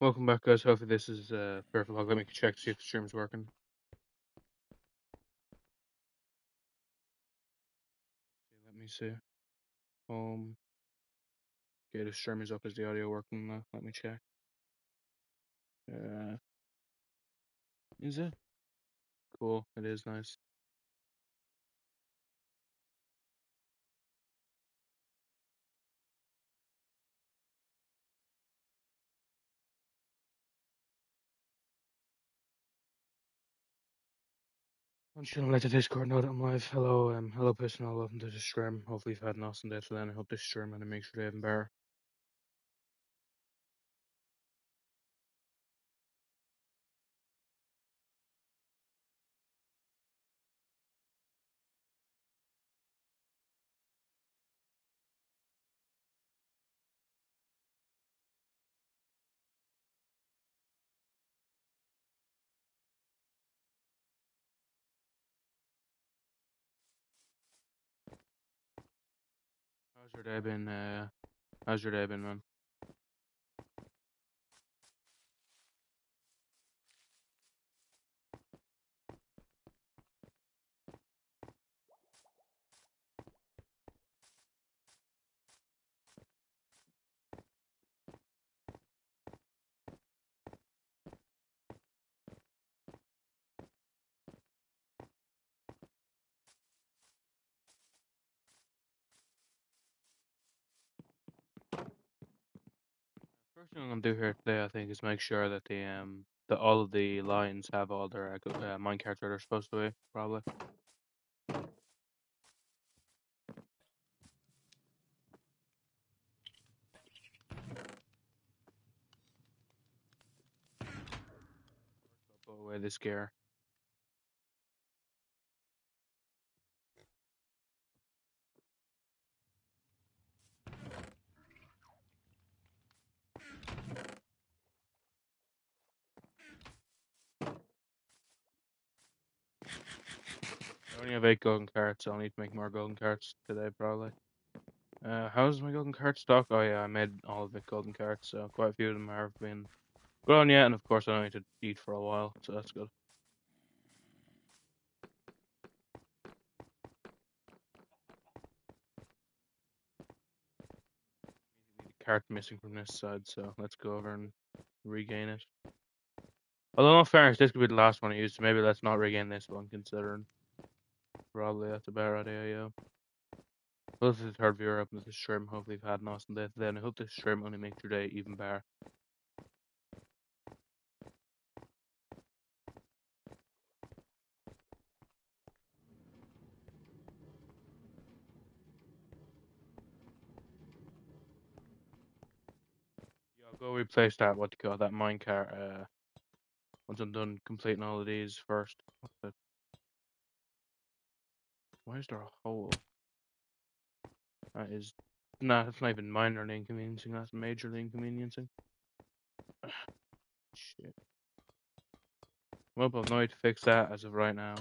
Welcome back, guys. Hopefully this is perfect log. Let me check to see if the stream's working. Let me see. Okay, the stream is up. Is the audio working now? Let me check. Uh, is it? Cool. It is nice. I'm just gonna let the Discord know that I'm live. Hello, hello, personal. Welcome to the stream. Hopefully you've had an awesome day today, and I hope this stream and make sure they even better. How's your day been? How's your day been, man? First thing I'm gonna do here today, I think, is make sure that that all of the lines have all their minecarts where they're supposed to be. Probably. Put away this gear. I only have 8 golden carts, so I'll need to make more golden carts today, probably. How's my golden cart stock? Oh yeah, I made all of it golden carts, so quite a few of them have been grown yet, and of course I don't need to eat for a while, so that's good. The cart missing from this side, so let's go over and regain it. Although, in fairness, this could be the last one I use, so maybe let's not regain this one, considering probably that's a better idea, yeah. Well, this is the third viewer up with this stream. Hopefully you've had an awesome day today, and I hope this stream only makes your day even better. Yeah, I'll go replace that, what do you call that, minecart, once I'm done completing all of these first. Why is there a hole? That is... Nah, that's not even minorly inconveniencing, that's majorly inconveniencing. Shit. Well, I've no way to fix that as of right now.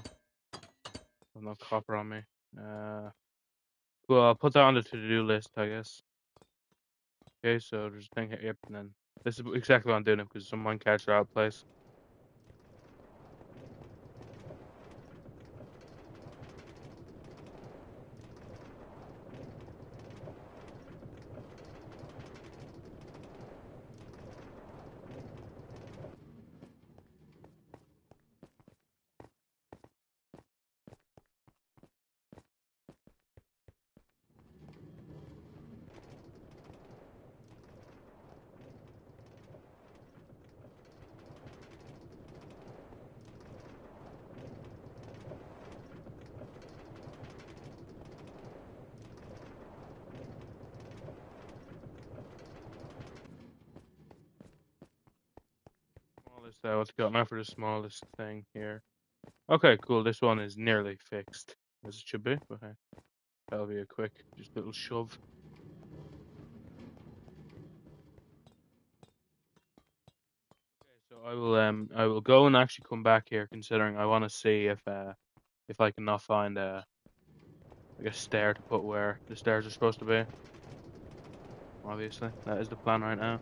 I've no copper on me. Well, I'll put that on the to-do list, I guess. Okay, so there's a thing here, yep, and then... This is exactly what I'm doing, because some minecarts are out of place. What's got now for the smallest thing here. Okay, cool. This one is nearly fixed, as it should be. Okay, that'll be a quick, just little shove. Okay, so I will go and actually come back here, considering I want to see if I cannot find like a stair to put where the stairs are supposed to be. Obviously, that is the plan right now.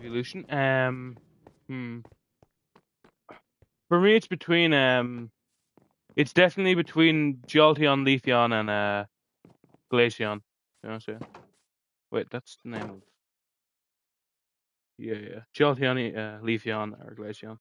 evolution. Hmm. For me, it's between it's definitely between Jolteon, Leafeon, and Glaceon. You know what I'm saying? Wait, that's the name of. Yeah. Jolteon, Leafeon, or Glaceon.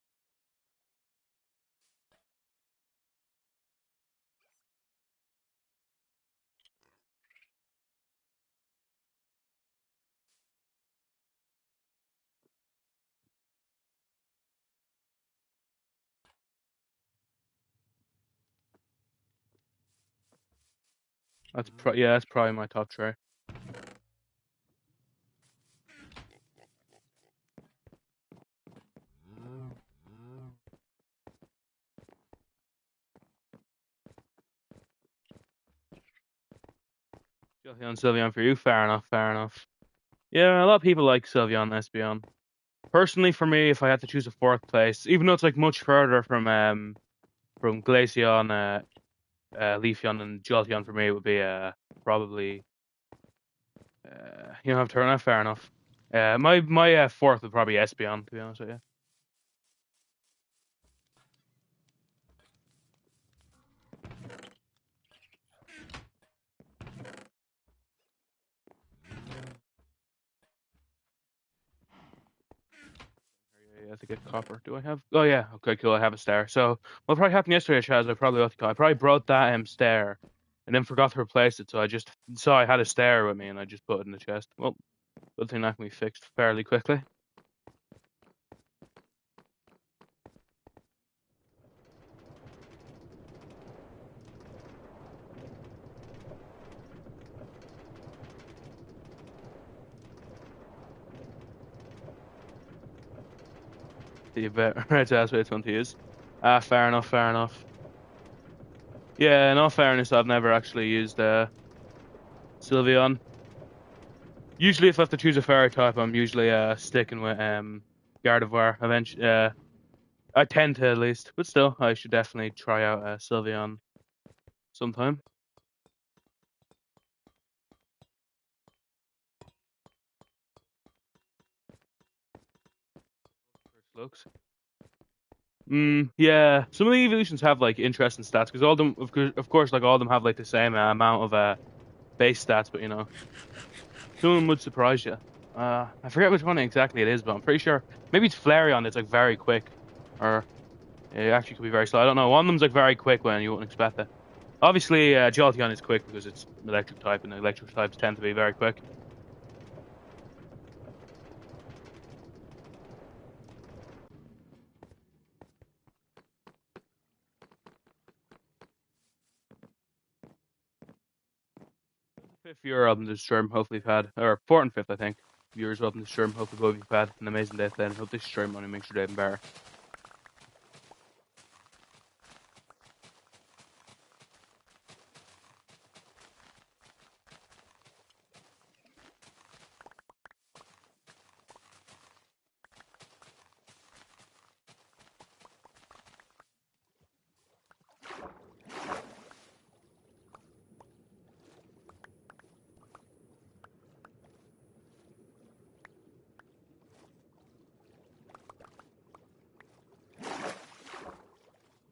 That's probably my top three. Jolteon, Sylveon for you. Fair enough. Fair enough. Yeah, a lot of people like Sylveon, Espeon. Personally, for me, if I had to choose a fourth place, even though it's like much further from Glaceon, Leafeon, and Jolteon, for me, it would be probably you know, turn out fair enough. My fourth would probably Espeon, to be honest with you. Yeah, I have to get copper. Do I have? Oh yeah, okay, cool. I have a star. So what probably happened yesterday, Chaz? I probably brought that stair, and then forgot to replace it. So I just saw I had a stair with me, and I just put it in the chest. Well, good thing that can be fixed fairly quickly. You bet. Right, that's what it's going to use. Fair enough. Fair enough. Yeah, in all fairness, I've never actually used Sylveon. Usually, if I have to choose a fairy type, I'm usually sticking with Gardevoir. Eventually, I tend to at least, but still, I should definitely try out Sylveon sometime. First looks. Yeah. Some of the evolutions have like interesting stats because all of them, of course, like all of them have like the same amount of base stats, but you know, some of them would surprise you. I forget which one exactly it is, but I'm pretty sure maybe it's Flareon. It's like very quick, or it actually could be very slow. I don't know. One of them's like very quick when you wouldn't expect it. Obviously, Jolteon is quick because it's an electric type, and the electric types tend to be very quick. Fifth viewer welcome to the stream. Hopefully you've had, or fourth and fifth, I think. Viewers welcome to the stream. Hopefully both of you've had an amazing day today, and hope this stream only makes your day even better.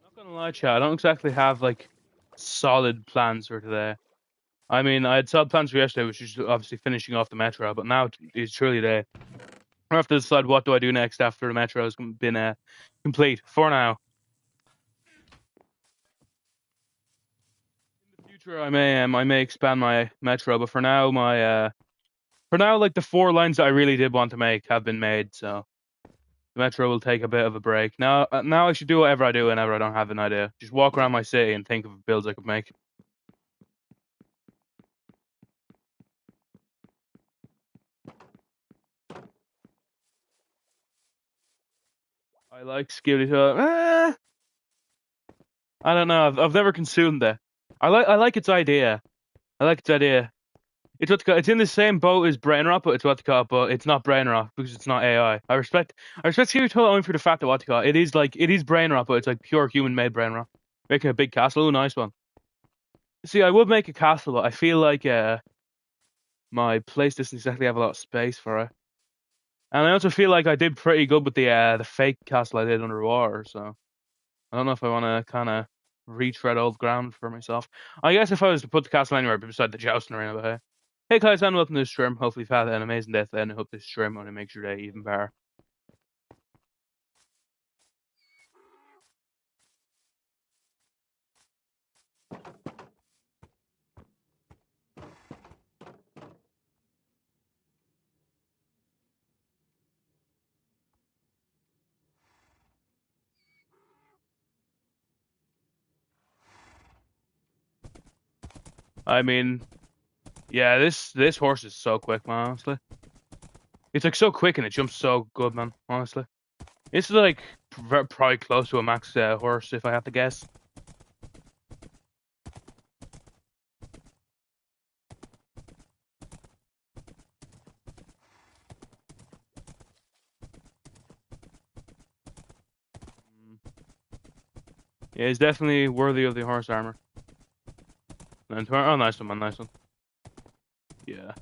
Not gonna lie, chat. I don't exactly have like solid plans for today. I mean, I had solid plans for yesterday, which is obviously finishing off the metro, but now it's truly day. I have to decide what do I do next after the metro has been complete. For now, in the future, I may expand my metro, but for now, like the four lines that I really did want to make have been made, so the metro will take a bit of a break. Now I should do whatever I do whenever I don't have an idea. Just walk around my city and think of builds I could make. I like Skibidi. I don't know. I've never consumed it. I like its idea. I like its idea. It's in the same boat as brain rot, but it's what they call it, but it's not brain rot because it's not AI. I respect Skibidi only for the fact that what they call it it is brain rot, but it's like pure human made brain rot. Making a big castle, ooh, nice one. See, I would make a castle, but I feel like my place doesn't exactly have a lot of space for it. And I also feel like I did pretty good with the fake castle I did underwater, so I don't know if I want to kind of retread old ground for myself. I guess if I was to put the castle anywhere beside the jousting arena, but hey guys, and welcome to the stream. Hopefully you've had an amazing day today, and I hope this stream only makes your day even better. I mean, yeah, this horse is so quick, man, honestly. It's like so quick and it jumps so good, man, honestly. This is like probably close to a max horse, if I had to guess. Yeah, he's definitely worthy of the horse armor. And oh, nice one, man, nice one. Yeah.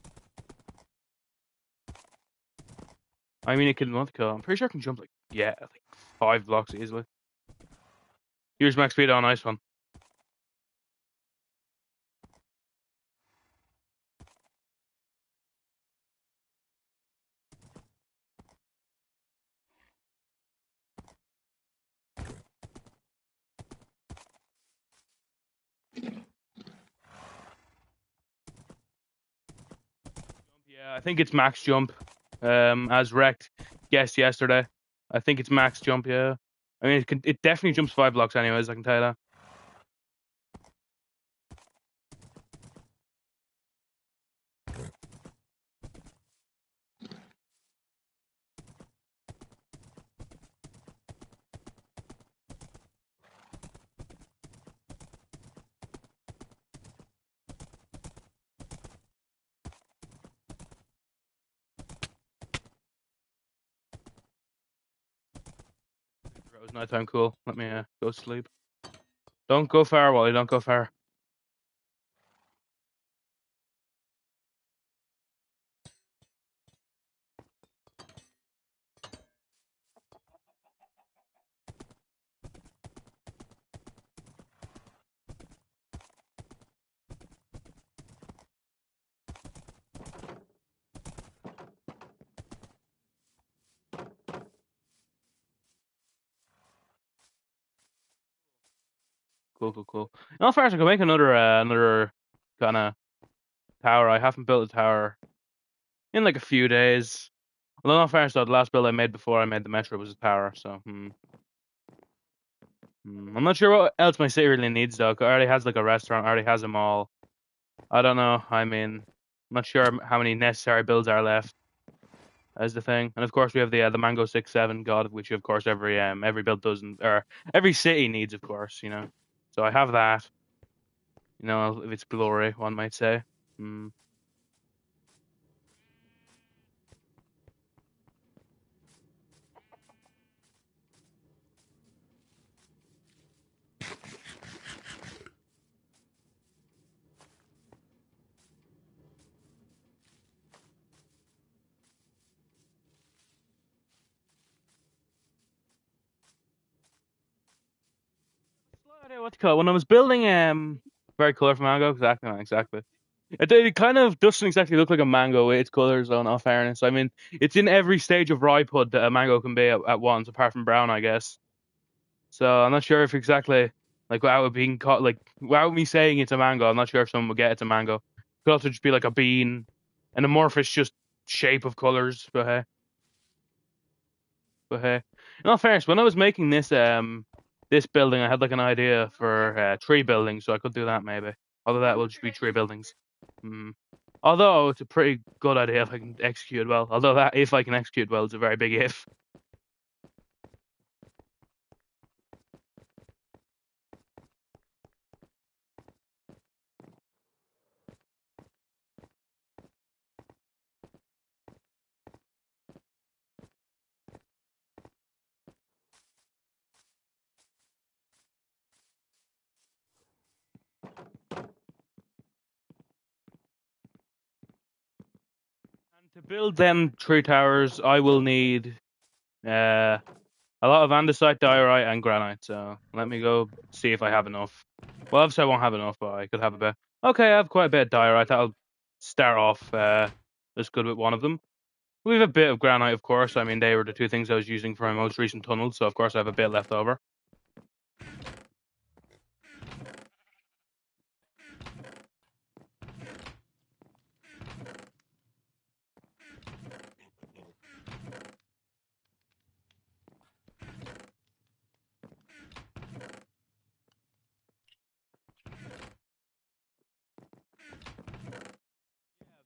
I mean, it can not kill. I'm pretty sure it can jump like 5 blocks easily. Here's max speed on nice one. Yeah, I think it's max jump. As Wrecked guessed yesterday. I think it's max jump. Yeah. I mean, it definitely jumps 5 blocks anyways. I can tell you that. It was nighttime. Cool. Let me go sleep. Don't go far, Wally. Don't go far. Cool, cool, cool. In all fairness, I can make another kind of tower. I haven't built a tower in like a few days. Well, in all fairness, though, the last build I made before I made the metro was a tower. So, I'm not sure what else my city really needs though. It already has like a restaurant. Already has a mall. I don't know. I mean, I'm not sure how many necessary builds are left. As the thing, and of course we have the Mango 6-7 God, which of course every build doesn't, or every city needs, of course, you know. So I have that, you know, if it's glory, one might say. Mm. What to call it? When I was building very colorful mango, exactly, man, exactly. It kind of doesn't exactly look like a mango with its colors, though. In all fairness, I mean, it's in every stage of ripehood that a mango can be at once, apart from brown, I guess. So I'm not sure if exactly like without it being caught, like without me saying it's a mango, I'm not sure if someone would get it's a mango. It could also just be like a bean, an amorphous just shape of colors. But hey, in all fairness, when I was making this building, I had like an idea for tree building, so I could do that maybe. Although that will just be tree buildings. Mm. Although it's a pretty good idea if I can execute well. Although that if I can execute well, it's a very big if. To build them 3 towers, I will need a lot of andesite, diorite, and granite. So let me go see if I have enough. Well, obviously I won't have enough, but I could have a bit. Okay, I have quite a bit of diorite. That'll start off as good with one of them. We have a bit of granite, of course. I mean, they were the 2 things I was using for my most recent tunnel, so of course I have a bit left over.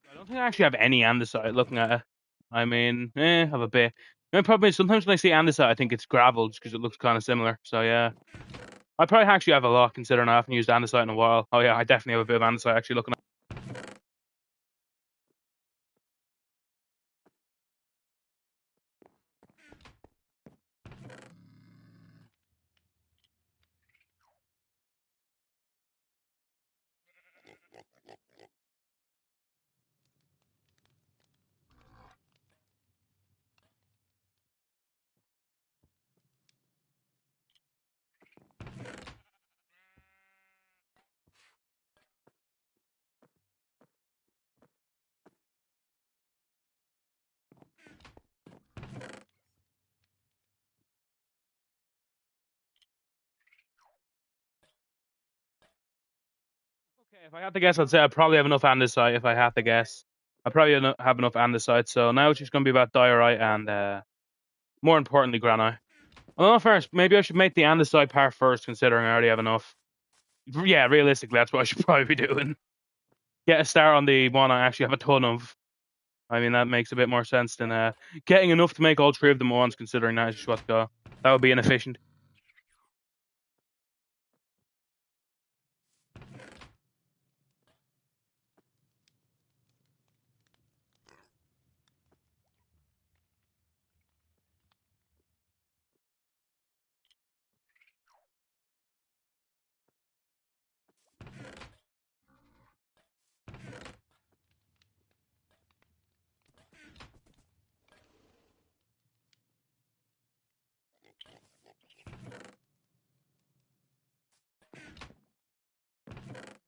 I don't think I actually have any andesite looking at it. I mean, I have a bit. The problem is sometimes when I see andesite, I think it's gravel just because it looks kind of similar. So yeah, I probably actually have a lot considering I haven't used andesite in a while. Oh yeah, I definitely have a bit of andesite actually looking at. Okay, if I had to guess, I'd say I probably have enough andesite. If I had to guess, I probably have enough andesite. So now it's just going to be about diorite and, more importantly, granite. Well, first, maybe I should make the andesite part first, considering I already have enough. Yeah, realistically, that's what I should probably be doing. Get a start on the one I actually have a ton of. I mean, that makes a bit more sense than getting enough to make all 3 of them at once, considering that is just what to go. That would be inefficient.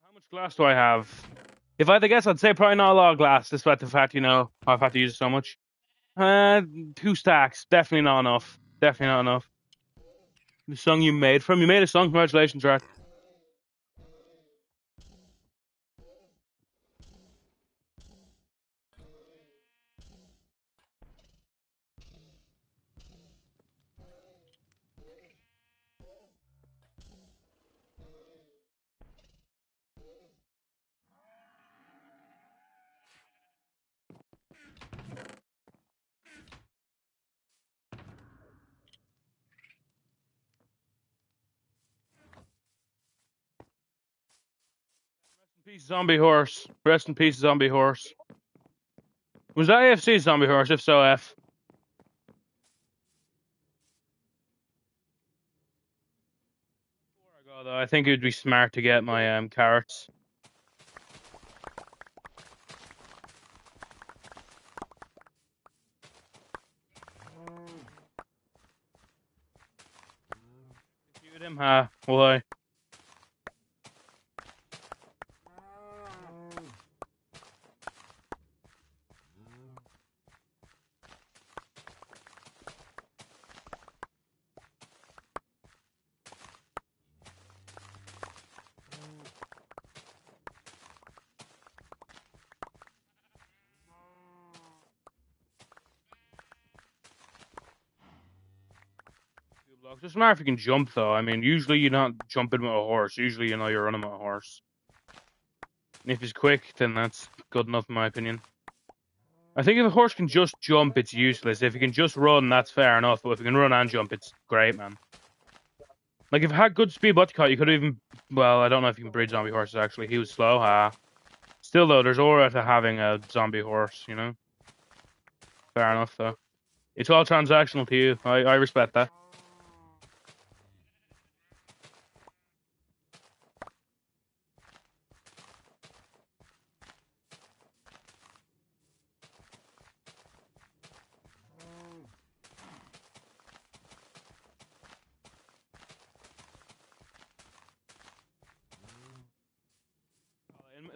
How much glass do I have? If I had to guess, I'd say probably not a lot of glass, despite the fact, I've had to use it so much. 2 stacks. Definitely not enough. Definitely not enough. The song you made from? You made a song? Congratulations, Rat. Rest in peace, zombie horse. Rest in peace, zombie horse. Was that AFC zombie horse? If so, F. Before I go, though, I think it would be smart to get my carrots. Shoot him, huh? Why? Just matter if you can jump, though. I mean, usually you're not jumping with a horse. Usually, you're running with a horse. And if he's quick, then that's good enough, in my opinion. I think if a horse can just jump, it's useless. If he can just run, that's fair enough. But if he can run and jump, it's great, man. Like, if it had good speed buttercut, you could even... Well, I don't know if you can breed zombie horses, actually. He was slow, Still, though, there's aura to having a zombie horse, Fair enough, though. It's all transactional to you. I respect that.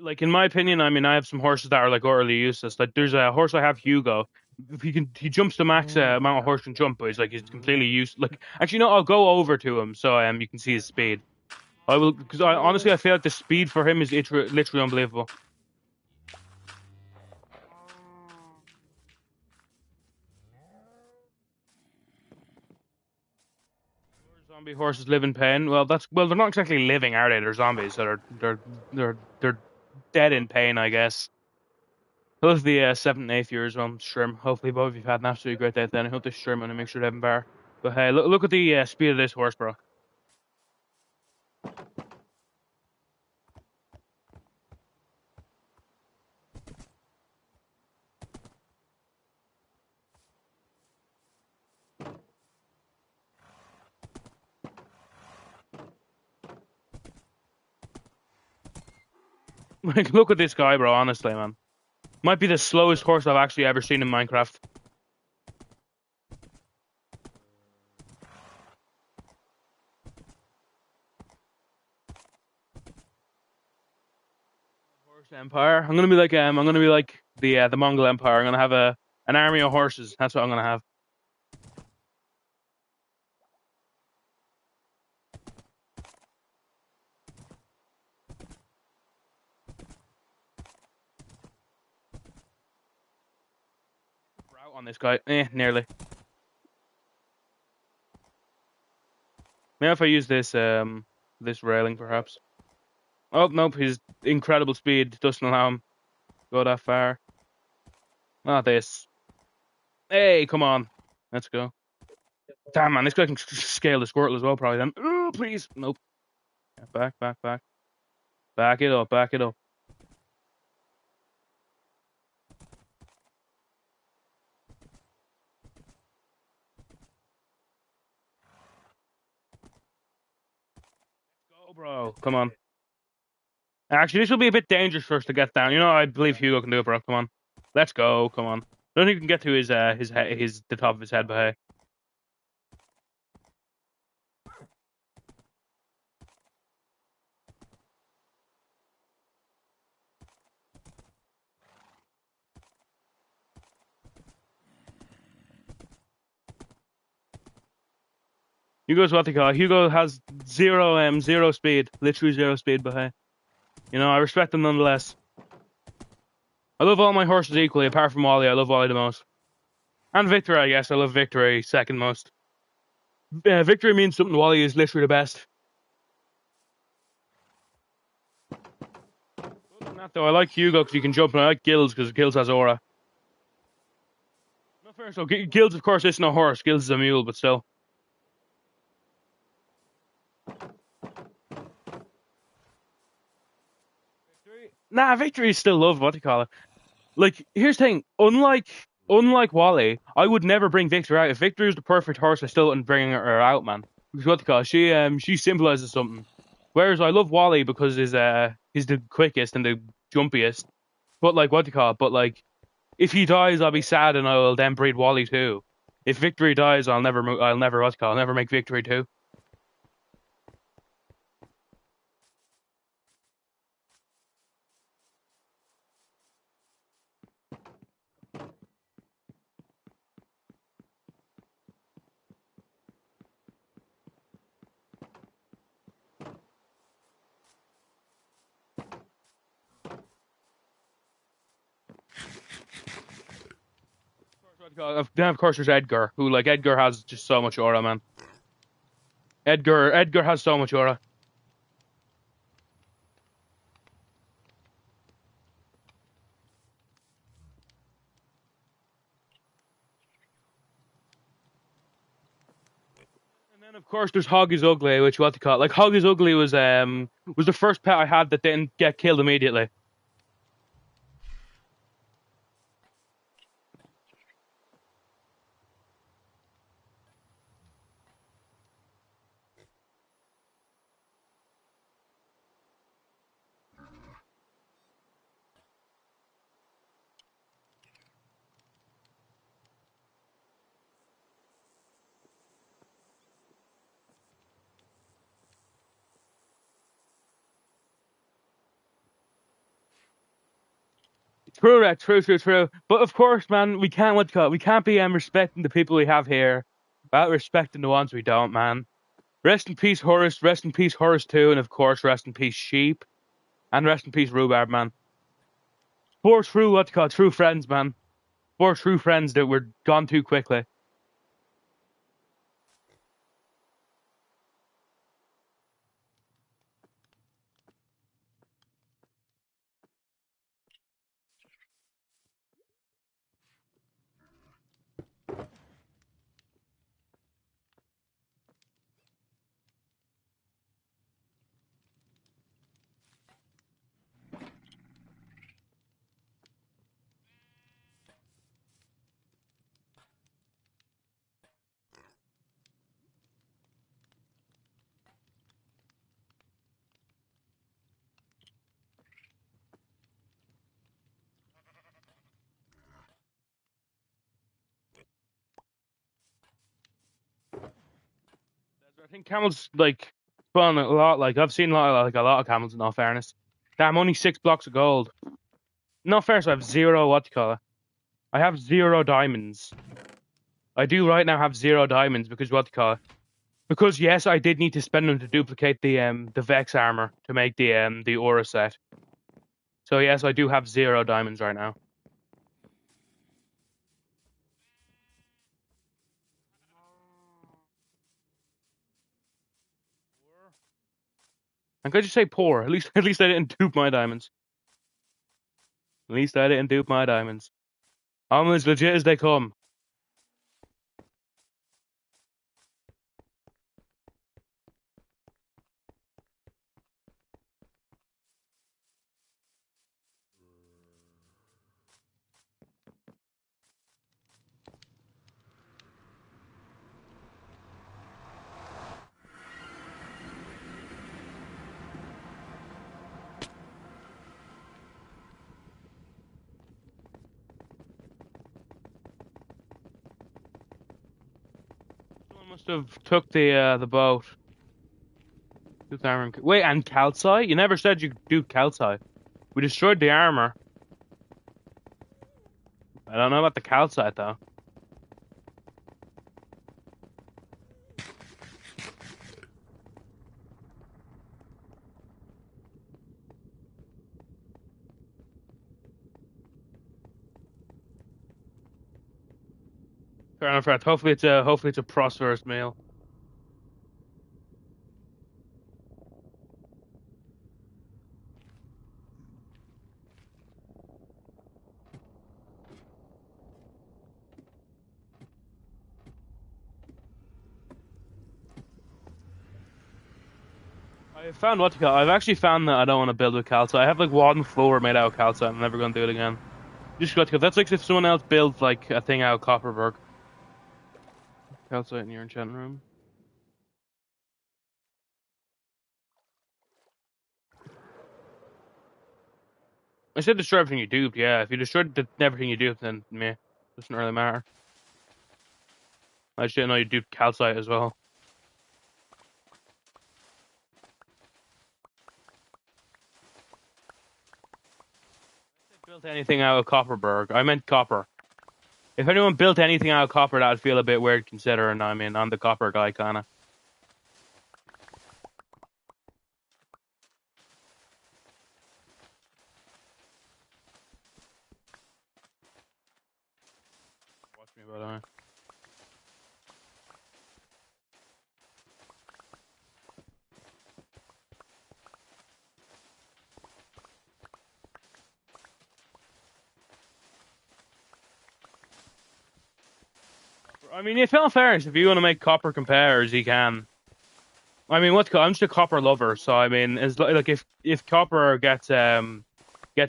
Like in my opinion, I mean, I have some horses that are like utterly useless. Like there's a horse I have, Hugo. If he jumps the max amount of horse can jump, but he's completely useless. Like actually, no, I'll go over to him so you can see his speed. I will because I honestly I feel like the speed for him is literally unbelievable. Zombie horses live in pain. Well, they're not exactly living, are they? They're zombies, so they're dead in pain, I guess. Those are the 7th and 8th years on stream. Hopefully, both of you've had an absolutely great day then. I hope this stream and make sure to have a bar. But hey, look at the speed of this horse, bro. Like, look at this guy, bro. Honestly, man, might be the slowest horse I've actually ever seen in Minecraft. Horse Empire. I'm gonna be like the Mongol Empire. I'm gonna have an army of horses. That's what I'm gonna have. Route on this guy. Nearly. Maybe if I use this railing, perhaps. Oh nope, his incredible speed doesn't allow him to go that far. Not this. Hey, come on. Let's go. Damn, man, this guy can scale the Squirtle as well, probably then. Oh, please. Nope. Back, back, back. Back it up, back it up. Go, bro. Come on. Actually, this will be a bit dangerous for us to get down. You know, I believe Hugo can do it, bro. Come on. Let's go. Come on. I don't think we can get to his the top of his head, but hey. Hugo's what they call it. Hugo has zero speed, literally zero speed, but hey, you know I respect him nonetheless. I love all my horses equally, apart from Wally. I love Wally the most, and Victory. I guess I love Victory second most. Victory means something. Wally is literally the best. Other than that, though, I like Hugo because he can jump, and I like Gills because Gills has aura. No fair, so Gills, of course, isn't a horse. Gills is a mule, but still. Nah, Victory is still love. What do you call it? Like, here's the thing. Unlike Wally, I would never bring Victory out. If Victory was the perfect horse, I still wouldn't bring her out, man. Because what do you call it? She symbolizes something. Whereas I love Wally because he's the quickest and the jumpiest. But like, what do you call it? But like, if he dies, I'll be sad and I will then breed Wally too. If Victory dies, I'll never what do you call it? I'll never make Victory too. Then of course there's Edgar, who like Edgar has just so much aura, man. Edgar has so much aura. And then of course there's Hog is Ugly, which what they call it. Like Hog is Ugly was the first pet I had that didn't get killed immediately. True, Red. True. But of course, man, we can't we can't be respecting the people we have here without respecting the ones we don't, man. Rest in peace, Horace. Rest in peace, Horace too, and of course, rest in peace, Sheep, and rest in peace, Rhubarb, man. Four true true friends, man. Four true friends that were gone too quickly. I think camels like spawn a lot. Like I've seen a lot of camels. In all fairness, damn, only 6 blocks of gold. No fairness, I have zero. I have 0 diamonds. I do right now have 0 diamonds because because yes, I did need to spend them to duplicate the Vex armor to make the aura set. So yes, I do have 0 diamonds right now. And could you say poor? At least I didn't dupe my diamonds. At least I didn't dupe my diamonds. I'm as legit as they come. Someone must have took the boat. Wait, and calcite? You never said you do calcite. We destroyed the armor. I don't know about the calcite though. Fair enough, Rat. Hopefully it's a prosperous meal. I found I've actually found that I don't want to build with calcite. I have like one floor made out of calcite. I'm never gonna do it again. Just that's like if someone else builds like a thing out of copperberg. Calcite in your enchanting room. I said destroy everything you duped, yeah. If you destroyed everything you duped, then meh. Doesn't really matter. I just didn't know you duped calcite as well. Built anything out of copperberg. I meant copper. If anyone built anything out of copper, that would feel a bit weird considering, I mean, I'm the copper guy, kinda. Watch me, by the way. I mean, if in fairness, if you want to make copper compares, you can. I mean, I'm just a copper lover, so I mean, it's like if copper gets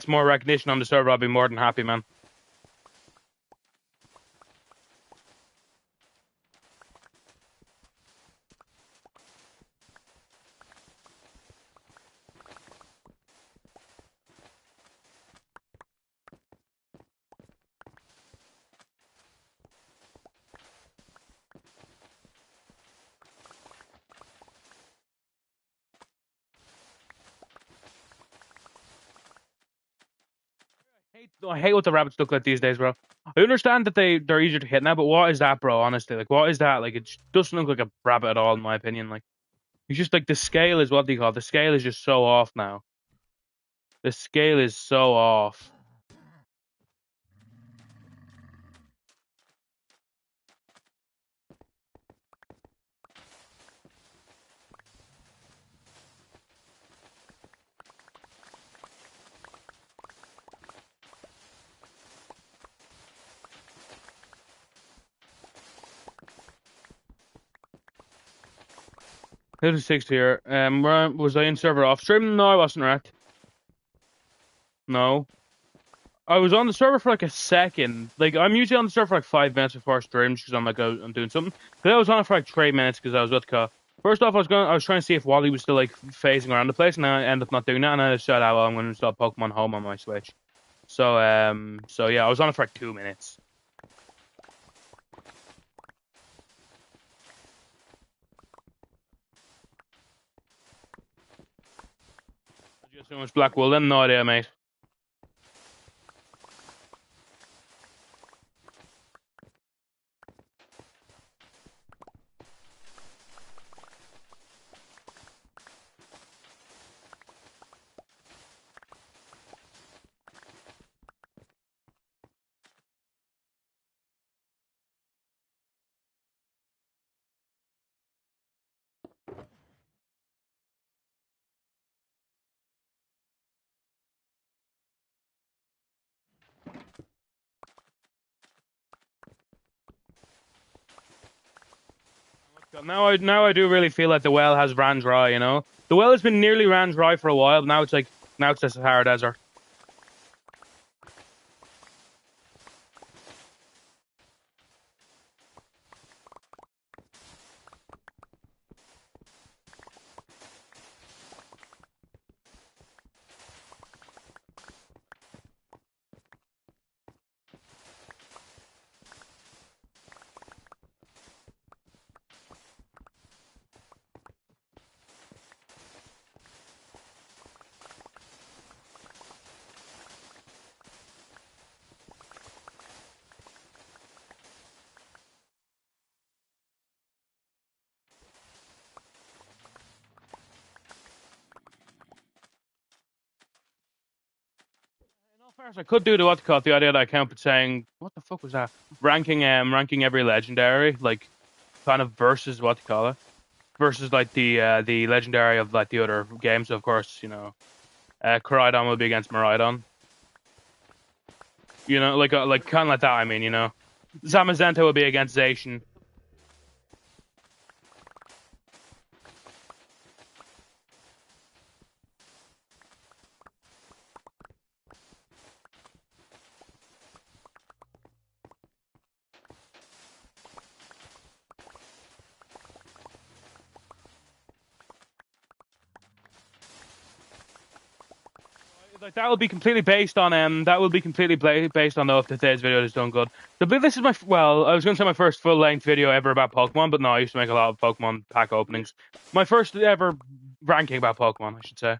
more recognition on the server, I'll be more than happy, man. I hate what the rabbits look like these days, bro. I understand that they're easier to hit now, but what is that, bro? Honestly, like, what is that? Like, it doesn't look like a rabbit at all, in my opinion. Like, it's just like the scale is what they call it. The scale is just so off now. The scale is so off. Here's a 6 here. Was I in server off stream? No, I wasn't wrecked. No. I was on the server for like a second. Like, I'm usually on the server for like 5 minutes before stream because I'm like, I'm doing something. But I was on it for like 3 minutes because I was with Ka. First off, I was trying to see if Wally was still like phasing around the place, and I ended up not doing that. And I decided, well, I'm going to install Pokemon Home on my Switch. So yeah, I was on it for like 2 minutes. Did you have so much Black Wool then? No idea, mate. Now I do really feel like the well has ran dry. You know, the well has been nearly ran dry for a while. But now it's just a Sahara Desert. I could do the what call the idea that I count, but saying what the fuck was that? Ranking every legendary, like kind of versus what you call it, versus like the legendary of like the other games. So of course, you know, Koraidon will be against Miraidon. You know, like kind of like that. I mean, you know, Zamazenta will be against Zacian. Like that will be completely based on that will be completely based on though if today's video is done good. I believe this is I was going to say my first full length video ever about Pokemon, but no, I used to make a lot of Pokemon pack openings. My first ever ranking about Pokemon, I should say.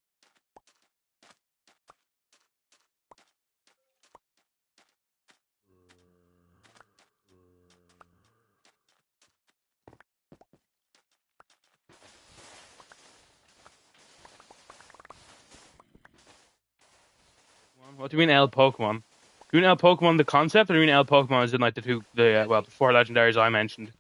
What do you mean L Pokemon? Do you mean L Pokemon the concept, or do you mean L Pokemon as in like the 4 legendaries I mentioned?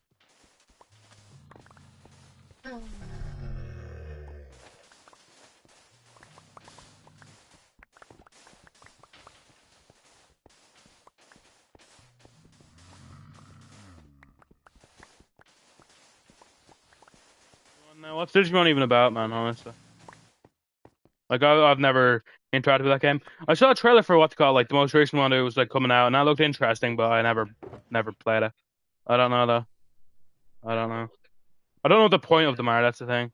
No, what's Digimon even about, man? Honestly, like I've never interacted with that game. I saw a trailer for what to call like the most recent one that was like coming out, and that looked interesting, but I never played it. I don't know though. I don't know. I don't know what the point of them are. That's the thing.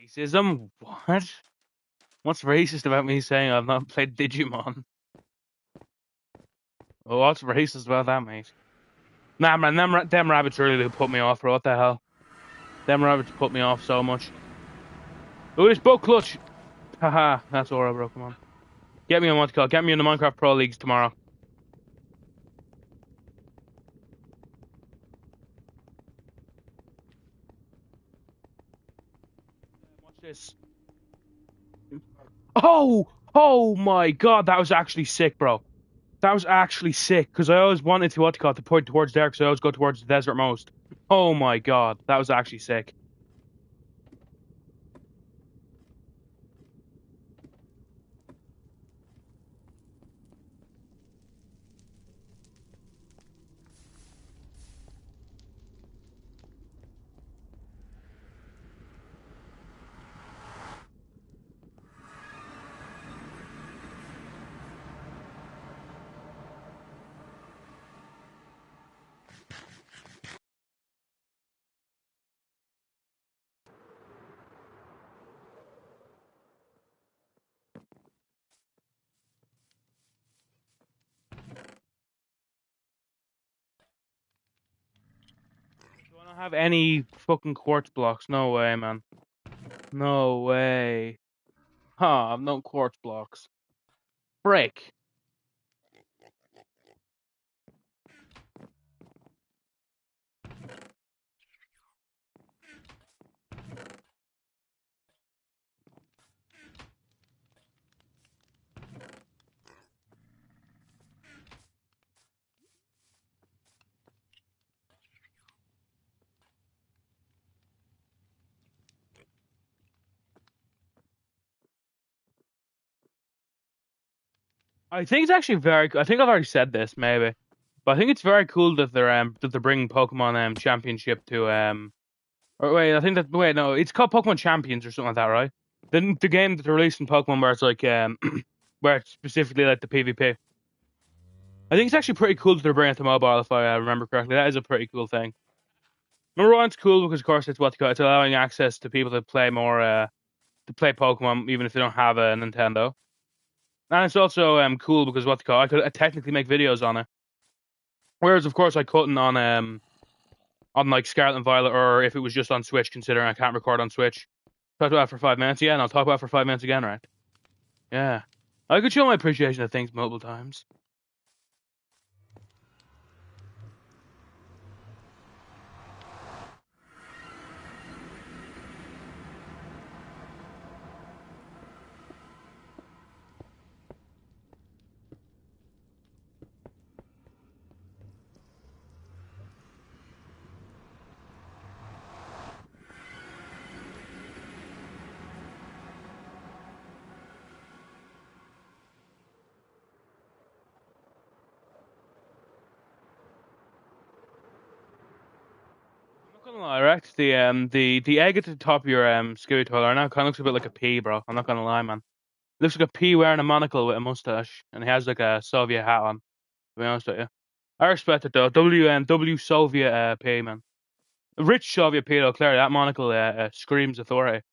Racism? What? What's racist about me saying I've not played Digimon? Well, what's racist about that, mate? Nah, man, them rabbits really do put me off, bro. What the hell? Them rabbits put me off so much. Oh, it's boat clutch! Haha, that's Aura, bro. Come on. Get me on what's called. Get me in the Minecraft Pro Leagues tomorrow. Watch this. Oh! Oh my god, that was actually sick, bro. That was actually sick, because I always wanted to, what's called, to point towards there, because I always go towards the desert most. Oh my god, that was actually sick. Do I not have any fucking quartz blocks? No way, man. No way. Huh, I've no quartz blocks. Break. I think it's actually very. I think I've already said this, maybe, but I think it's very cool that they're bringing Pokemon Championship to Or wait, I think that wait no, it's called Pokemon Champions or something like that, right? The game that they're releasing Pokemon where it's like where it's specifically like the PvP. I think it's actually pretty cool that they're bringing it to mobile, if I remember correctly. That is a pretty cool thing. Number one, it's cool because of course it's allowing access to people to play more to play Pokemon even if they don't have a Nintendo. And it's also cool because I could technically make videos on it. Whereas of course I couldn't on like Scarlet and Violet, or if it was just on Switch, considering I can't record on Switch. Talked about it for 5 minutes, yeah, and I'll talk about it for 5 minutes again, right? Yeah. I could show my appreciation of things multiple times. I'm not gonna lie, Rex. The egg at the top of your scooter toilet now kind of looks a bit like a pea, bro. I'm not gonna lie, man. It looks like a pea wearing a monocle with a mustache, and he has like a Soviet hat on. To be honest with you, I respect it though. W Soviet pea, man. A rich Soviet pea, though. Clearly, that monocle screams authority.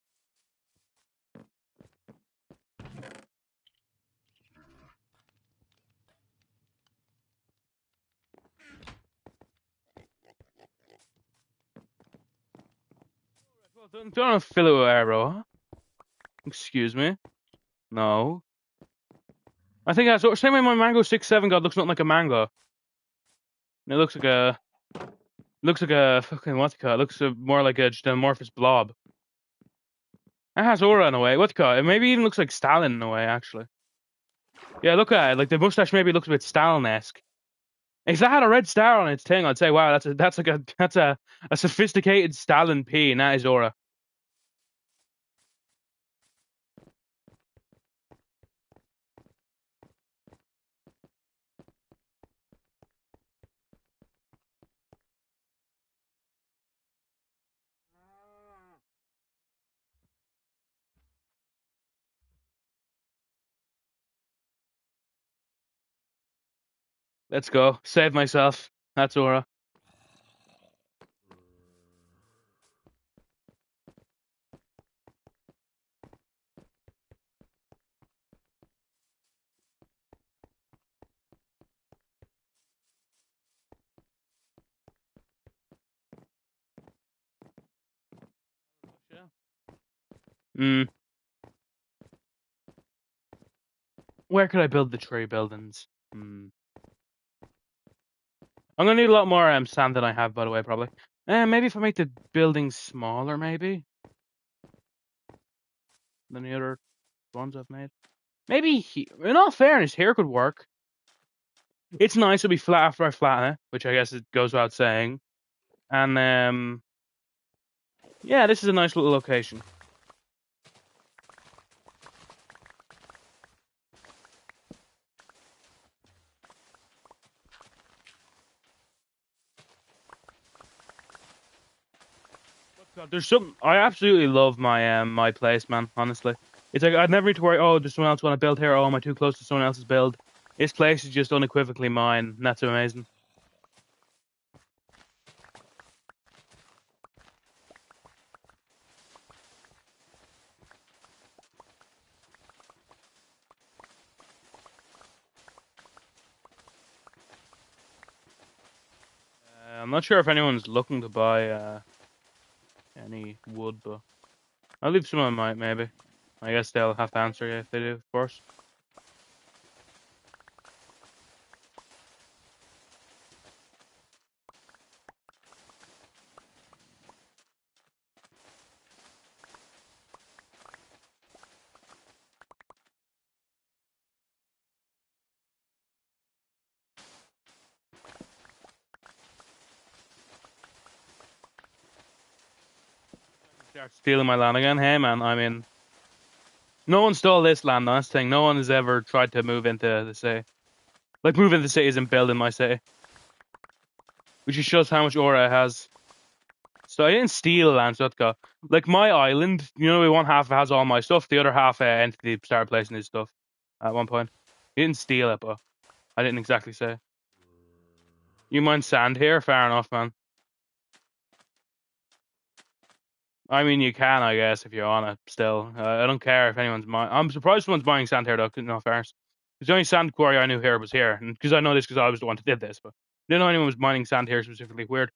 Well, don't fill it with air, bro. Excuse me. No. I think that's same way my Mango 6-7 God looks nothing like a mango. It looks like a fucking what's it called? It looks more like a just an amorphous blob. It has aura in a way. What's it called? It maybe even looks like Stalin in a way, actually. Yeah, look at it. Like the mustache maybe looks a bit Stalin-esque. If that had a red star on its thing, I'd say, wow, that's a sophisticated Stalin P, and that is aura. Let's go. Save myself. That's aura. Hmm. Where could I build the tree buildings? Hmm. I'm gonna need a lot more sand than I have, by the way, probably. Maybe if I make the buildings smaller, maybe than the other ones I've made. Maybe in all fairness, here could work. It's nice to be flat after I flatten it, which I guess it goes without saying. And yeah, this is a nice little location. God, there's something I absolutely love my place, man. Honestly, it's like I'd never need to worry. Oh, does someone else want to build here? Oh, am I too close to someone else's build? This place is just unequivocally mine. And that's amazing. I'm not sure if anyone's looking to buy any wood, but I'll leave someone might maybe. I guess they'll have to answer if they do, of course. Start stealing my land again. Hey, man. I mean, no one stole this land. That's the thing. No one has ever tried to move into the city. Like, move into the city isn't built in my city, which just shows how much aura it has. So I didn't steal land, Sutka. Like my island, one half has all my stuff, the other half Entity started placing his stuff at one point. He didn't steal it, but I didn't exactly say. You mind sand here? Fair enough, man. I mean, you can, I guess, if you want it. Still, I don't care if anyone's mine. I'm surprised someone's buying sand here, though. No fairness. Because the only sand quarry I knew here was here, and because I know this because I was the one who did this, but I didn't know anyone was mining sand here specifically. Weird.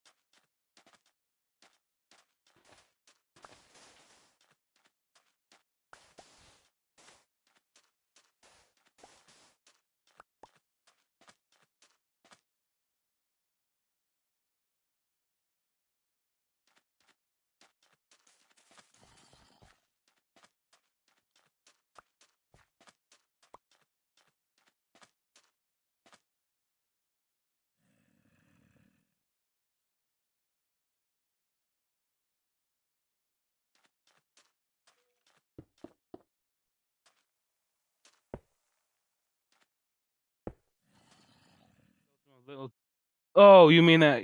Little. Oh, you mean that?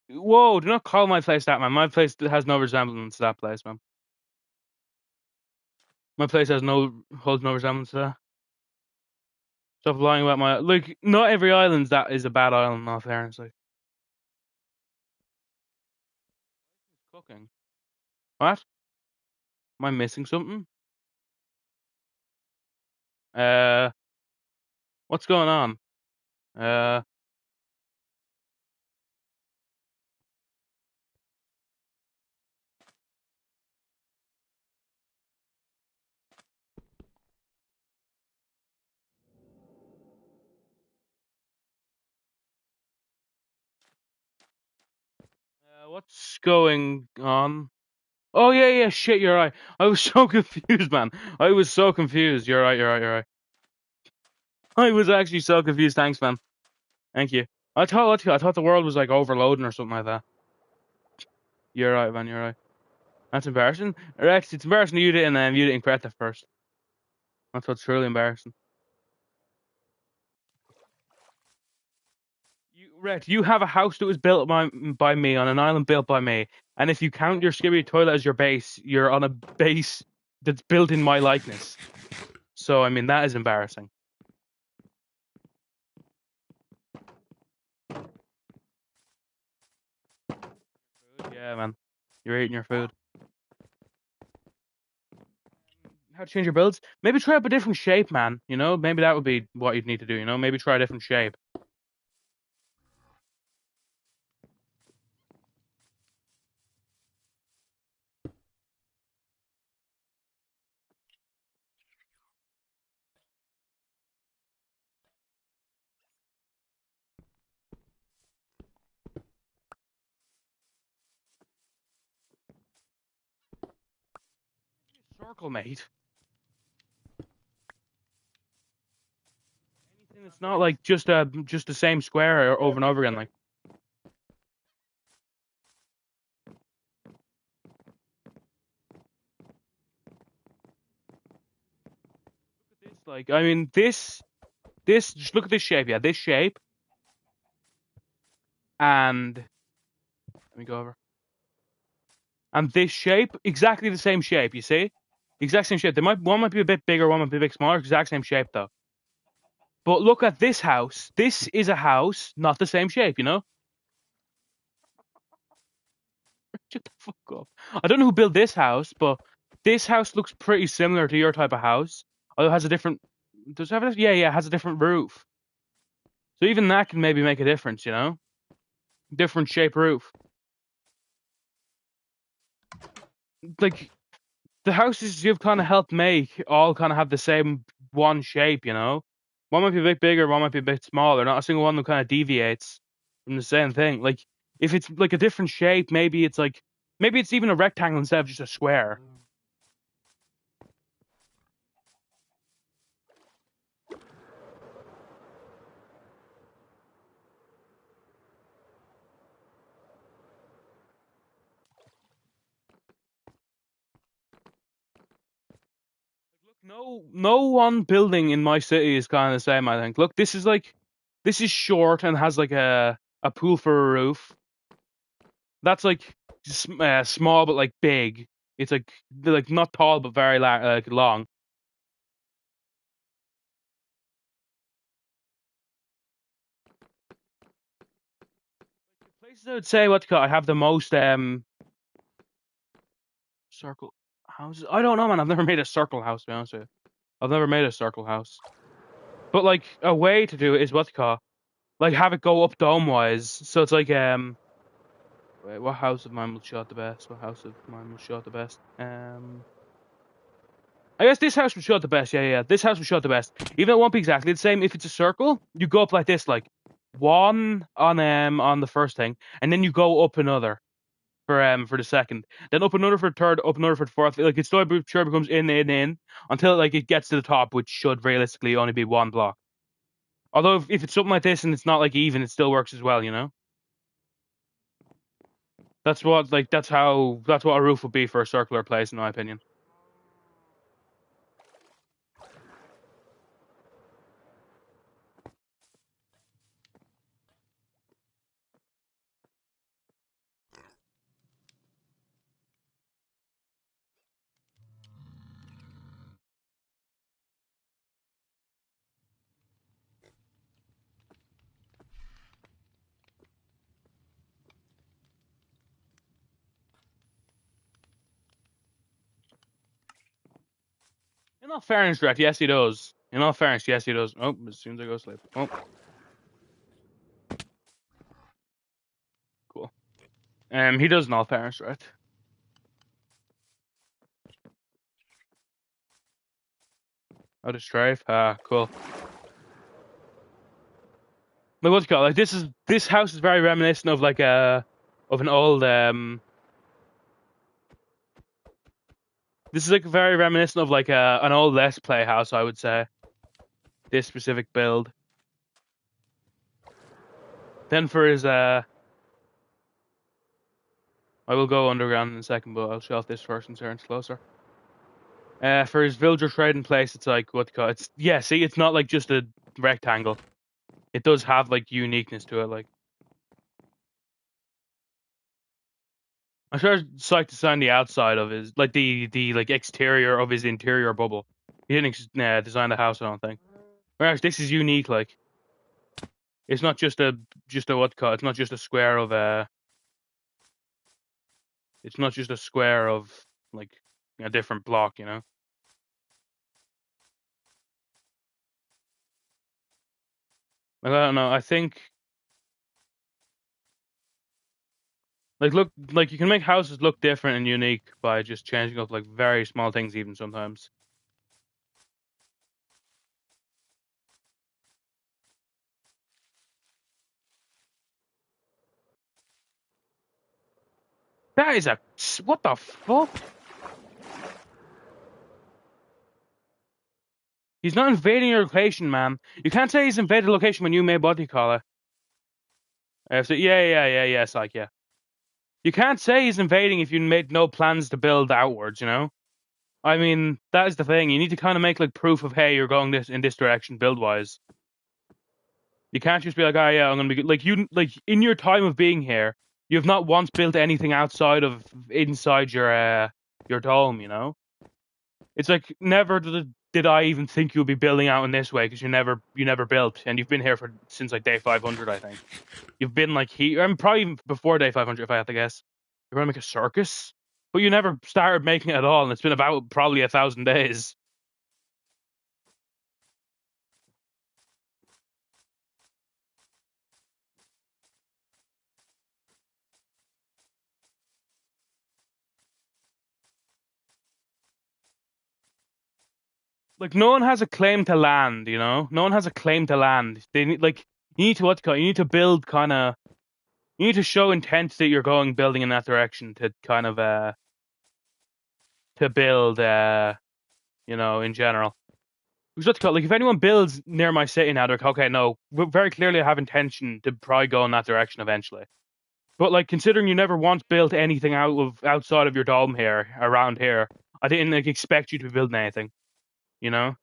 Whoa! Do not call my place that, man. My place has no resemblance to that place, man. My place holds no resemblance to that. Stop lying about my like. Not every island that is a bad island. In all fairness, like cooking. What? Am I missing something? Uh, what's going on? Uh, what's going on? Oh yeah, yeah. Shit, you're right. I was so confused, man. I was so confused. You're right. You're right. You're right. I was actually so confused. Thanks, man. Thank you. I thought the world was like overloading or something like that. You're right, man. You're right. That's embarrassing. Rex, it's embarrassing you didn't correct it first. That's what's truly embarrassing. Rex, you have a house that was built by me on an island built by me, and if you count your skibidi toilet as your base, you're on a base that's built in my likeness. So I mean that is embarrassing. Yeah, man. You're eating your food. How to change your builds? Maybe try up a different shape, man. Maybe that would be what you'd need to do. Maybe try a different shape. circle, mate. Anything that's not like just the same square over and over again, like. This, like, I mean, this. Just look at this shape. Yeah, this shape, and let me go over. And this shape, exactly the same shape. You see, exact same shape. One might be a bit bigger, one might be a bit smaller. Exact same shape though. But look at this house. This is a house, not the same shape. You know. Shut the fuck up. I don't know who built this house, but this house looks pretty similar to your type of house. Although it has a different. Does it have a, yeah, it has a different roof. So even that can maybe make a difference. You know, different shape roof. Like the houses you've kind of helped make all kind of have the same one shape, you know? One might be a bit bigger, one might be a bit smaller. Not a single one that kind of deviates from the same thing. Like, if it's like a different shape, maybe it's even a rectangle instead of just a square. Look, no one building in my city is kind of the same, I think. Look, this is short and has like a pool for a roof. That's like small but like big. It's like not tall but very long. Places I would say what I have the most circle houses. I don't know, man. I've never made a circle house. To be honest with you, I've never made a circle house. But like a way to do it is like have it go up dome wise. So it's like wait, what house of mine will shot the best? What house of mine will shot the best? I guess this house will shot the best. Yeah, yeah. This house will shot the best. Even though it won't be exactly the same. If it's a circle, you go up like this, like one on the first thing, and then you go up another for the second. Then up another for the third, up another for the fourth. Like it slowly sure becomes in until like it gets to the top, which should realistically only be one block. Although if it's something like this and it's not like even, it still works as well, you know? That's what a roof would be for a circular place, in my opinion. In all fairness, Direct, yes he does. In all fairness, yes he does. Oh, as soon as I go to sleep. Oh, cool. He does in all fairness, right? Oh, the strafe. Ah, cool. Like what's it called? Like this house is very reminiscent of like of an old This is like very reminiscent of like an old Let's Play house, I would say. This specific build. Then for his I will go underground in a second, but I'll show off this first and turn closer. For his villager trading place, it's like what call it's yeah. See, it's not like just a rectangle. It does have like uniqueness to it. Like I'm sure it's like to sign the outside of his like the like exterior of his interior bubble. He didn't design the house, I don't think. Whereas this is unique. Like it's not just a what call it's not just a square of it's not just a square of like a different block, you know. Like, I don't know. I think look like you can make houses look different and unique by just changing up like very small things, even sometimes. That is a what the fuck? He's not invading your location, man. You can't say he's invaded the location when you made what do you call it? So, yeah. It's like, yeah. You can't say he's invading if you made no plans to build outwards, you know? I mean, that is the thing. You need to kind of make like proof of, hey, you're going this in this direction build wise. You can't just be like, oh yeah, I'm gonna be good. Like like in your time of being here, you have not once built anything outside of inside your dome, you know? It's like never did I even think you'd be building out in this way because you never built, and you've been here for since like day 500, I think. You've been like here, I'm probably even before day 500 if I had to guess. You're gonna make a circus, but you never started making it at all, and it's been about probably 1,000 days. Like no one has a claim to land, you know. No one has a claim to land. They need like you need to what to call it? You need to build kind of. You need to show intent that you're going building in that direction to kind of to build you know in general. Because what's it called? Like if anyone builds near my city now, they're like, okay, no, we very clearly have intention to probably go in that direction eventually. But like considering you never once built anything outside of your dome here around here, I didn't like expect you to be building anything. You know.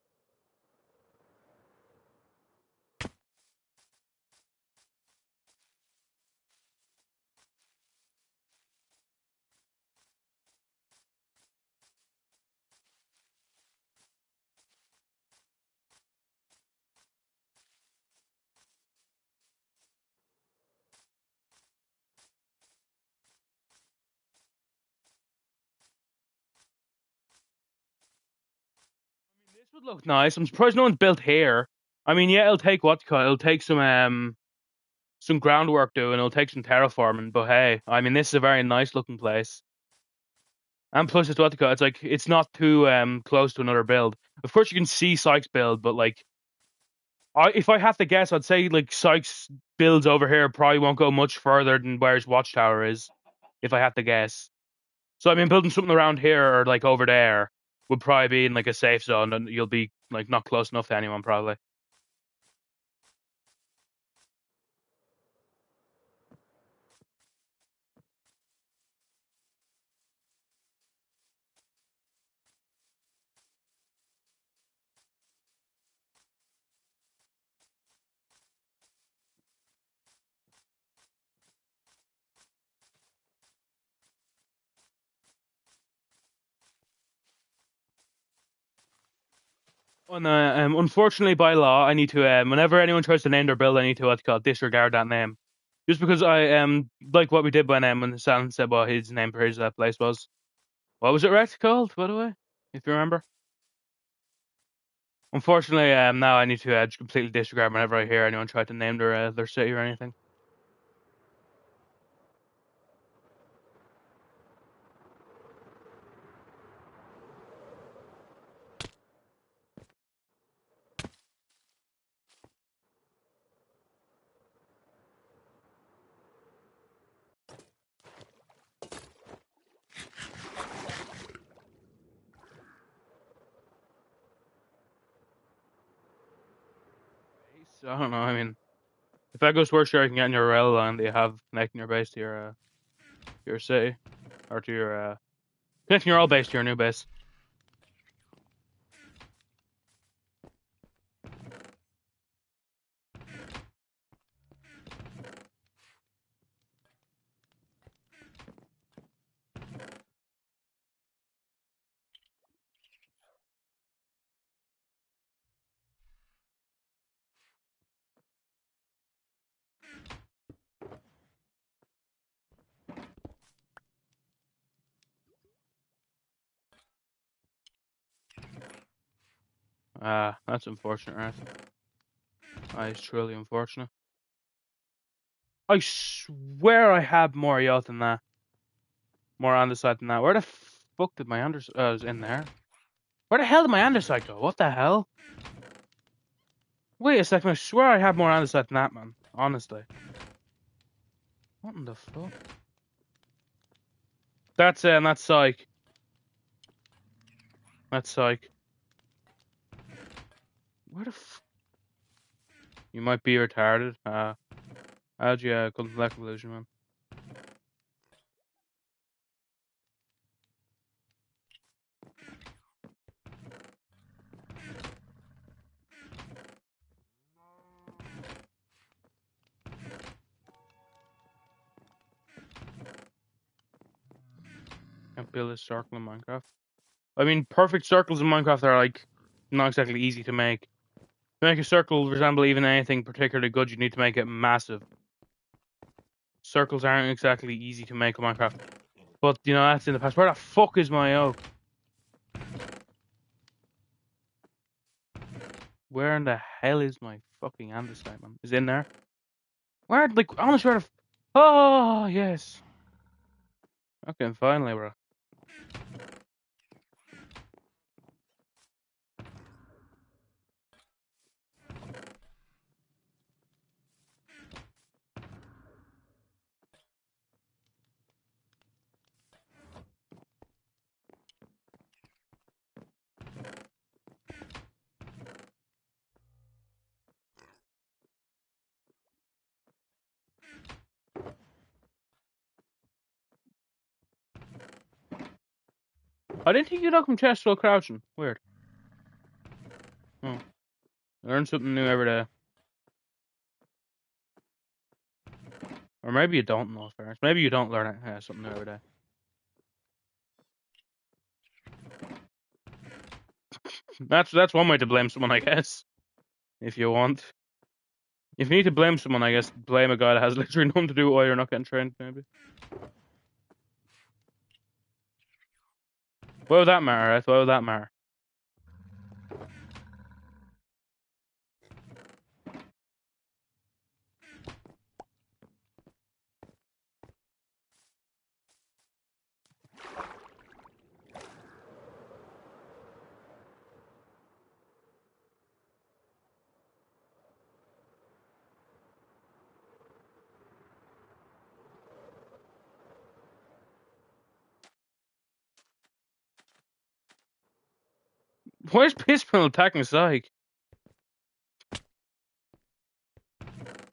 This would look nice. I'm surprised no one's built here. I mean, yeah, it'll take what? It'll take some groundwork doing. It'll take some terraforming. But hey, I mean, this is a very nice looking place. And plus, it's what? It's like it's not too close to another build. Of course, you can see Sykes build, but like, if I have to guess, I'd say like Sykes builds over here probably won't go much further than where his watchtower is. If I had to guess. So I mean, building something around here or like over there would probably be in like a safe zone, and you'll be like not close enough to anyone probably. And unfortunately, by law, I need to whenever anyone tries to name their build, I need to what's called disregard that name, just because I like what we did when Sal said what his name for his place was. What was it, Rex called? By the way, if you remember. Unfortunately, now I need to completely disregard whenever I hear anyone try to name their city or anything. So, I don't know. I mean, if that goes worse, sure, I can get in your rail line that you have connecting your base to your city or to your connecting your old base to your new base. That's unfortunate, right? It's truly unfortunate. I swear I had more yacht than that. More andesite than that. Where the fuck did my andesite? I was in there. Where the hell did my andesite go? What the hell? Wait a second. I swear I had more andesite than that, man. Honestly. What in the fuck? That's psych. That's psych. Where the You might be retarded. How'd you come to that conclusion, man? Can't build a circle in Minecraft. I mean, perfect circles in Minecraft are like not exactly easy to make. To make a circle resemble even anything particularly good, you need to make it massive. Circles aren't exactly easy to make in Minecraft. But, you know, that's in the past. Where the fuck is my oak? Where in the hell is my fucking andesite, man? Is it in there? Where, like, I want to sort of... Oh, yes. Okay, finally, bro. I didn't think you'd open chest while crouching. Weird. Oh. Learn something new every day. Or maybe you don't know first. Maybe you don't learn something new every day. That's one way to blame someone, I guess. If you want. If you need to blame someone, I guess blame a guy that has literally nothing to do with why you're not getting trained, maybe. Why would that matter, right? Why would that matter? Why is Pissmill attacking Psych?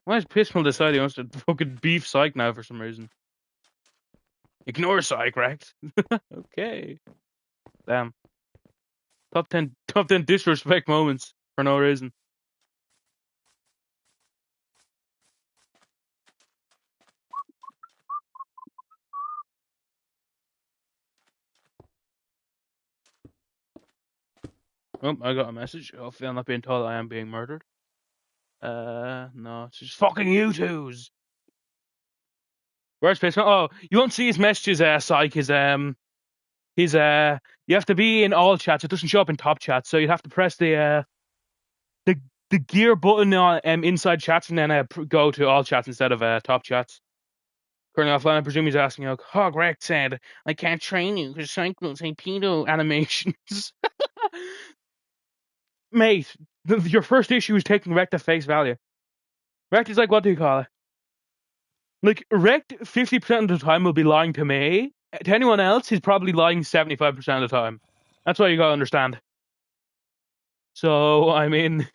Why is Pissmill deciding he wants to fucking beef Psych now for some reason? Ignore Psych, Rex. Okay. Damn. Top 10 disrespect moments for no reason. Oh, I got a message. Hopefully I'm not being told I am being murdered. No, it's just fucking you twos. Where's Pissmill? Oh, you won't see his messages, Psych, you have to be in all chats. It doesn't show up in top chats, so you have to press the the gear button on inside chats and then go to all chats instead of top chats. Currently offline, I presume he's asking, like, oh, Greg said, I can't train you because Psych will say pedo animations. Mate, your first issue is taking Rect at face value. Rect is like, what do you call it? Like, Rect 50% of the time will be lying to me. To anyone else, he's probably lying 75% of the time. That's what you gotta understand. So, I mean...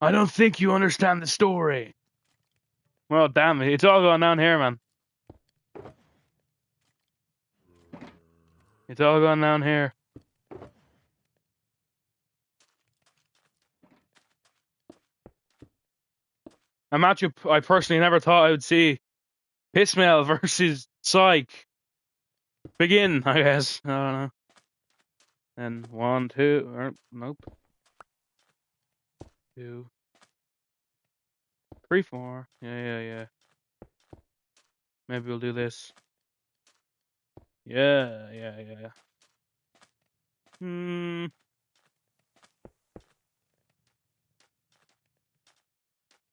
I don't think you understand the story. Well, damn it. It's all going down here, man. It's all going down here. A matchup I personally never thought I would see. Pissmail versus Psych. Begin, I guess. I don't know. And 1, 2, or nope. 2, 3, 4. Yeah. Maybe we'll do this. Yeah. Hmm.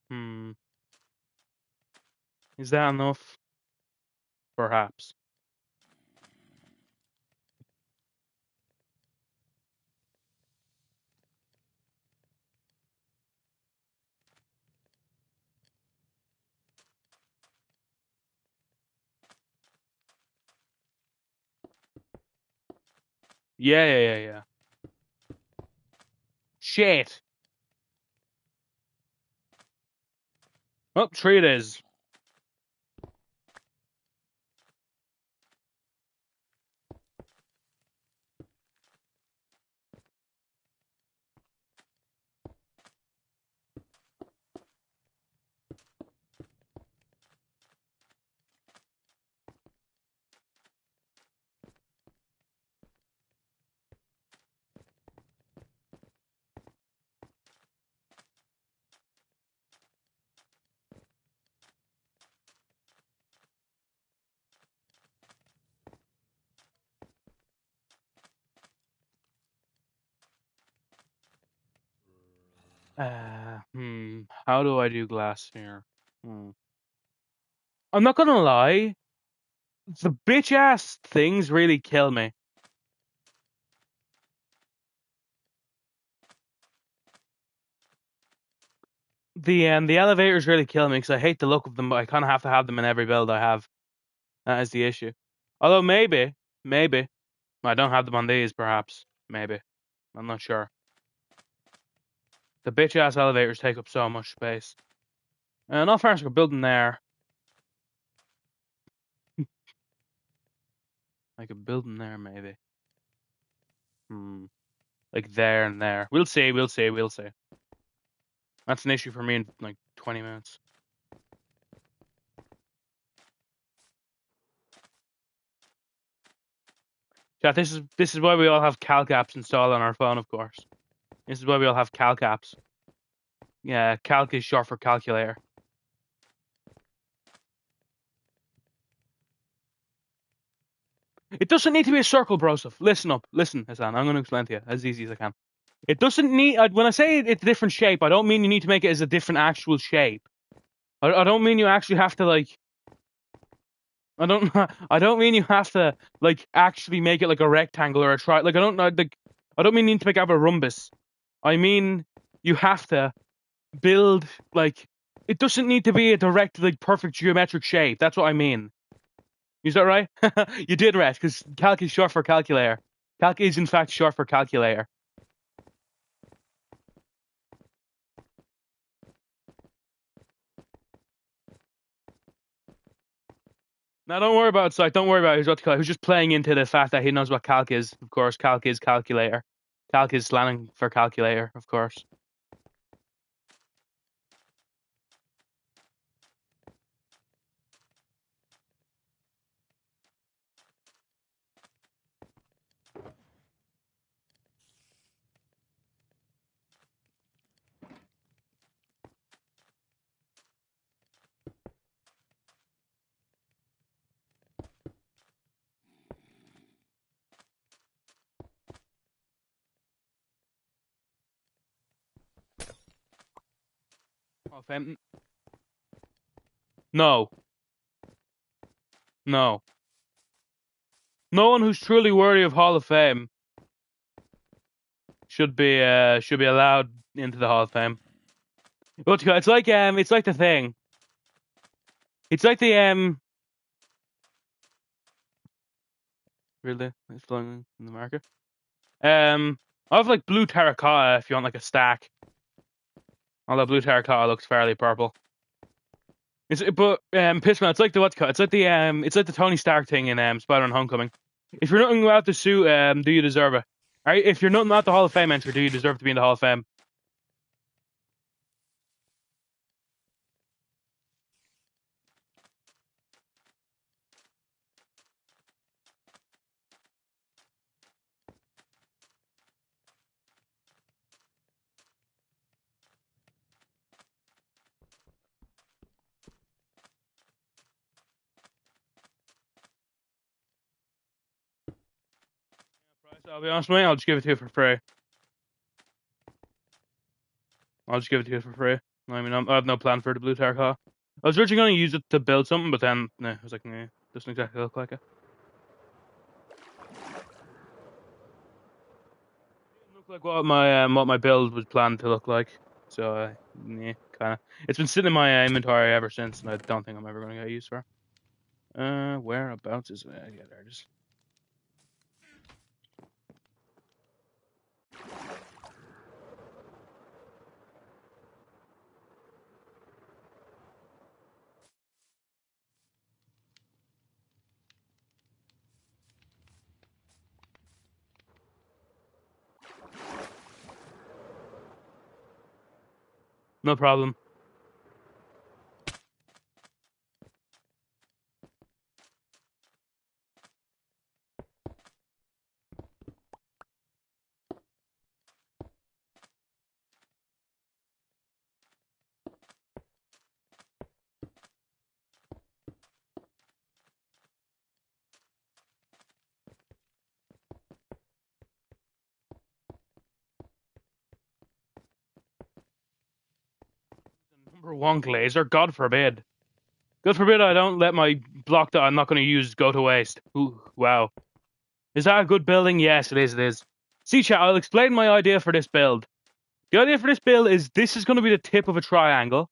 Hmm. Is that enough? Perhaps. Yeah. Shit. Oh, 3 it is. How do I do glass here? Hmm. I'm not gonna lie. The bitch ass things really kill me. The elevators really kill me because I hate the look of them, but I kind of have to have them in every build I have. That is the issue. Although maybe I don't have them on these. Perhaps, maybe I'm not sure. The bitch ass elevators take up so much space. Not far as we're building there. I could build them there maybe. Like there and there. We'll see. That's an issue for me in like 20 minutes. Yeah, this is why we all have calc apps installed on our phone, of course. This is why we all have calc apps. Yeah, calc is short for calculator. It doesn't need to be a circle, Broseph. Listen up. Listen, Hassan. I'm going to explain to you as easy as I can. It doesn't need. When I say it's a different shape, I don't mean you need to make it as a different actual shape. I don't mean you actually have to like. I don't. I don't mean you have to like actually make it like a rectangle or a tri. Like I don't know. Like I don't mean you need to make it have a rhombus. I mean you have to build like. It doesn't need to be a direct like perfect geometric shape. That's what I mean. Is that right? You did right, because calc is short for calculator. Calc is in fact short for calculator. Now don't worry about it, don't worry about it. Who's just playing into the fact that he knows what calc is. Of course, calc is calculator. Calc is slang for calculator, of course. Hall of Fame. No, no. No one who's truly worthy of Hall of Fame should be allowed into the Hall of Fame. It's like the thing. It's like the really it's flowing in the market. I have like blue terracotta if you want like a stack. Although blue terracotta looks fairly purple. Pissman, it's like the what's called? It's like the Tony Stark thing in Spider-Man: Homecoming. If you're nothing without the suit, do you deserve it? Right? If you're nothing without the Hall of Fame entry, do you deserve to be in the Hall of Fame? I'll be honest with you, I'll just give it to you for free. I'll just give it to you for free. I mean, I have no plan for the blue terracotta. I was originally going to use it to build something, but then I was like, nah, doesn't exactly look like it. Didn't look like what my build was planned to look like. So yeah, kind of. It's been sitting in my inventory ever since, and I don't think I'm ever going to get used for. Whereabouts is it? Yeah, there it is. No problem. Number one glazer. God forbid. God forbid I don't let my block that I'm not going to use go to waste. Ooh, wow. Is that a good building? Yes, it is. It is. See, chat, I'll explain my idea for this build. The idea for this build is this is going to be the tip of a triangle.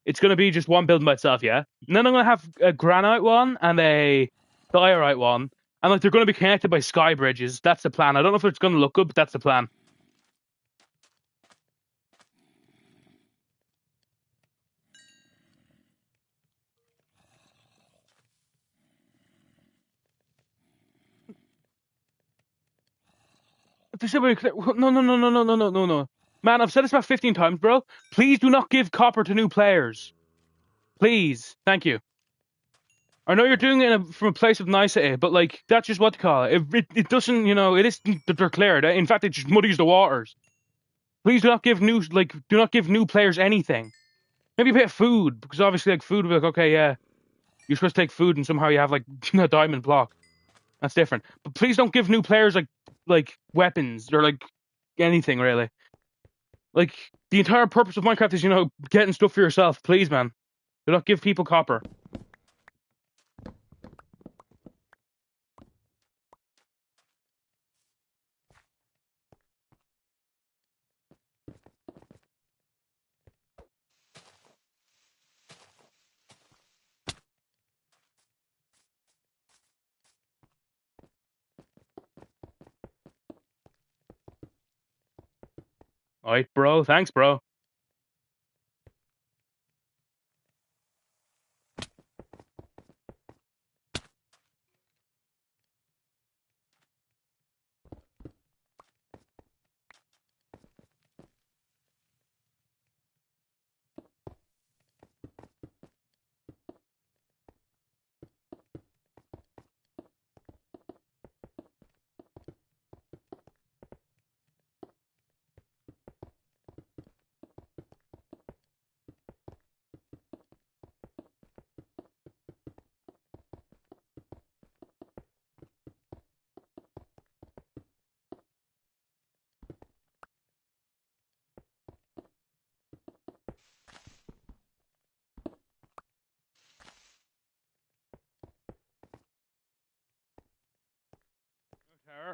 It's going to be just one building by itself, yeah? And then I'm going to have a granite one and a diorite one. And like they're going to be connected by sky bridges. That's the plan. I don't know if it's going to look good, but that's the plan. No, no, no, no, no, no, no, no, no. Man, I've said this about 15 times, bro. Please do not give copper to new players. Please. Thank you. I know you're doing it from a place of nicety, but like that's just what to call it. It doesn't, it isn't declared. In fact, it just muddies the waters. Please do not give new players anything. Maybe a bit of food, because obviously like food will be like, okay, yeah, you're supposed to take food and somehow you have like a diamond block. That's different. But please don't give new players like weapons or like anything really. Like the entire purpose of Minecraft is, getting stuff for yourself. Please, man. Do not give people copper. Alright, bro. Thanks, bro.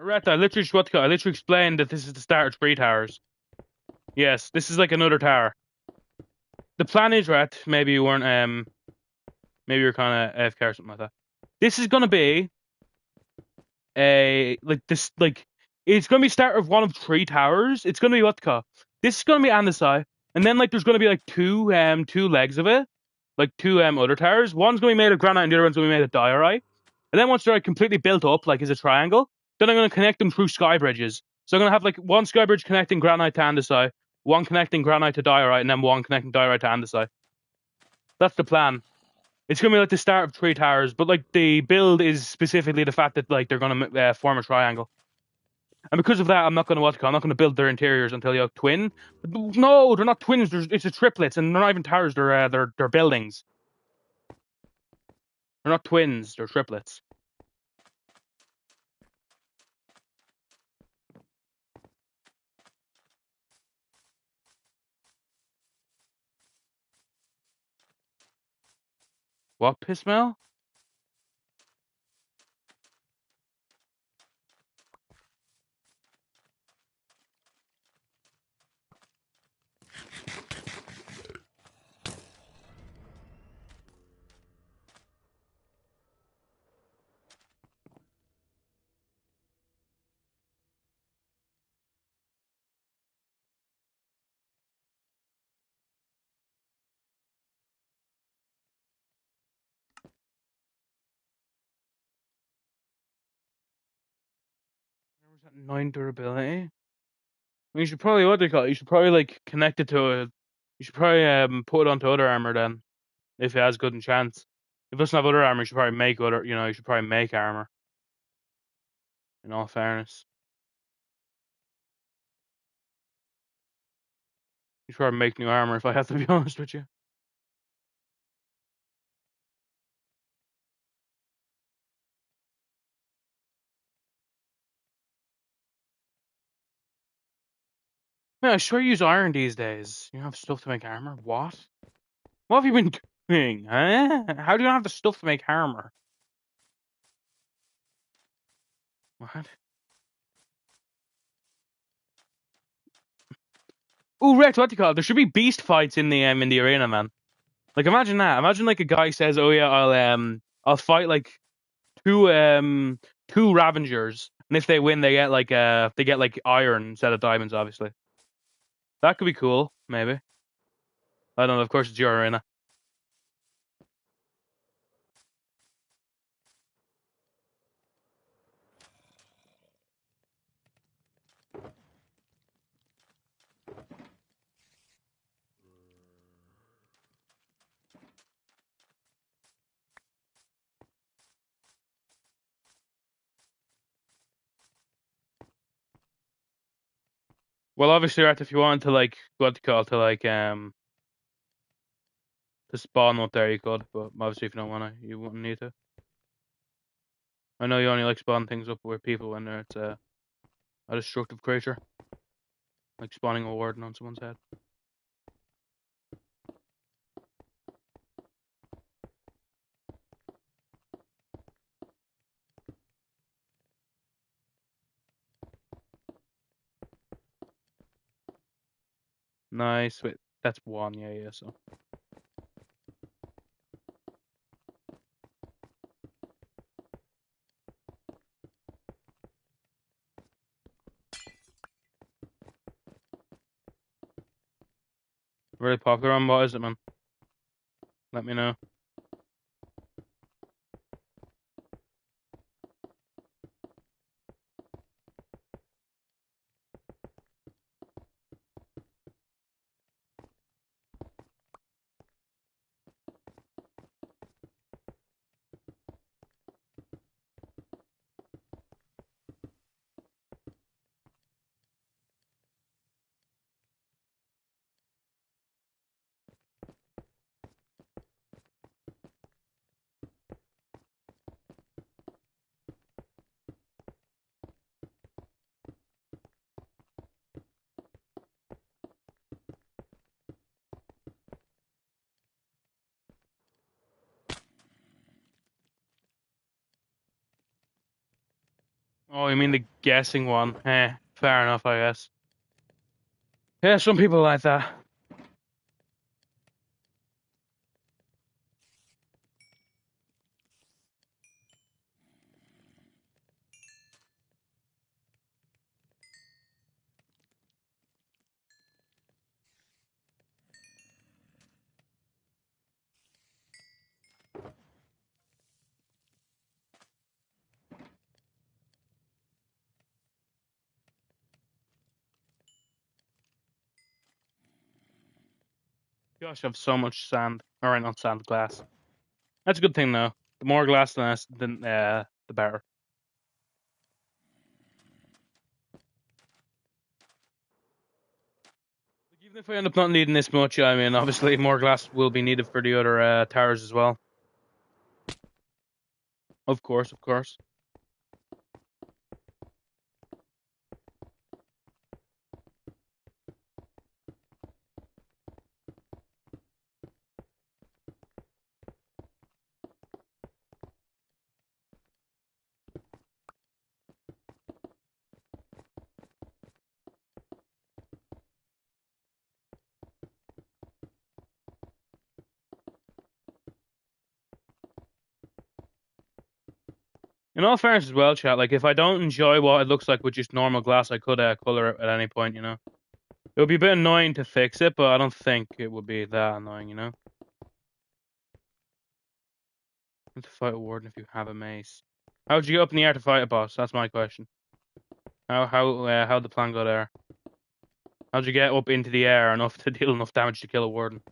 Retta, I literally explained that this is the start of 3 towers. Yes, this is like another tower. The plan is, Rat, maybe you weren't maybe you're kinda AFK or something like that. This is gonna be it's gonna be start of one of 3 towers. It's gonna be what to call. This is gonna be andesite, and then like there's gonna be like two legs of it, like two other towers. One's gonna be made of granite, and the other one's gonna be made of diorite. And then once they're like completely built up, like as a triangle, then I'm gonna connect them through sky bridges. So I'm gonna have like one sky bridge connecting granite to andesite, one connecting granite to diorite, and then one connecting diorite to andesite. That's the plan. It's gonna be like the start of 3 towers, but like the build is specifically the fact that like they're gonna form a triangle. And because of that, I'm not going to build their interiors until you have twin. No, they're not twins. It's a triplets, and they're not even towers. They're buildings. They're not twins. They're triplets. What piss smell? Where's that 9 durability? You should probably what they call it? You should probably like connect it to a. You should probably put it onto other armor then, if it has good enchants. If it doesn't have other armor, you should probably make other. You know, you should probably make armor. In all fairness, you should probably make new armor. If I have to be honest with you. Man, I sure use iron these days. You have stuff to make armor. What? What have you been doing? Huh? How do you have the stuff to make armor? What? Ooh, Rex, what do you call it? There should be beast fights in the arena, man. Like imagine that. Imagine like a guy says, "Oh yeah, I'll fight like two two Ravengers, and if they win, they get like iron instead of diamonds, obviously. That could be cool, maybe. I don't know. Of course, it's your arena. Well, obviously, right, if you want to like what do you call it, to spawn up there, you could. But obviously, if you don't want to, you wouldn't need to. I know you only like spawn things up with people when it's a destructive creature, like spawning a warden on someone's head. Nice. Wait, that's one. Yeah, yeah. So very popular on what is it, man? Let me know. Oh, you mean the guessing one? Fair enough, I guess. Yeah, some people like that. Gosh, I have so much sand. Alright, not sand, glass. That's a good thing, though. The more glass the better. Like, even if I end up not needing this much, I mean, obviously more glass will be needed for the other towers as well. Of course, of course. In all fairness as well, chat, like if I don't enjoy what it looks like with just normal glass, I could color it at any point, you know. It would be a bit annoying to fix it, but I don't think it would be that annoying, you know. To fight a warden if you have a mace. How'd you get up in the air to fight a boss? That's my question. How'd the plan go there? How'd you get up into the air enough to deal enough damage to kill a warden?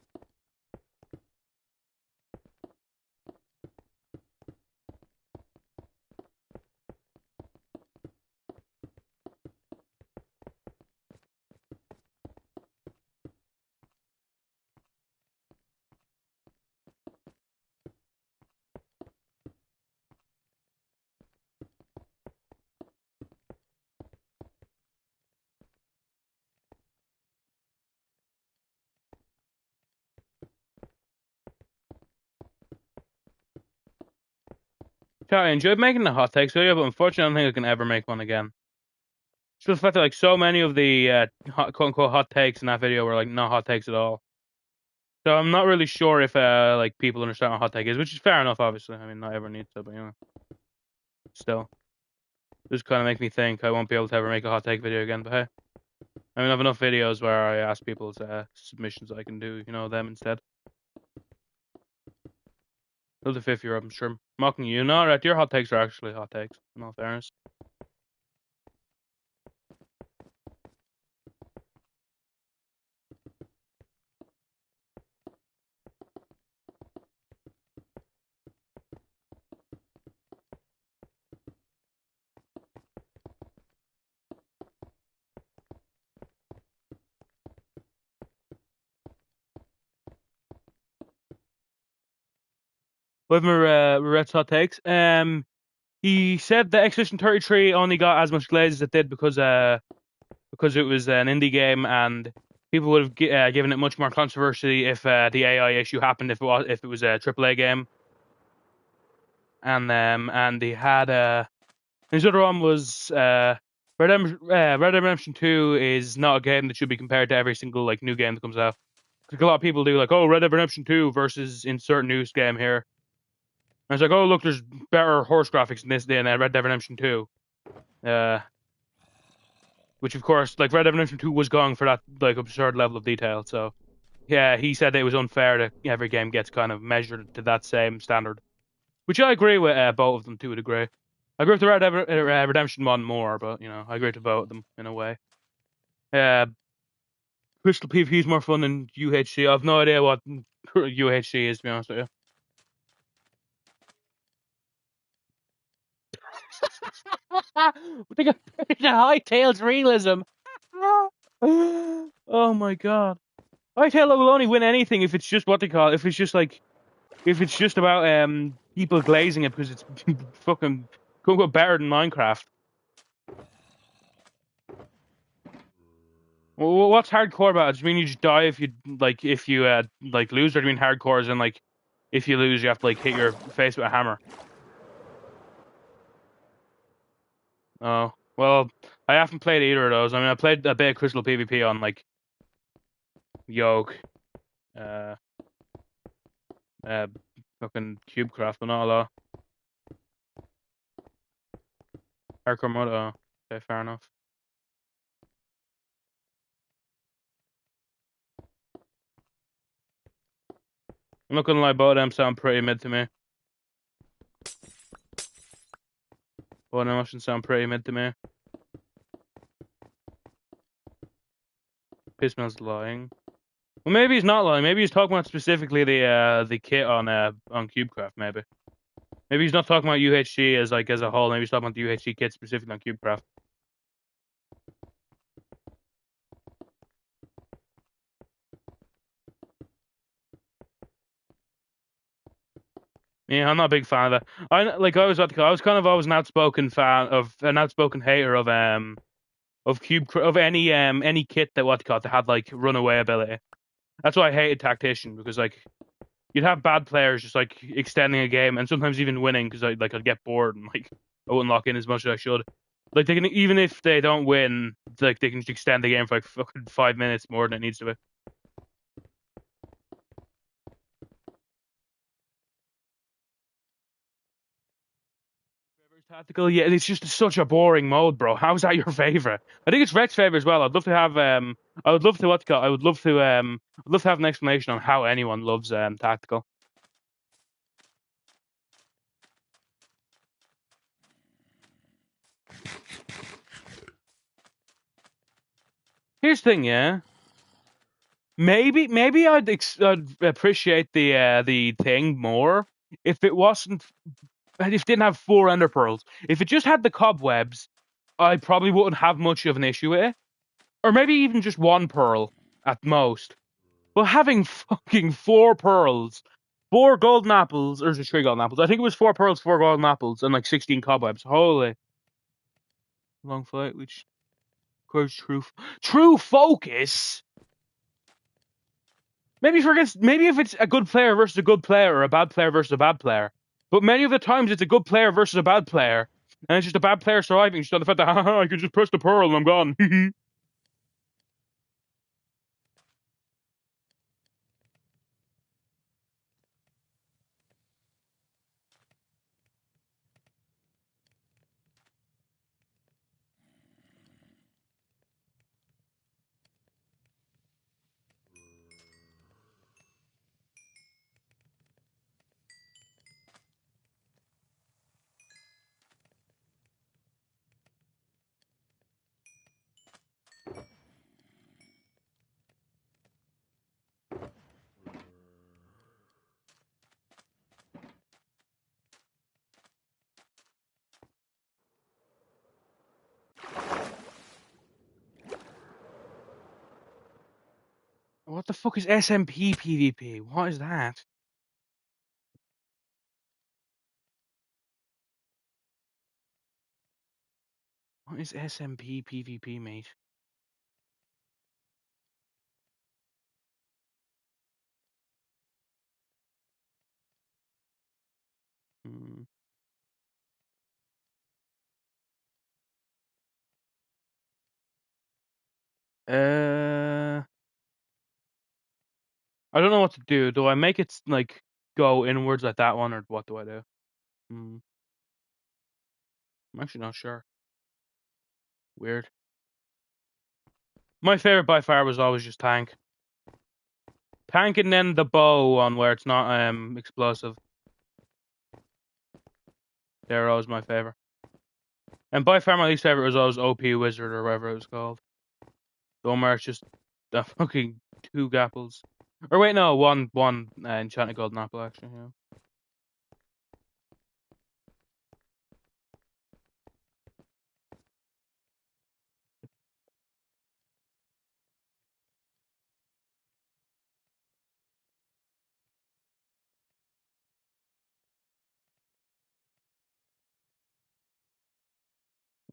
I enjoyed making the hot takes video, but unfortunately, I don't think I can ever make one again. Just the fact that like so many of the quote unquote hot takes in that video were like not hot takes at all. So I'm not really sure if like people understand what a hot take is, which is fair enough, obviously. I mean, not everyone needs to, but you know, still, just kind of make me think I won't be able to ever make a hot take video again. But hey, I mean, I have enough videos where I ask people's submissions I can do, you know, them instead. Till the 50 I'm sure I'm mocking you. No, right, your hot takes are actually hot takes, in all fairness. With my Red's hot takes, he said that Expedition 33 only got as much glaze as it did because it was an indie game and people would have given it much more controversy if the AI issue happened if it was a AAA game. And he had his other one was Red Dead Redemption 2 is not a game that should be compared to every single like new game that comes out. Like a lot of people do like, oh, Red Dead Redemption 2 versus insert news game here. And it's like, oh, look, there's better horse graphics in this than Red Dead Redemption 2. Which of course, like Red Dead Redemption 2 was going for that like absurd level of detail. So yeah, he said it was unfair that every game gets kind of measured to that same standard. Which I agree with both of them to a degree. I agree with the Red Dead Redemption one more, but you know, I agree to both of them in a way. Crystal PvP is more fun than UHC. I have no idea what UHC is, to be honest with you. They got Hightail's realism. Oh my god. Hightail will only win anything if it's just what they call it. If it's just about people glazing it because it's fucking go better than Minecraft. Well, what's hardcore about it? Does it mean you just die if you like lose, or do you mean hardcore as in like if you lose you have to like hit your face with a hammer? Oh, well, I haven't played either of those. I mean, I played a bit of Crystal PvP on like Yoke, uh, uh, fucking Cubecraft, but not a lot. Hardcore mode. Oh, okay, fair enough. I'm not gonna lie, both of them sound pretty mid to me. Both of them options sound pretty mid to me. Pissman's lying. Well, maybe he's not lying. Maybe he's talking about specifically the kit on Cubecraft. Maybe he's not talking about UHC as like as a whole. Maybe he's talking about the UHC kit specifically on Cubecraft. Yeah, I'm not a big fan of that. I was kind of always an outspoken hater of any kit that had like runaway ability. That's why I hated Tactician, because like you'd have bad players just like extending a game and sometimes even winning because I'd get bored and like I wouldn't lock in as much as I should. Like they can, even if they don't win, like they can just extend the game for like fucking 5 minutes more than it needs to be. Tactical, yeah, it's just such a boring mode, bro. How's that your favorite? I think it's Rex's favorite as well. I'd love to have I would love to what's it called? I'd love to have an explanation on how anyone loves tactical. Here's the thing, yeah. Maybe I'd appreciate the thing more if it wasn't if it didn't have four ender pearls. If it just had the cobwebs, I probably wouldn't have much of an issue with it. Or maybe even just one pearl at most. But having fucking four pearls, four golden apples, or just three golden apples. I think it was four pearls, four golden apples, and like 16 cobwebs. Holy long fight, which requires true focus. Maybe if it's a good player versus a good player, or a bad player versus a bad player. But many of the times it's a good player versus a bad player, and it's just a bad player surviving. Just on the fact that haha, I can just press the pearl and I'm gone. What the fuck is SMP PvP? What is that? What is SMP PvP, mate? Hmm. Uh, I don't know what to do. Do I make it like go inwards like that one, or what do I do? Hmm. I'm actually not sure. Weird. My favorite by far was always just tank. Tank and then the bow on where it's not explosive. They're always my favorite. And by far my least favorite was always OP Wizard or whatever it was called. The one where it's just the fucking two gapples. Or wait, no, one enchanted golden apple actually. Yeah.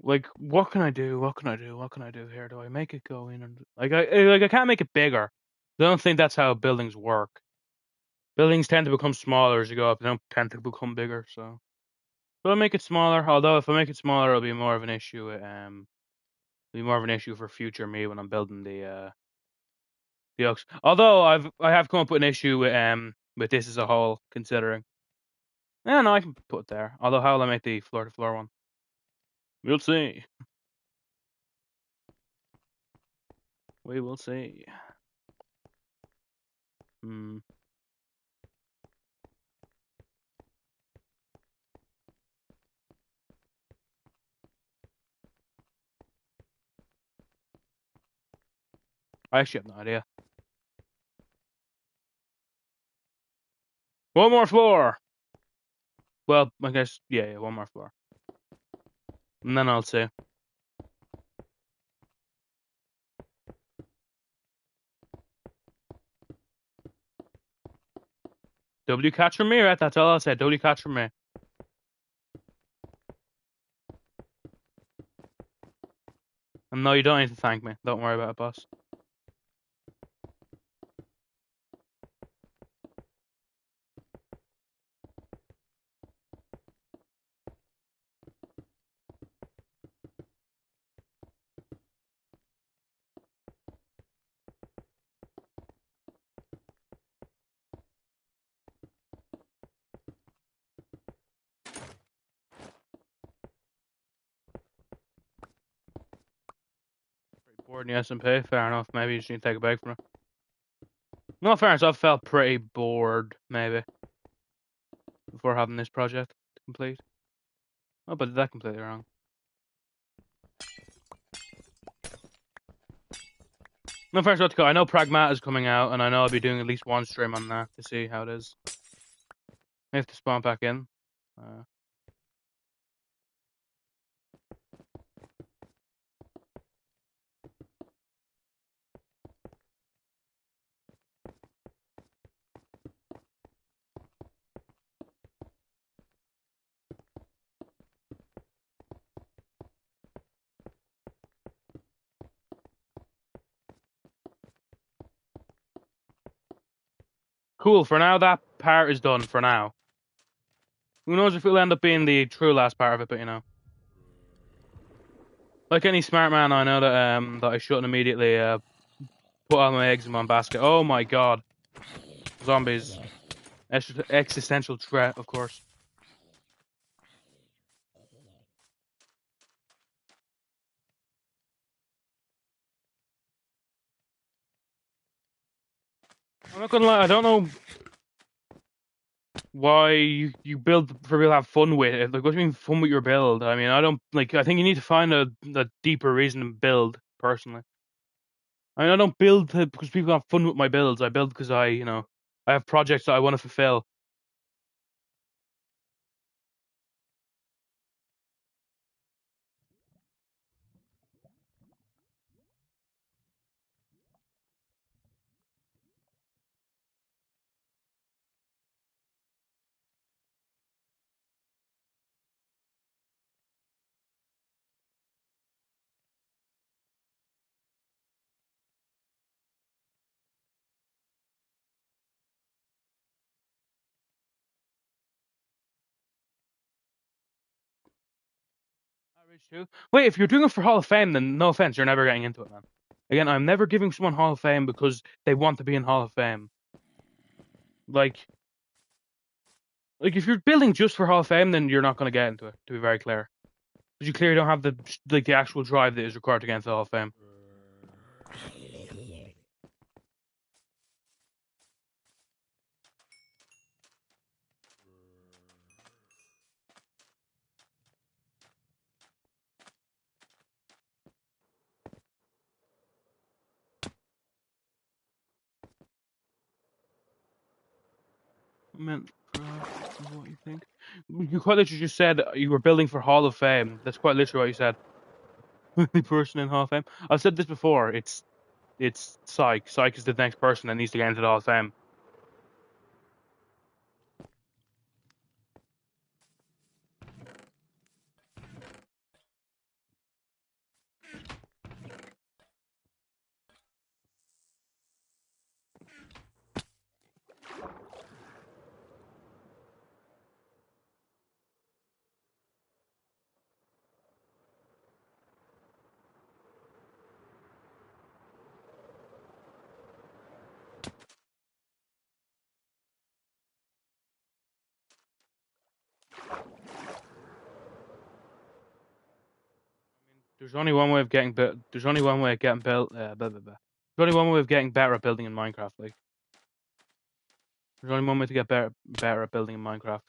Like, what can I do? What can I do? What can I do here? Do I make it go in and I can't make it bigger. I don't think that's how buildings work. Buildings tend to become smaller as you go up. They don't tend to become bigger. So, I make it smaller. Although if I make it smaller, it'll be more of an issue. Be more of an issue for future me when I'm building the oaks. Although I have come up with an issue with this as a whole, considering. Yeah, no, I can put it there. Although how will I make the floor to floor one? We'll see. We will see. Hmm. I actually have no idea. One more floor. Well, I guess yeah, one more floor, and then I'll see. W catch from me, right? That's all I'll say. W catch from me. And no, you don't need to thank me. Don't worry about it, boss. Bored in the SMP, fair enough. Maybe you just need to take a break from it. No, fairness, I've felt pretty bored, maybe, before having this project to complete. Oh, but did that completely wrong? No, fairness, that's cool. I know Pragmat is coming out, and I know I'll be doing at least one stream on that to see how it is. I have to spawn back in. Cool, for now that part is done, for now. Who knows if it'll end up being the true last part of it, but you know. Like any smart man, I know that I shouldn't immediately put all my eggs in one basket. Oh my god. Zombies. Existential threat, of course. I'm not gonna lie, I don't know why you build for people to have fun with it. Like, what do you mean fun with your build? I mean, I don't, like, I think you need to find a deeper reason to build, personally. I mean, I don't build because people have fun with my builds. I build because I have projects that I want to fulfill. Average too. Wait, if you're doing it for Hall of Fame, then no offense, you're never getting into it, man. Again, I'm never giving someone Hall of Fame because they want to be in Hall of Fame. Like, if you're building just for Hall of Fame, then you're not going to get into it. To be very clear, because you clearly don't have the actual drive that is required to get into the Hall of Fame. Meant is what you think. You quite literally just said you were building for Hall of Fame. That's quite literally what you said. The person in Hall of Fame. I've said this before. It's Psych. Psych is the next person that needs to get into the Hall of Fame. There's only one way of getting built. There's only one way of getting built. Blah, blah, blah. There's only one way of getting better at building in Minecraft. Like, there's only one way to get better at building in Minecraft.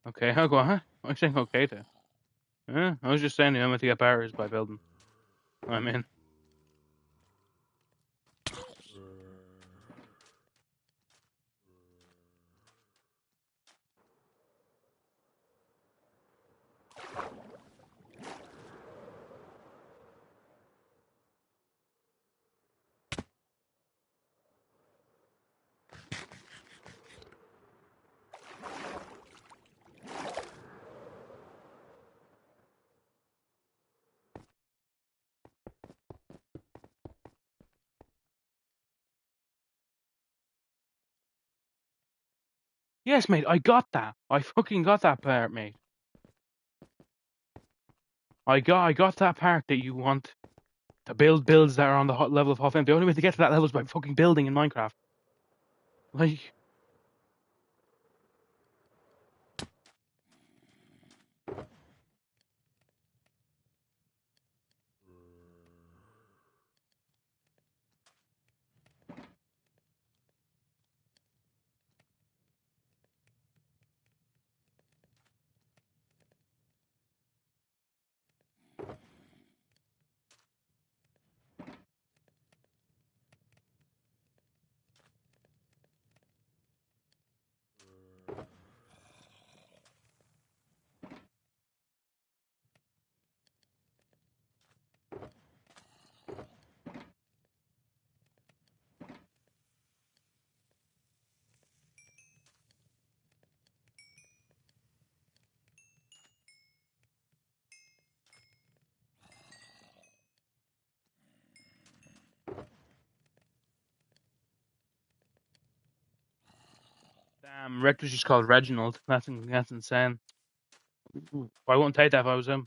Okay, I'll go on. I'm saying okay to. Yeah, I was just saying the only way to get better is by building. I'm in. Yes, mate, I got that. I fucking got that part, mate. I got that part that you want to build builds that are on the level of half empty. The only way to get to that level is by fucking building in Minecraft. Like, damn, Rector's just called Reginald. That's insane. I wouldn't take that if I was him.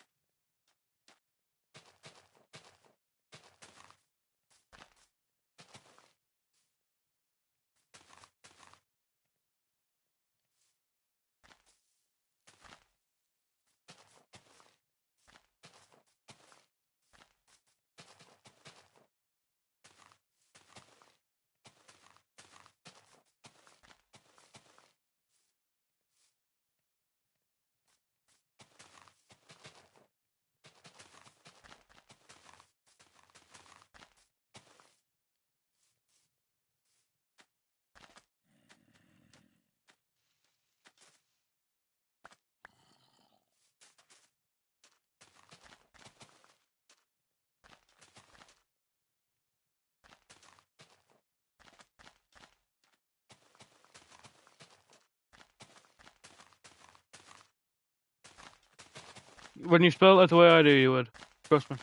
When you spell it the way I do, you would. Trust me.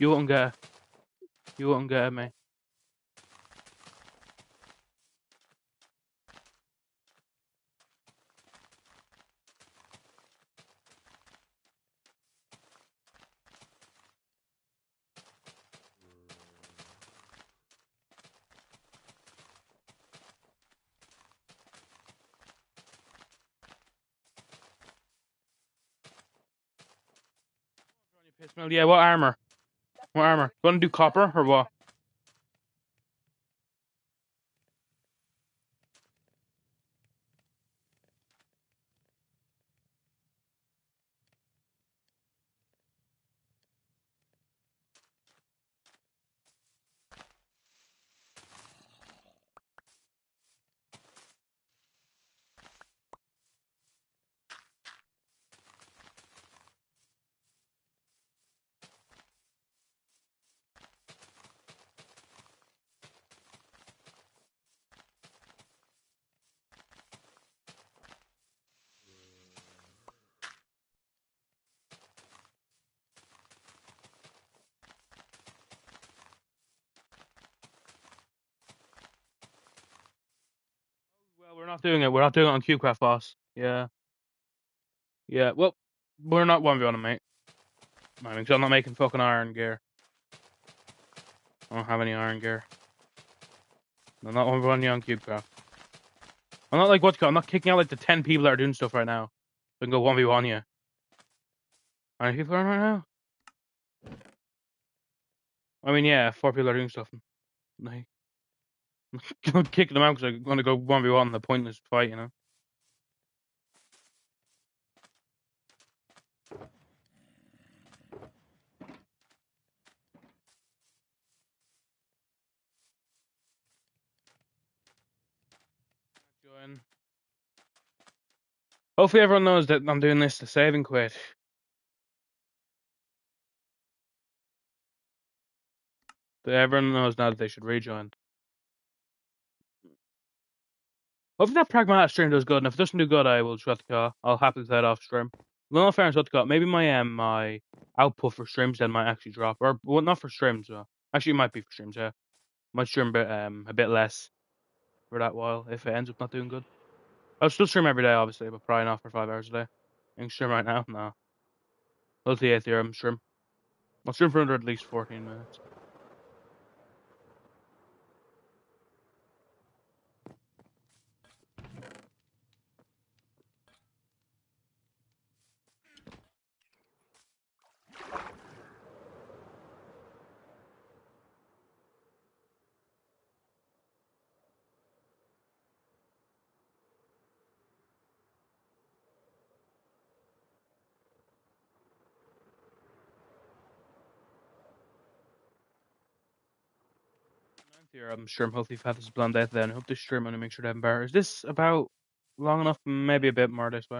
You wouldn't get it. You wouldn't get it, mate. Yeah, what armor? What armor? Gonna do copper or what? Well, we're not doing it. We're not doing it on CubeCraft, boss. Yeah. Yeah. Well, we're not 1v1, mate. I mean, 'cause I'm not making fucking iron gear. I don't have any iron gear. I'm not 1v1 you on CubeCraft. I'm not like, I'm not kicking out like the 10 people that are doing stuff right now. So I can go 1v1 you. How many people are on right now? I mean, yeah, 4 people are doing stuff. Like, I'm kicking them out because I'm going to go 1v1 in the pointless fight, you know? Join. Hopefully everyone knows that I'm doing this to save and quit. That everyone knows now that they should rejoin. Hopefully that pragmatic stream does good, and if it doesn't do good, I will shut the call. I'll happily play it off stream. No, no fairness, what the call. Maybe my output for streams then might actually drop, or well, not for streams. Actually, it might be for streams. Yeah, might stream a bit less for that while if it ends up not doing good. I'll still stream every day, obviously, but probably not for 5 hours a day. You can stream right now? No. Well, the 8th year, I'm stream. I'll stream for under at least 14 minutes. Here, I'm sure I'm hopefully fat as blonde out then. Hope this stream and make sure to have bar. Is this about long enough? Maybe a bit more this way.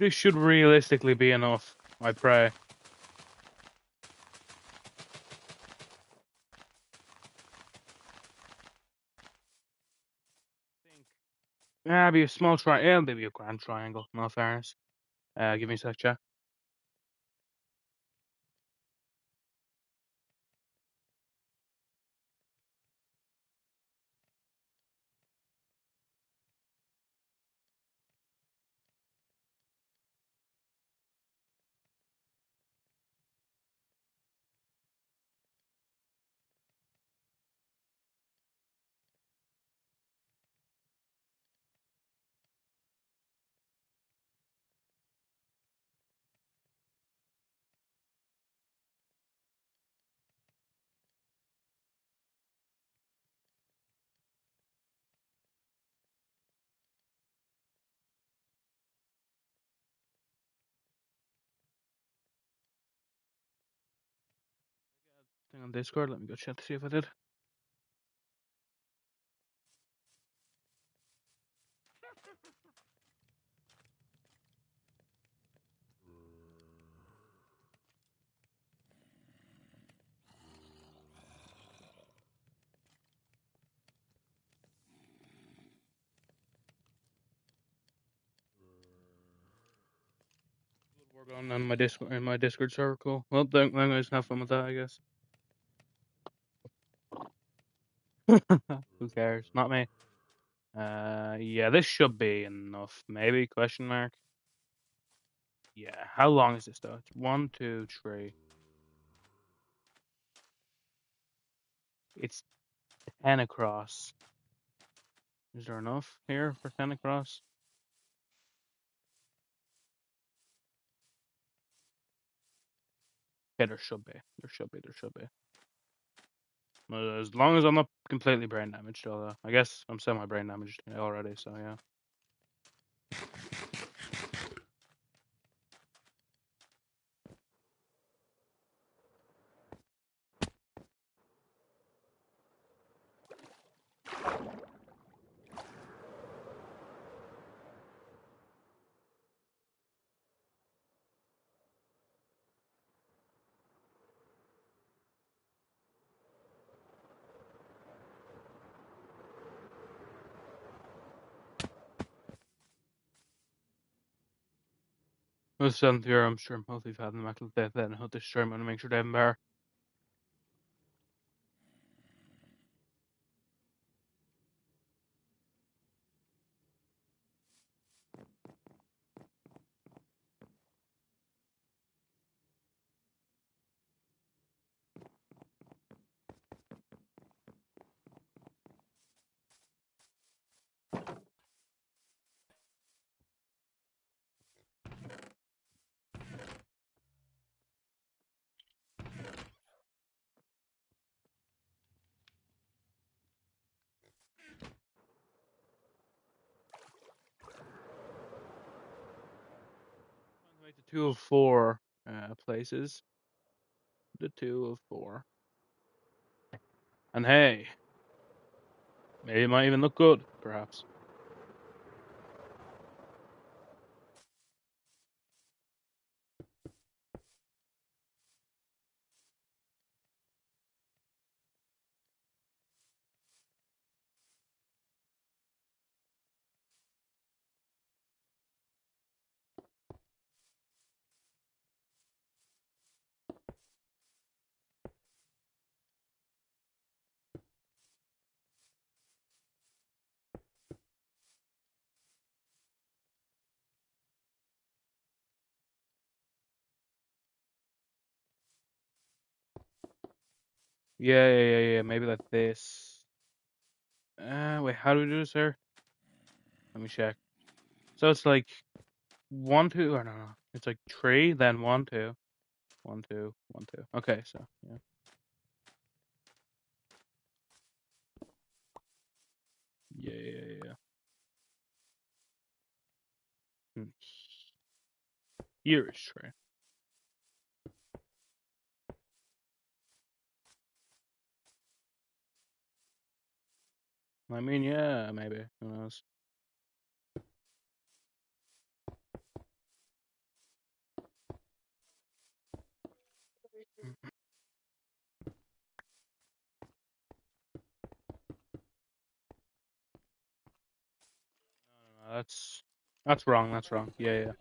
This should realistically be enough, I pray. Yeah, be a small triangle, maybe a grand triangle, no fairness. Give me a sec, chat. Thing on Discord, let me go check to see if I did. We're going on my Discord in my Discord server, cool. Well, then guys have fun with that, I guess. Who cares? Not me. Yeah, this should be enough. Maybe? Question mark. Yeah. How long is this though? It's 1, 2, 3. It's 10 across. Is there enough here for 10 across? Yeah, there should be. There should be. There should be. As long as I'm not completely brain damaged, although I guess I'm semi-brain damaged already, so yeah. With 7th year, I'm sure I'm healthy fat and metal death then. Hope this stream and make sure they have bar. the two of four places. The two of four. And hey, maybe it might even look good, perhaps. Yeah. Maybe like this. Wait, how do we do this here? Let me check. So it's like 1, 2, or no. It's like 3, then 1, 2, 1, 2, 1, 2. Okay, so yeah. Yeah. Hmm. Here is 3. I mean, yeah, maybe. Who knows? No, that's wrong. That's wrong. Yeah.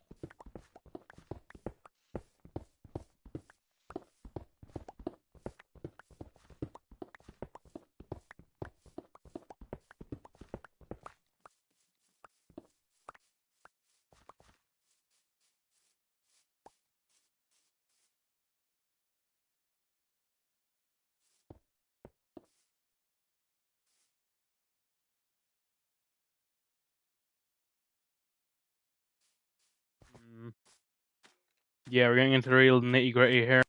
Mm. Yeah, we're getting into the real nitty gritty here.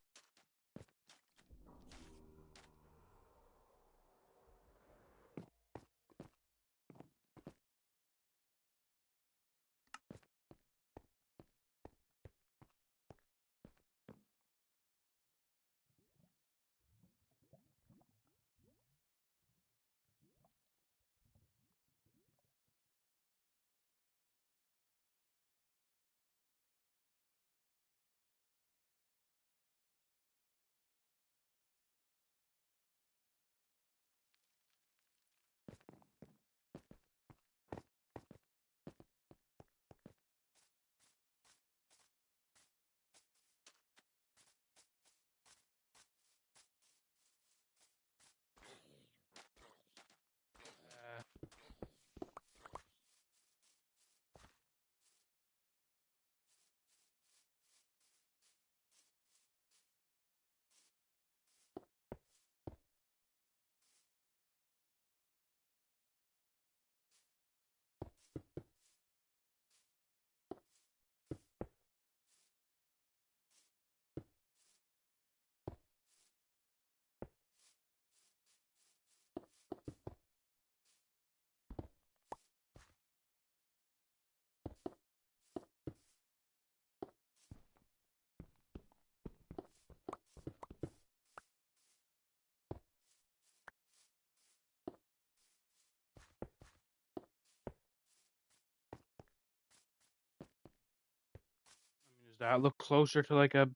Does that look closer to like a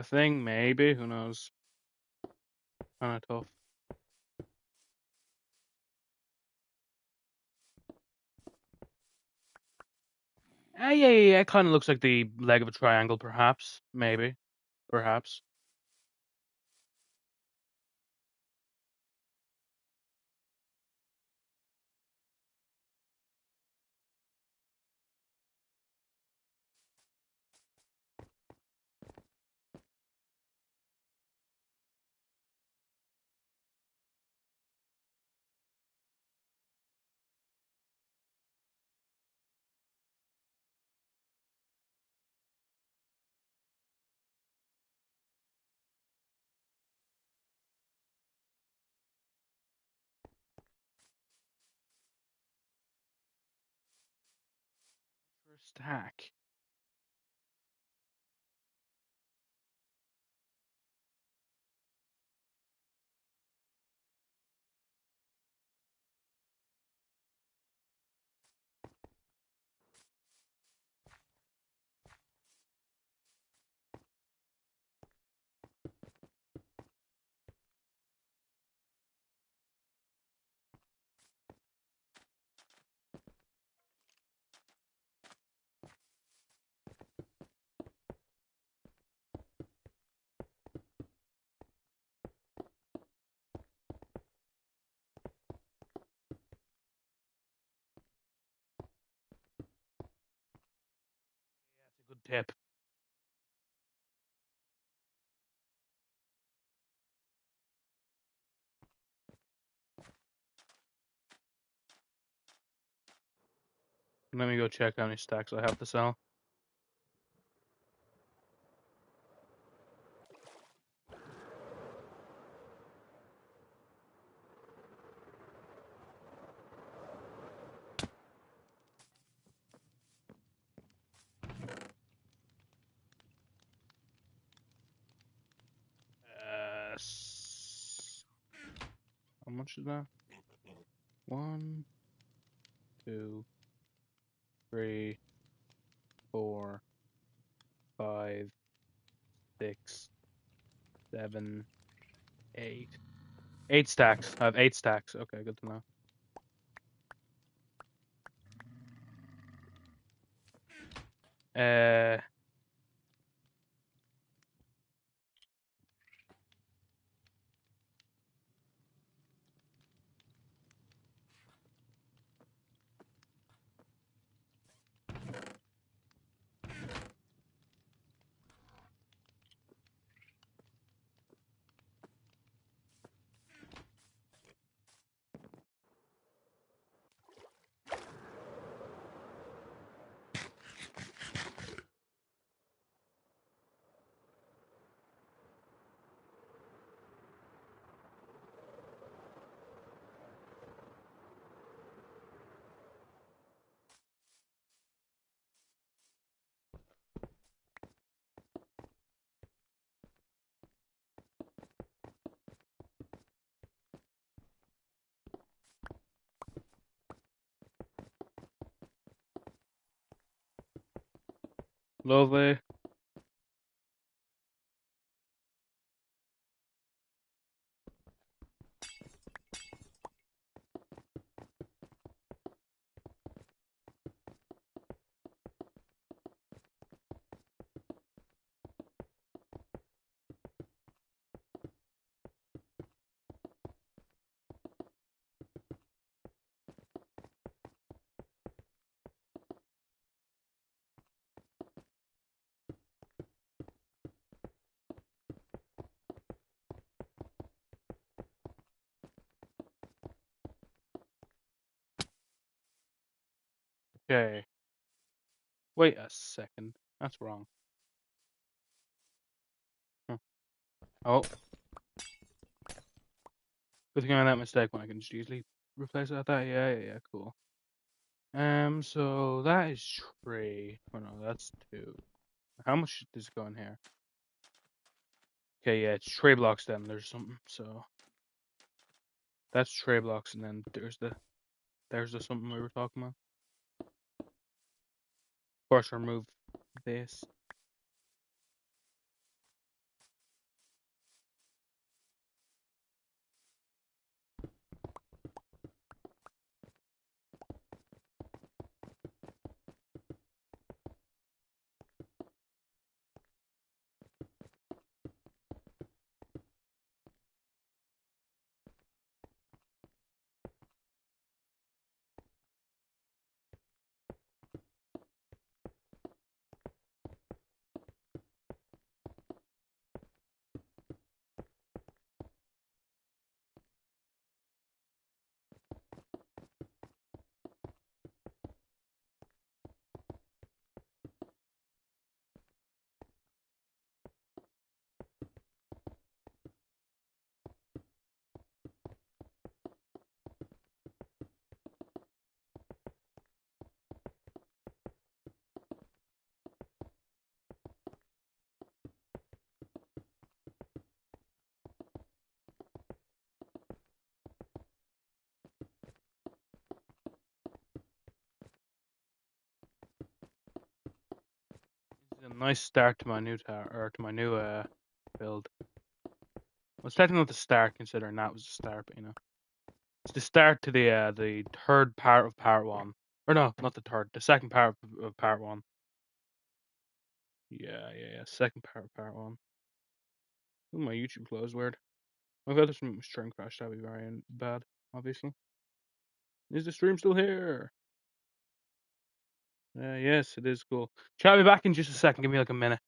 thing? Maybe. Who knows? Kind of tough. Yeah. It kind of looks like the leg of a triangle, perhaps. Maybe. Perhaps. For a stack. tip. Let me go check how many stacks I have to sell. How much is that? 1, 2, 3, 4, 5, 6, 7, 8. 8 stacks. I have 8 stacks. Okay, good to know. Uh, Lovely. Okay. Wait a second. That's wrong. Huh. Oh, good thing I made that mistake when I can just easily replace it at that. Yeah, cool. So that is 3. Oh no, that's 2. How much does it go in here? Okay, yeah, it's tray blocks then. There's something. So that's tray blocks, and then there's the something we were talking about. Of course, remove this. This is a nice start to my new tower, or to my new build. Well, it's technically not the start, considering that was the start, but it's the start to the third part of part 1. Or no, not the third, the second part of part 1. Yeah. Second part of part 1. Ooh, my YouTube closed. Weird. I've got this stream crash. That'd be very bad, obviously. Is the stream still here? Yes, it is cool. Shall I be back in just a second? Give me like a minute.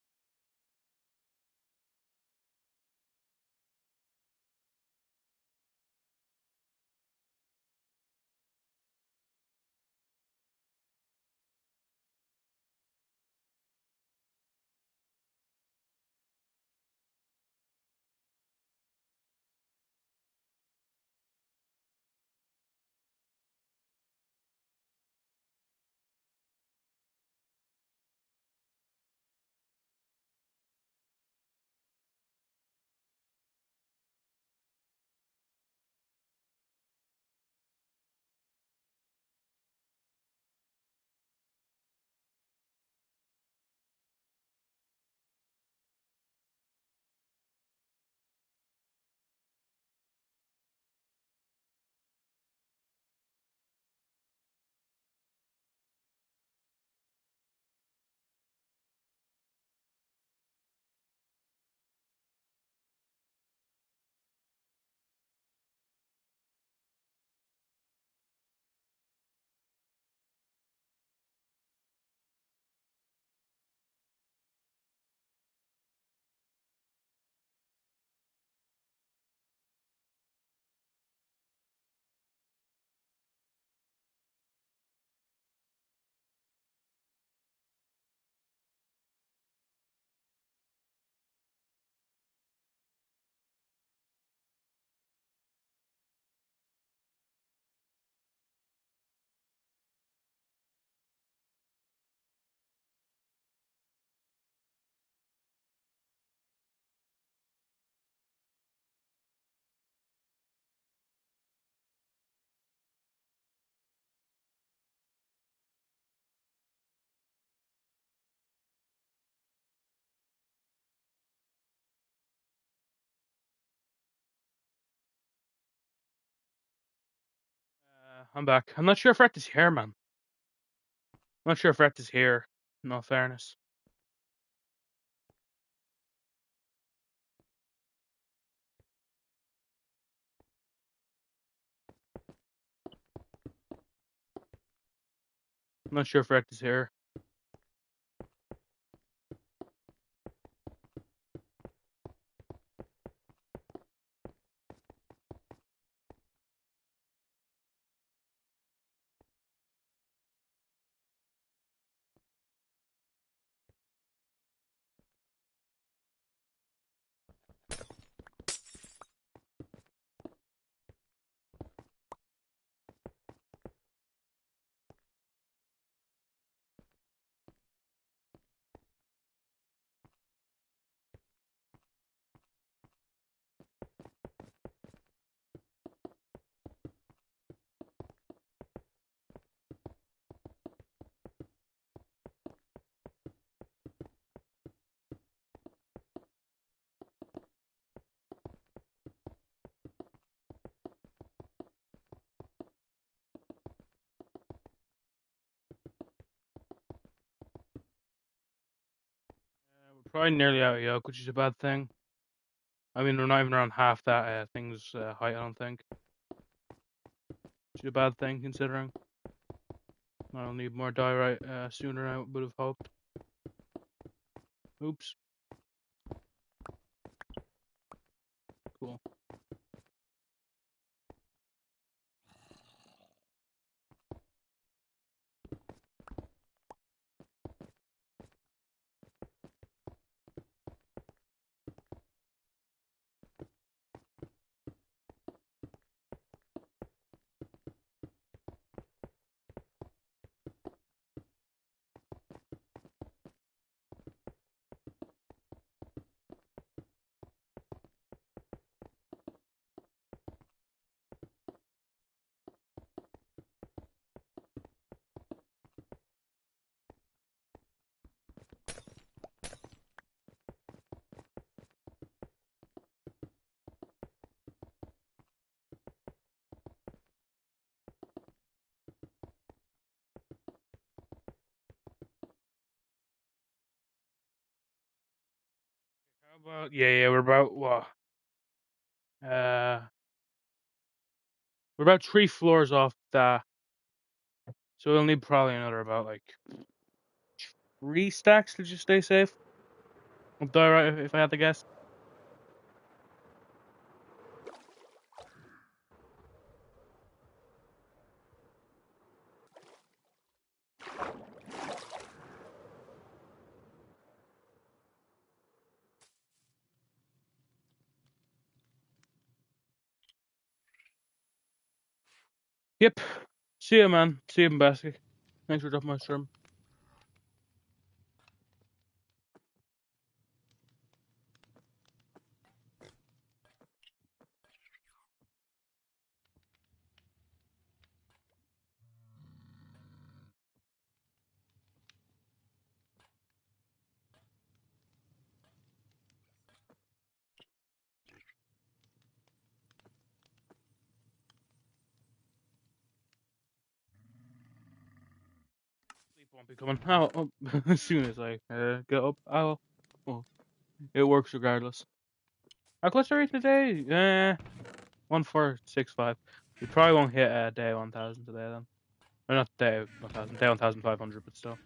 I'm back. I'm not sure if Rhett is here, man. I'm not sure if Rhett is here. In all fairness, I'm not sure if Rhett is here. We're probably nearly out of yoke, which is a bad thing. I mean, we're not even around half that thing's height, I don't think. Which is a bad thing considering. I'll need more diorite sooner, I would have hoped. Oops. Cool. How about we're about what? Uh, we're about 3 floors off that, so we'll need probably another about like 3 stacks to just stay safe. I'll die right if I had to guess. Yep. See you, man. See you, Basket. Thanks for dropping my stream. Sleep won't be coming. As soon as I get up, oh, it works regardless. How close are we today? 1465. We probably won't hit day 1000 today then. Or not day 1000, day 1500, but still.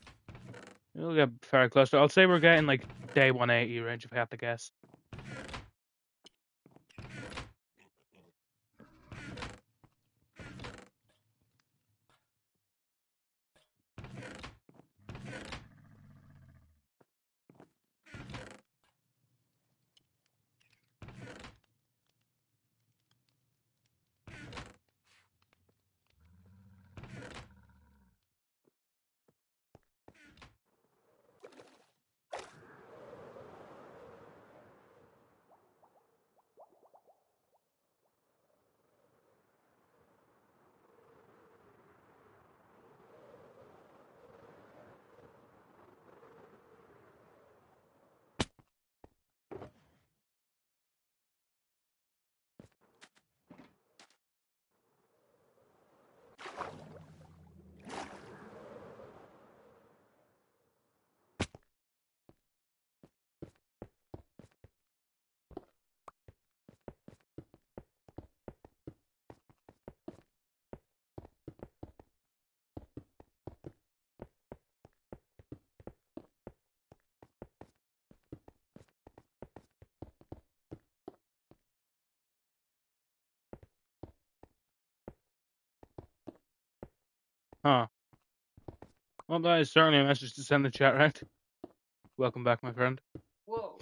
We'll get very close. I'll say we're getting like day 180 range if I have to guess. Huh. Well, that is certainly a message to send in the chat, right? Welcome back, my friend. Whoa.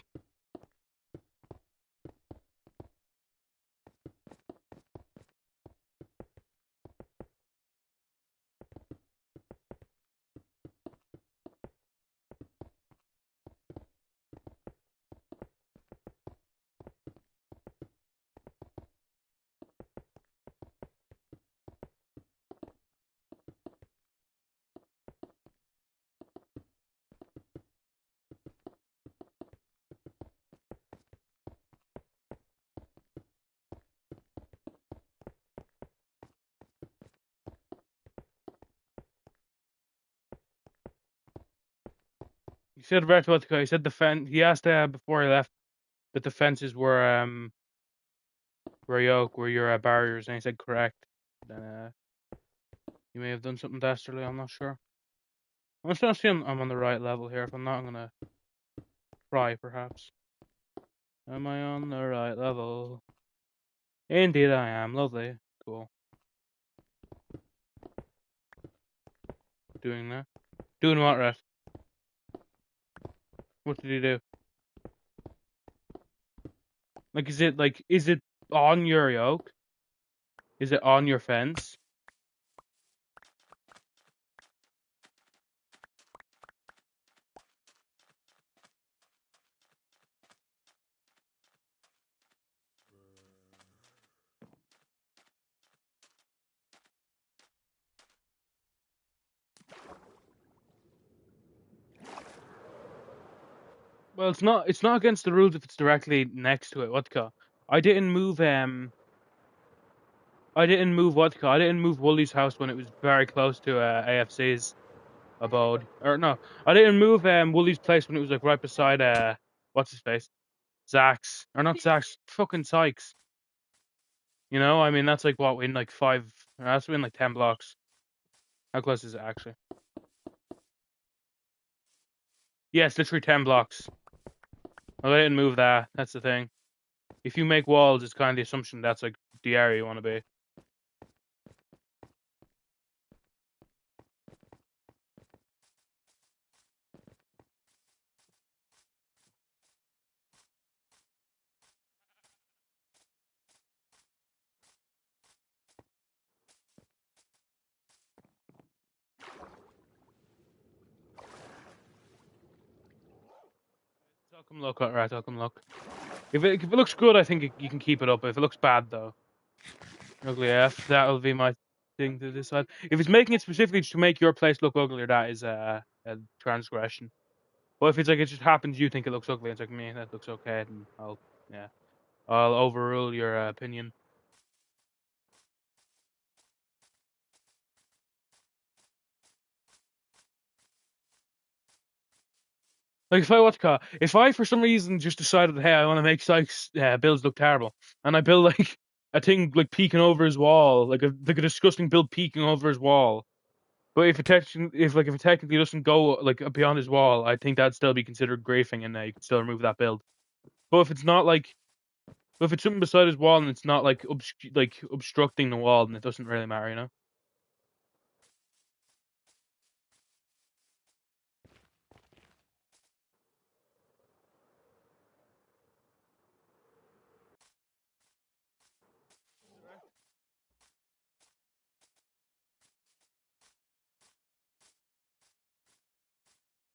He said Vertical, he said the fence. He asked before he left that the fences were yoke, were your barriers, and he said correct. Then you may have done something dastardly. I'm not sure. I'm just gonna see I'm on the right level here. If I'm not, I'm gonna cry perhaps. Am I on the right level? Indeed, I am. Lovely. Cool. Doing that. Doing what, Ref? What did he do? Is it on your yoke? Is it on your fence? Well, it's not against the rules if it's directly next to it. Whatka. I didn't move I didn't move Whatka. I didn't move Wooly's house when it was very close to AFC's abode. Or no, I didn't move Wooly's place when it was like right beside what's his face? Zach's. Or not Zach's, fucking Sykes. You know, I mean that's like what in like that's in like 10 blocks. How close is it actually? Yeah, it's literally 10 blocks. I didn't move that. That's the thing. If you make walls, it's kind of the assumption that's like the area you want to be. So I'll come look. Alright, I'll come look. If it looks good, I think you can keep it up. If it looks bad, though, ugly F, that'll be my thing to decide. If it's making it specifically to make your place look uglier, that is a transgression. But if it's like it just happens, you think it looks ugly, it's like me, that looks okay, then I'll overrule your opinion. Like if I for some reason just decided, hey, I want to make Sykes builds look terrible, and I build like a thing like peeking over his wall, like a disgusting build peeking over his wall. But if it technically doesn't go like beyond his wall, I think that'd still be considered grafing, and you can still remove that build. But if it's not like, if it's something beside his wall and it's not like obstructing the wall, then it doesn't really matter, you know.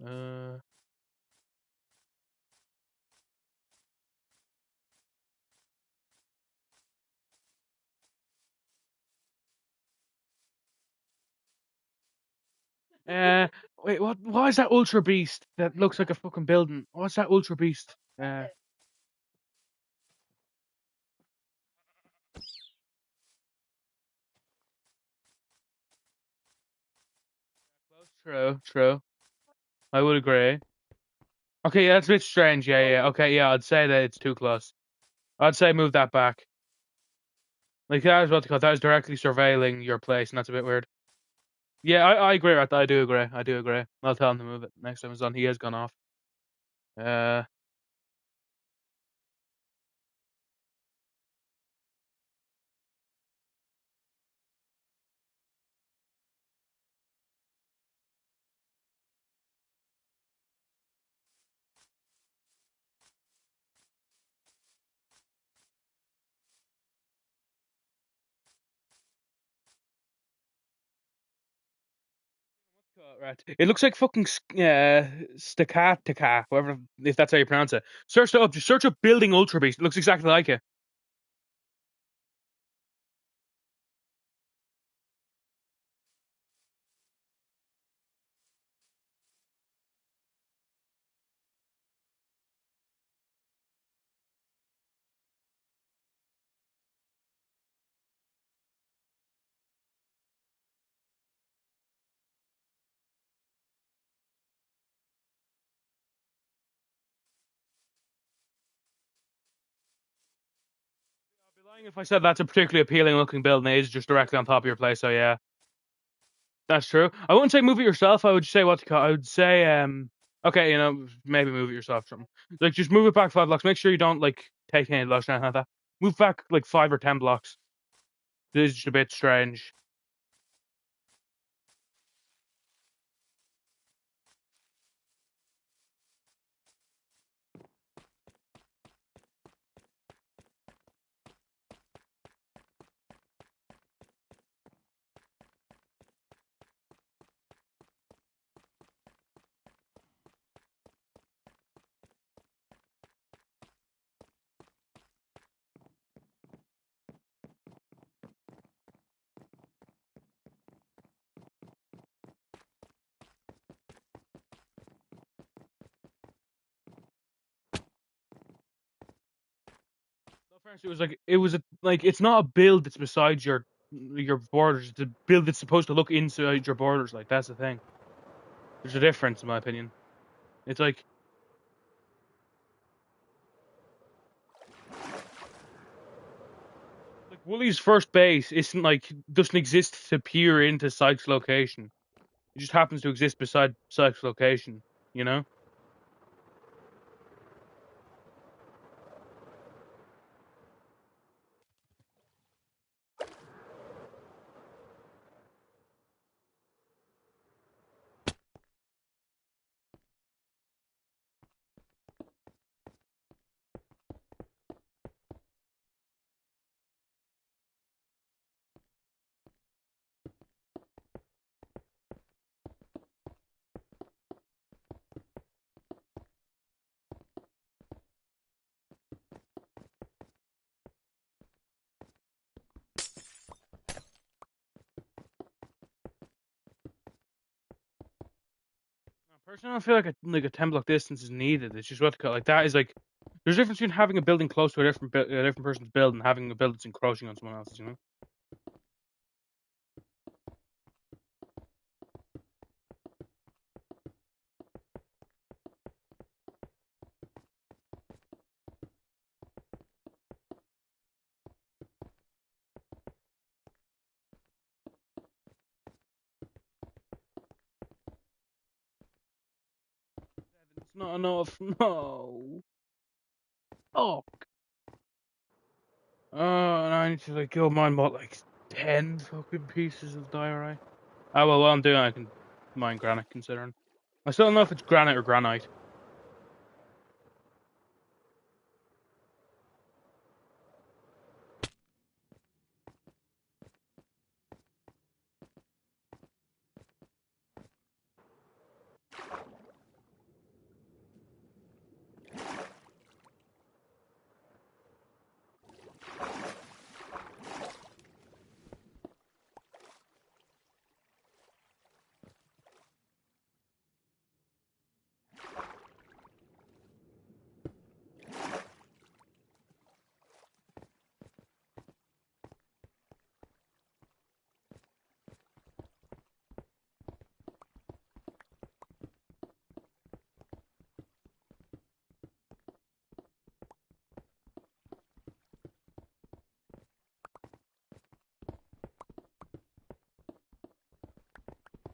Uh, uh, wait, what? Why is that Ultra Beast that looks like a fucking building? What's that Ultra Beast? True, true. I would agree. Okay, yeah, that's a bit strange. Yeah, yeah. Okay, yeah, I'd say that it's too close. I'd say move that back. Like that is what they call that is directly surveilling your place, and that's a bit weird. Yeah, I agree with that. I do agree. I do agree. I'll tell him to move it next time he's on. He has gone off. Uh, right. It looks like fucking Staccatica, whatever, if that's how you pronounce it. Search it up. Just search up building Ultra Beast. It looks exactly like it. I'd be lying if I said that's a particularly appealing looking build, and it is just directly on top of your place. So yeah. That's true. I wouldn't say move it yourself. I would say what to call. I would say okay, maybe move it yourself. Something like just move it back 5 blocks. Make sure you don't like take any blocks or anything like that. Move back like 5 or 10 blocks. This is just a bit strange. No, first, it was it's not a build that's beside your borders. It's a build that's supposed to look inside your borders. Like that's the thing. There's a difference, in my opinion. It's like Wooly's first base isn't like doesn't exist to peer into Sykes' location. It just happens to exist beside Sykes' location. You know. Personally, I don't feel like a 10 block distance is needed. It's just what like that is like. There's a difference between having a building close to a different person's build and having a build that's encroaching on someone else's. You know. It's not enough. No. Oh. And I need to like go mine bought like 10 fucking pieces of diorite. Oh well, while I'm doing it, I can mine granite considering. I still don't know if it's granite or granite.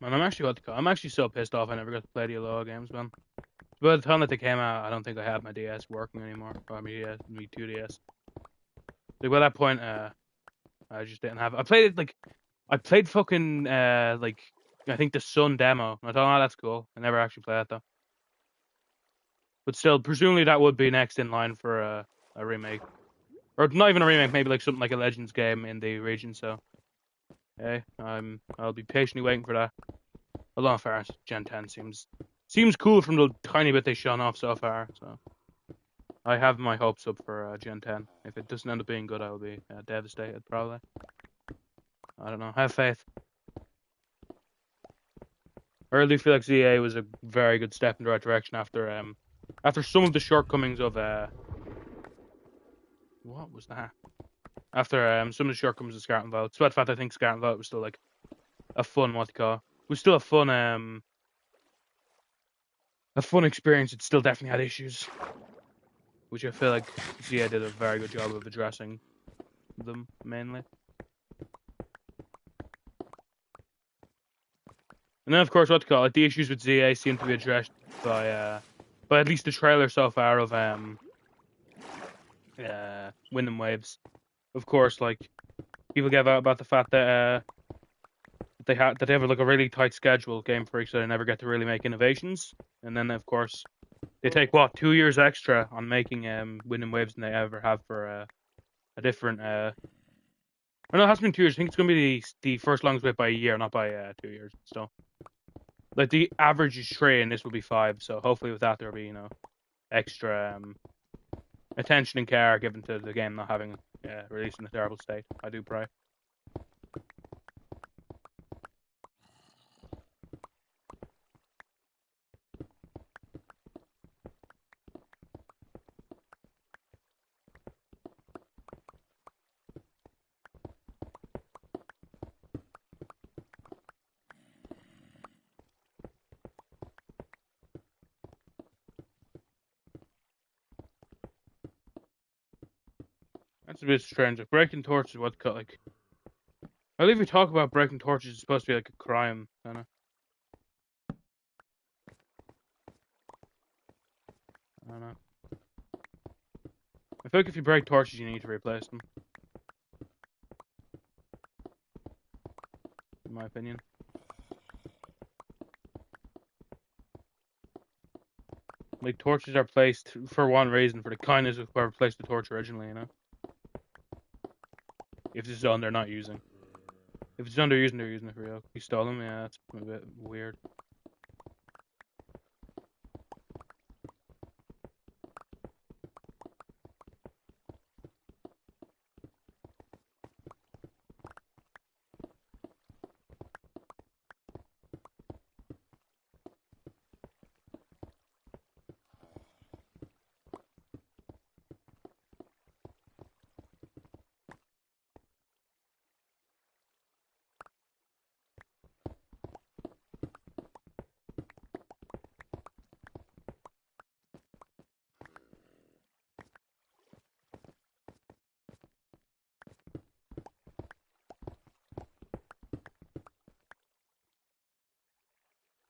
Man, I'm actually so pissed off I never got to play the Aloha games, man. By the time that they came out, I don't think I had my DS working anymore. Or my 2DS. Like by that point, I just didn't have it. I played fucking like I think the Sun demo. I thought, oh, that's cool. I never actually played it though. But still, presumably that would be next in line for a remake, or not even a remake, maybe like something like a Legends game in the region. So, hey, I'll be patiently waiting for that. Although in fairness, Gen 10 seems cool from the tiny bit they shown off so far. So, I have my hopes up for Gen 10. If it doesn't end up being good, I will be devastated. Probably. I don't know. Have faith. I really feel like ZA was a very good step in the right direction after some of the shortcomings of what was that? After some of the shortcomings of Scarlet and Violet. Despite the fact I think Scarlet and Violet was still like a fun was still a fun experience. It still definitely had issues, which I feel like ZA did a very good job of addressing them mainly. And then of course the issues with ZA seem to be addressed by at least the trailer so far of Wind and Waves. Of course, like people get out about the fact that they have like a really tight schedule, Game Freak, so they never get to really make innovations. And then of course they take 2 years extra on making Wind and Waves than they ever have for a different. I know it has been 2 years. I think it's gonna be the first longest wait by a year, not by 2 years. So like the average is 3, and this will be 5. So hopefully with that there'll be extra attention and care given to the game not having released in a terrible state. I do pray. That's a bit strange. Like breaking torches is what like. I believe we talk about breaking torches is supposed to be like a crime, kind of. I don't know. I feel like if you break torches, you need to replace them. In my opinion. Like torches are placed for one reason, for the kindness of whoever placed the torch originally. If it's done, they're not using. If it's done, they're using it for real. You stole them, yeah, that's a bit weird.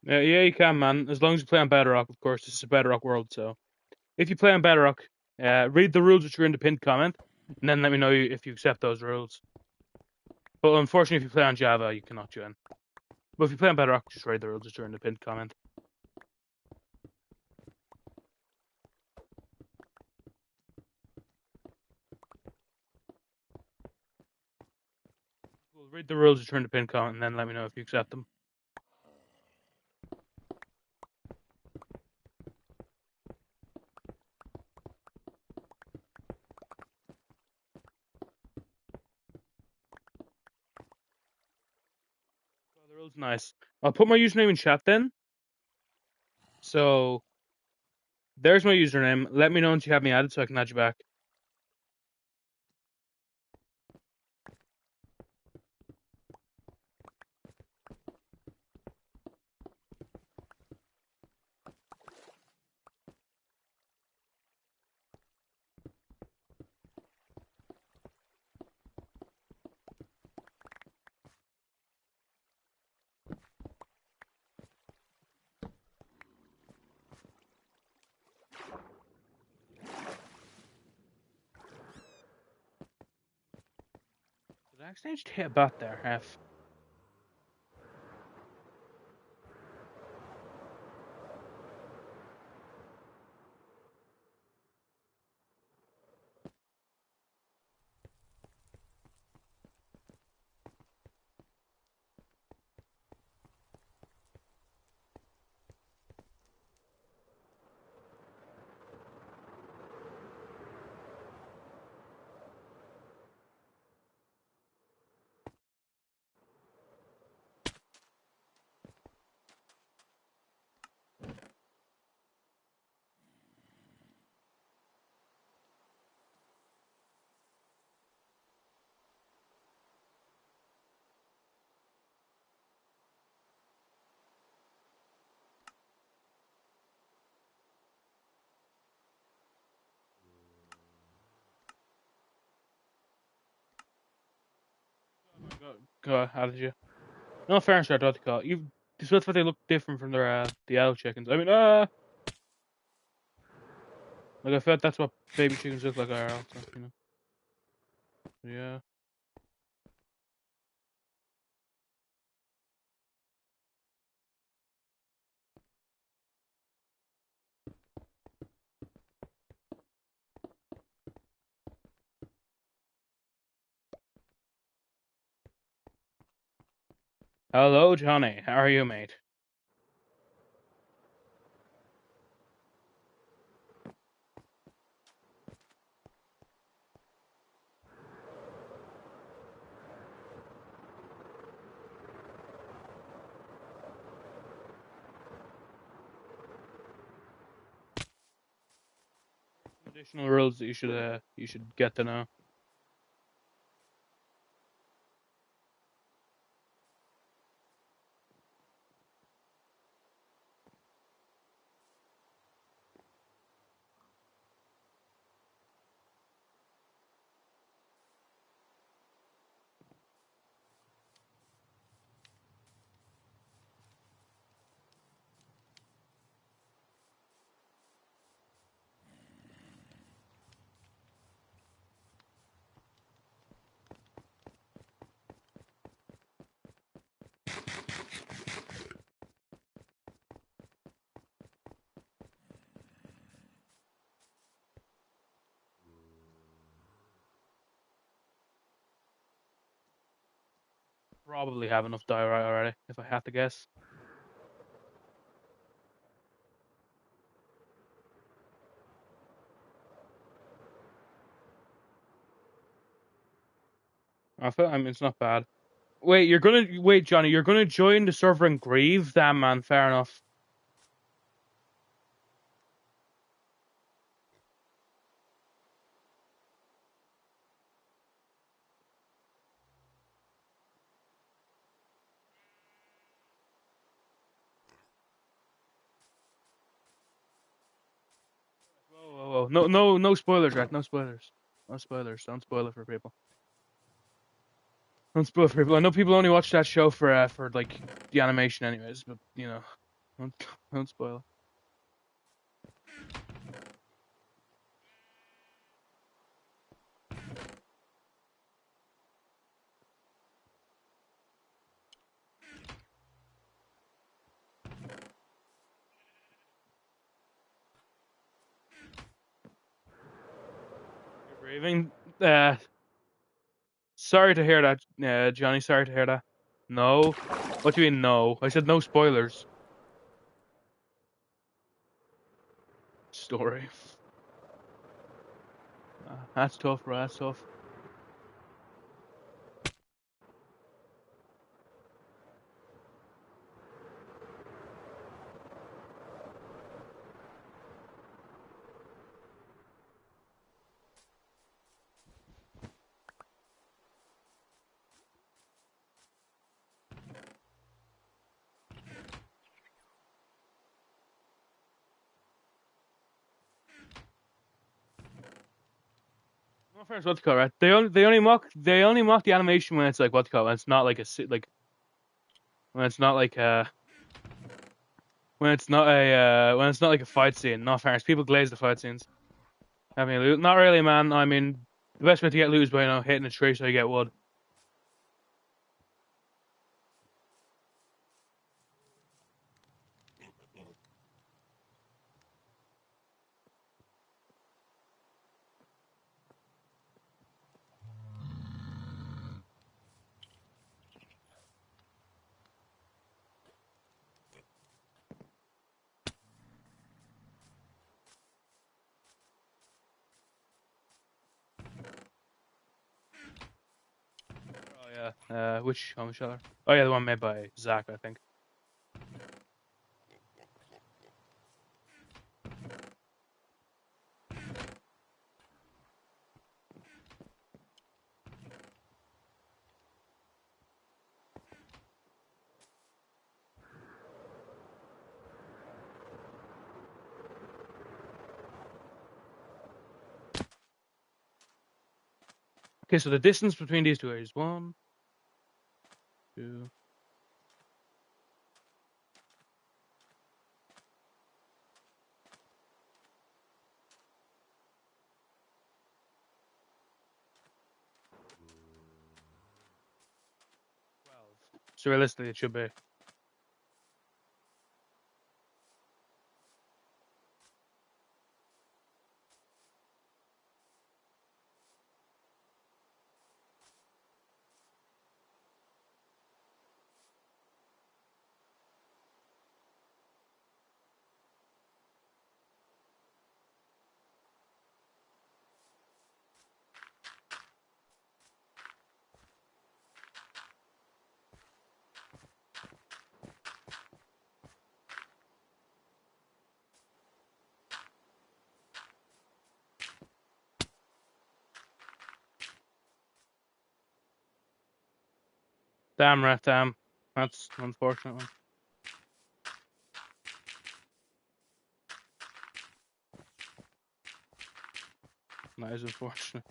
Yeah, you can, man. As long as you play on Bedrock, of course. This is a Bedrock world, so if you play on Bedrock, read the rules which are in the pinned comment, and then let me know if you accept those rules. But unfortunately, if you play on Java, you cannot join. But if you play on Bedrock, just read the rules which are in the pinned comment. Well, read the rules which are in the pinned comment, and then let me know if you accept them. The rules, nice. I'll put my username in chat then. So there's my username. Let me know once you have me added so I can add you back. Did I accidentally just hit a bat there, half? Go, how did you? No, fair and square, what they call it. That's why they look different from the adult chickens. I mean, like I felt that's what baby chickens look like IRL, so, you know. Yeah. Hello, Johnny. How are you, mate? Additional rules that you should get to know. Probably have enough dye right already, if I had to guess. I mean, it's not bad. Wait, Johnny. You're gonna join the server and grieve? Damn, man. Fair enough. Whoa. No spoilers, right? No spoilers. No spoilers. Don't spoil it for people. Don't spoil it for people. I know people only watch that show for like the animation, anyways. But you know. Don't spoil it. You're grieving. Sorry to hear that, Johnny. Sorry to hear that. No. What do you mean no? I said no spoilers. Story. That's tough, bro. That's tough. No offense, what's it called, right? They only mock the animation when it's like what's it called, when it's not like when it's not like when it's not like a fight scene. No offense, people glaze the fight scenes. I mean, loot, not really, man. I mean, the best way to get loot is by hitting a tree so you get wood. Oh yeah. Which home shelter? Oh yeah, the one made by Zach, I think. Okay, so the distance between these two areas: 1, 2. So realistically, it should be. Damn, ref, damn. That's unfortunate one. That is unfortunate.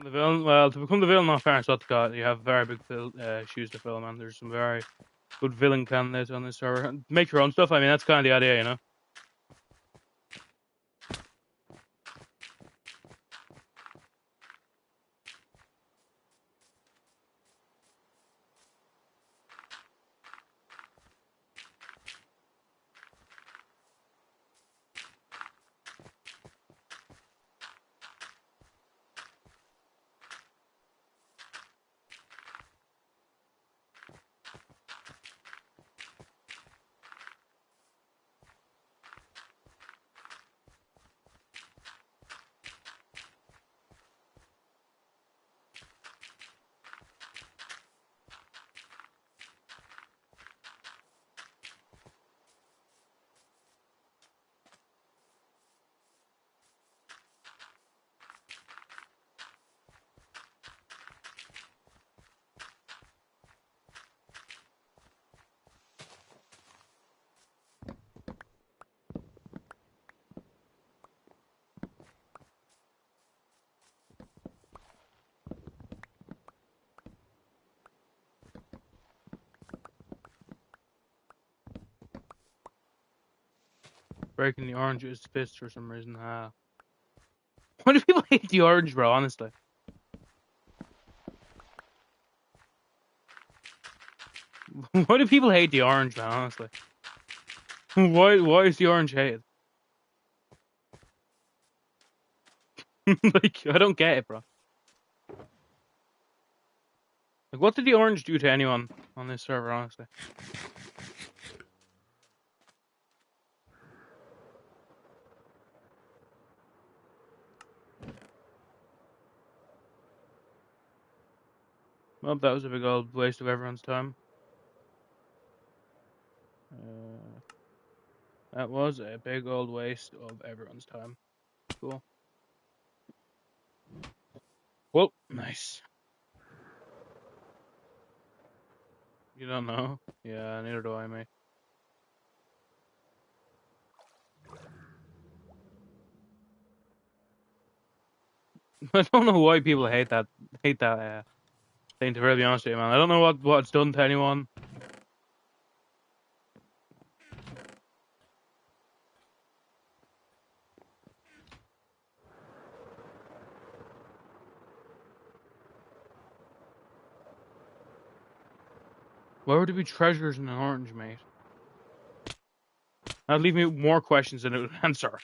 The villain, well, to become the villain on Fairness What's you have very big shoes to fill, man. There's some very good villain candidates on this server. Make your own stuff. I mean, that's kind of the idea, you know. breaking the orange with his fist for some reason. Why do people hate the orange, bro? Honestly. Why do people hate the orange, man? Honestly. Why is the orange hated? Like, I don't get it, bro. Like, what did the orange do to anyone on this server, honestly? Well, that was a big old waste of everyone's time. That was a big old waste of everyone's time. Cool. Well, nice. You don't know? Yeah, neither do I, mate. I don't know why people hate that thing, to really be honest with you, man. I don't know what it's done to anyone. Why would there be treasures in an orange, mate? That'd leave me with more questions than it would answer.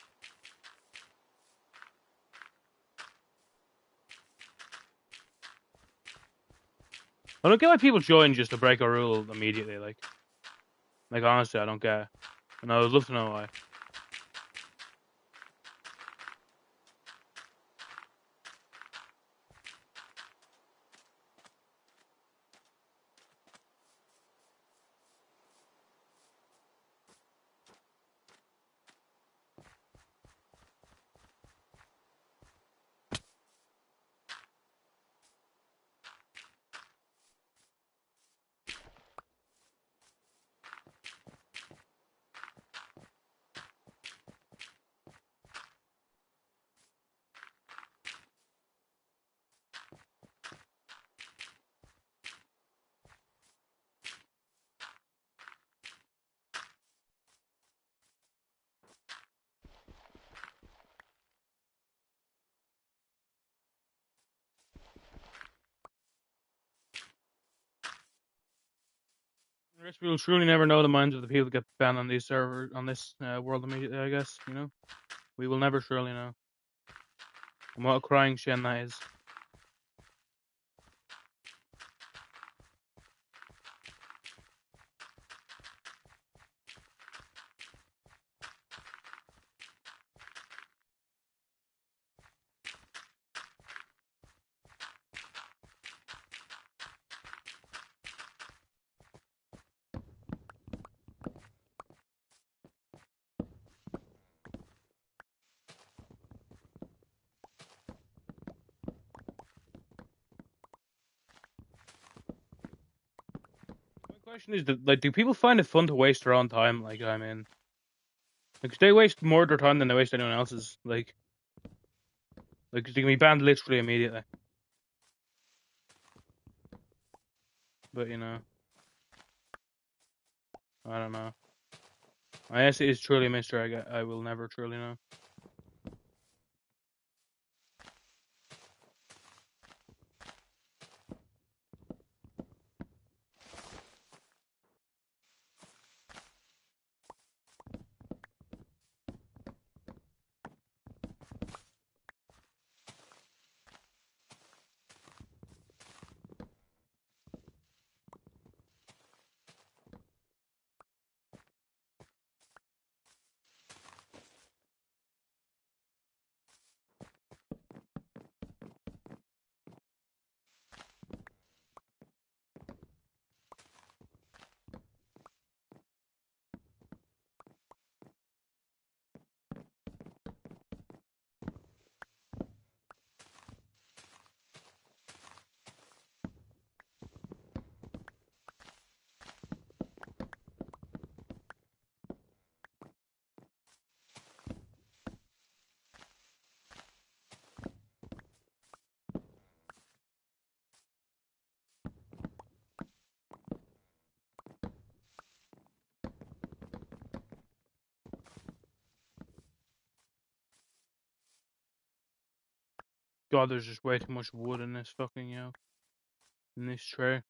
I don't get why people join just to break a rule immediately. Like honestly, I don't get it. And I would love to know why. I guess we'll truly never know the minds of the people that get banned on these servers, on this world immediately. I guess, you know, we will never truly know. And what a crying shame that is. My question is, like, do people find it fun to waste their own time? Like, I mean, like, they waste more of their time than they waste anyone else's. Like they can be banned literally immediately. But you know, I don't know. I guess it is truly a mystery. I will never truly know. God, there's just way too much wood in this fucking in this tray.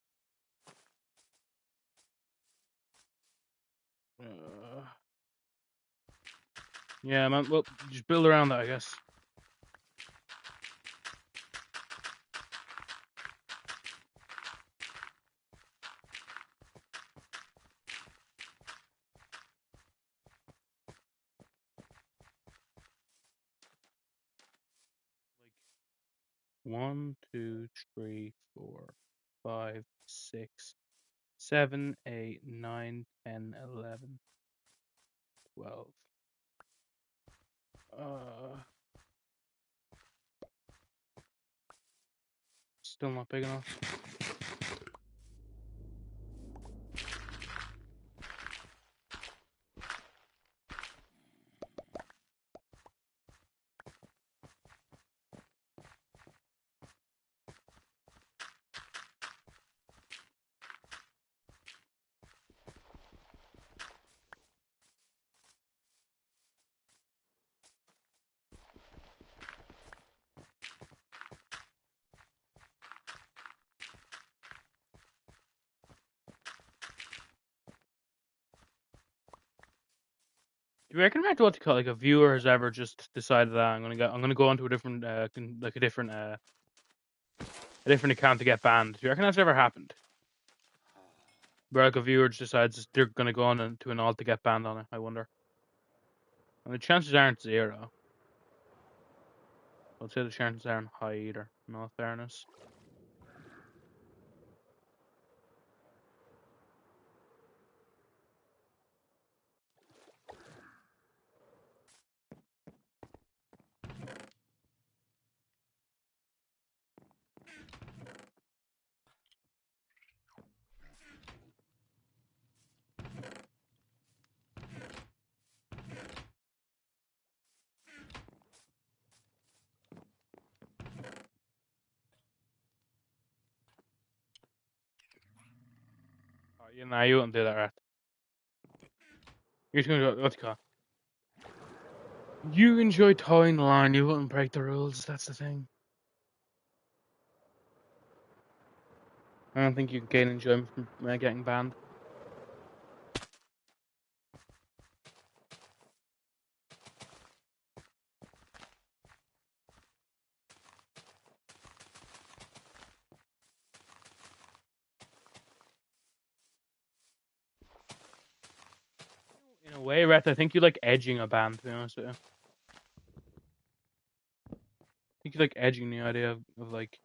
Yeah, man. Well, just build around that, I guess. Like 1, 2, 3, 4, 5, 6, 7, 8, 9, 10, 11, 12. Still not big enough. Do you reckon what to call like a viewer has ever just decided that I'm gonna go onto a different a different account to get banned? Do you reckon that's ever happened? Where like a viewer just decides they're gonna go on to an alt to get banned on it. I wonder. And the chances aren't zero. I'd say the chances aren't high either. In all fairness. Oh, you know, you wouldn't do that, right? You're just gonna go. What's it called? You enjoy towing the line. You wouldn't break the rules. That's the thing. I don't think you can gain enjoyment from getting banned. In a way, Rhett, I think you like edging a ban, to be honest with you. I think you like edging the idea of like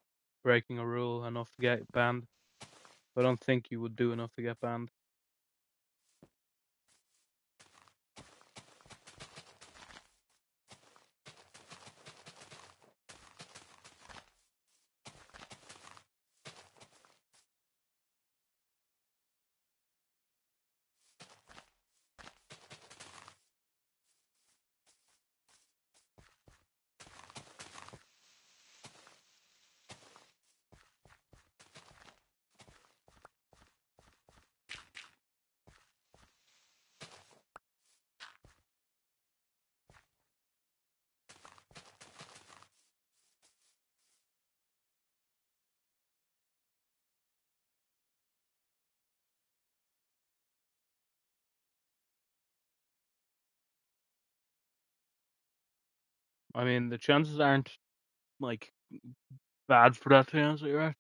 breaking a rule enough to get banned. But I don't think you would do enough to get banned. I mean, the chances aren't like bad for that, to be honest with you, right?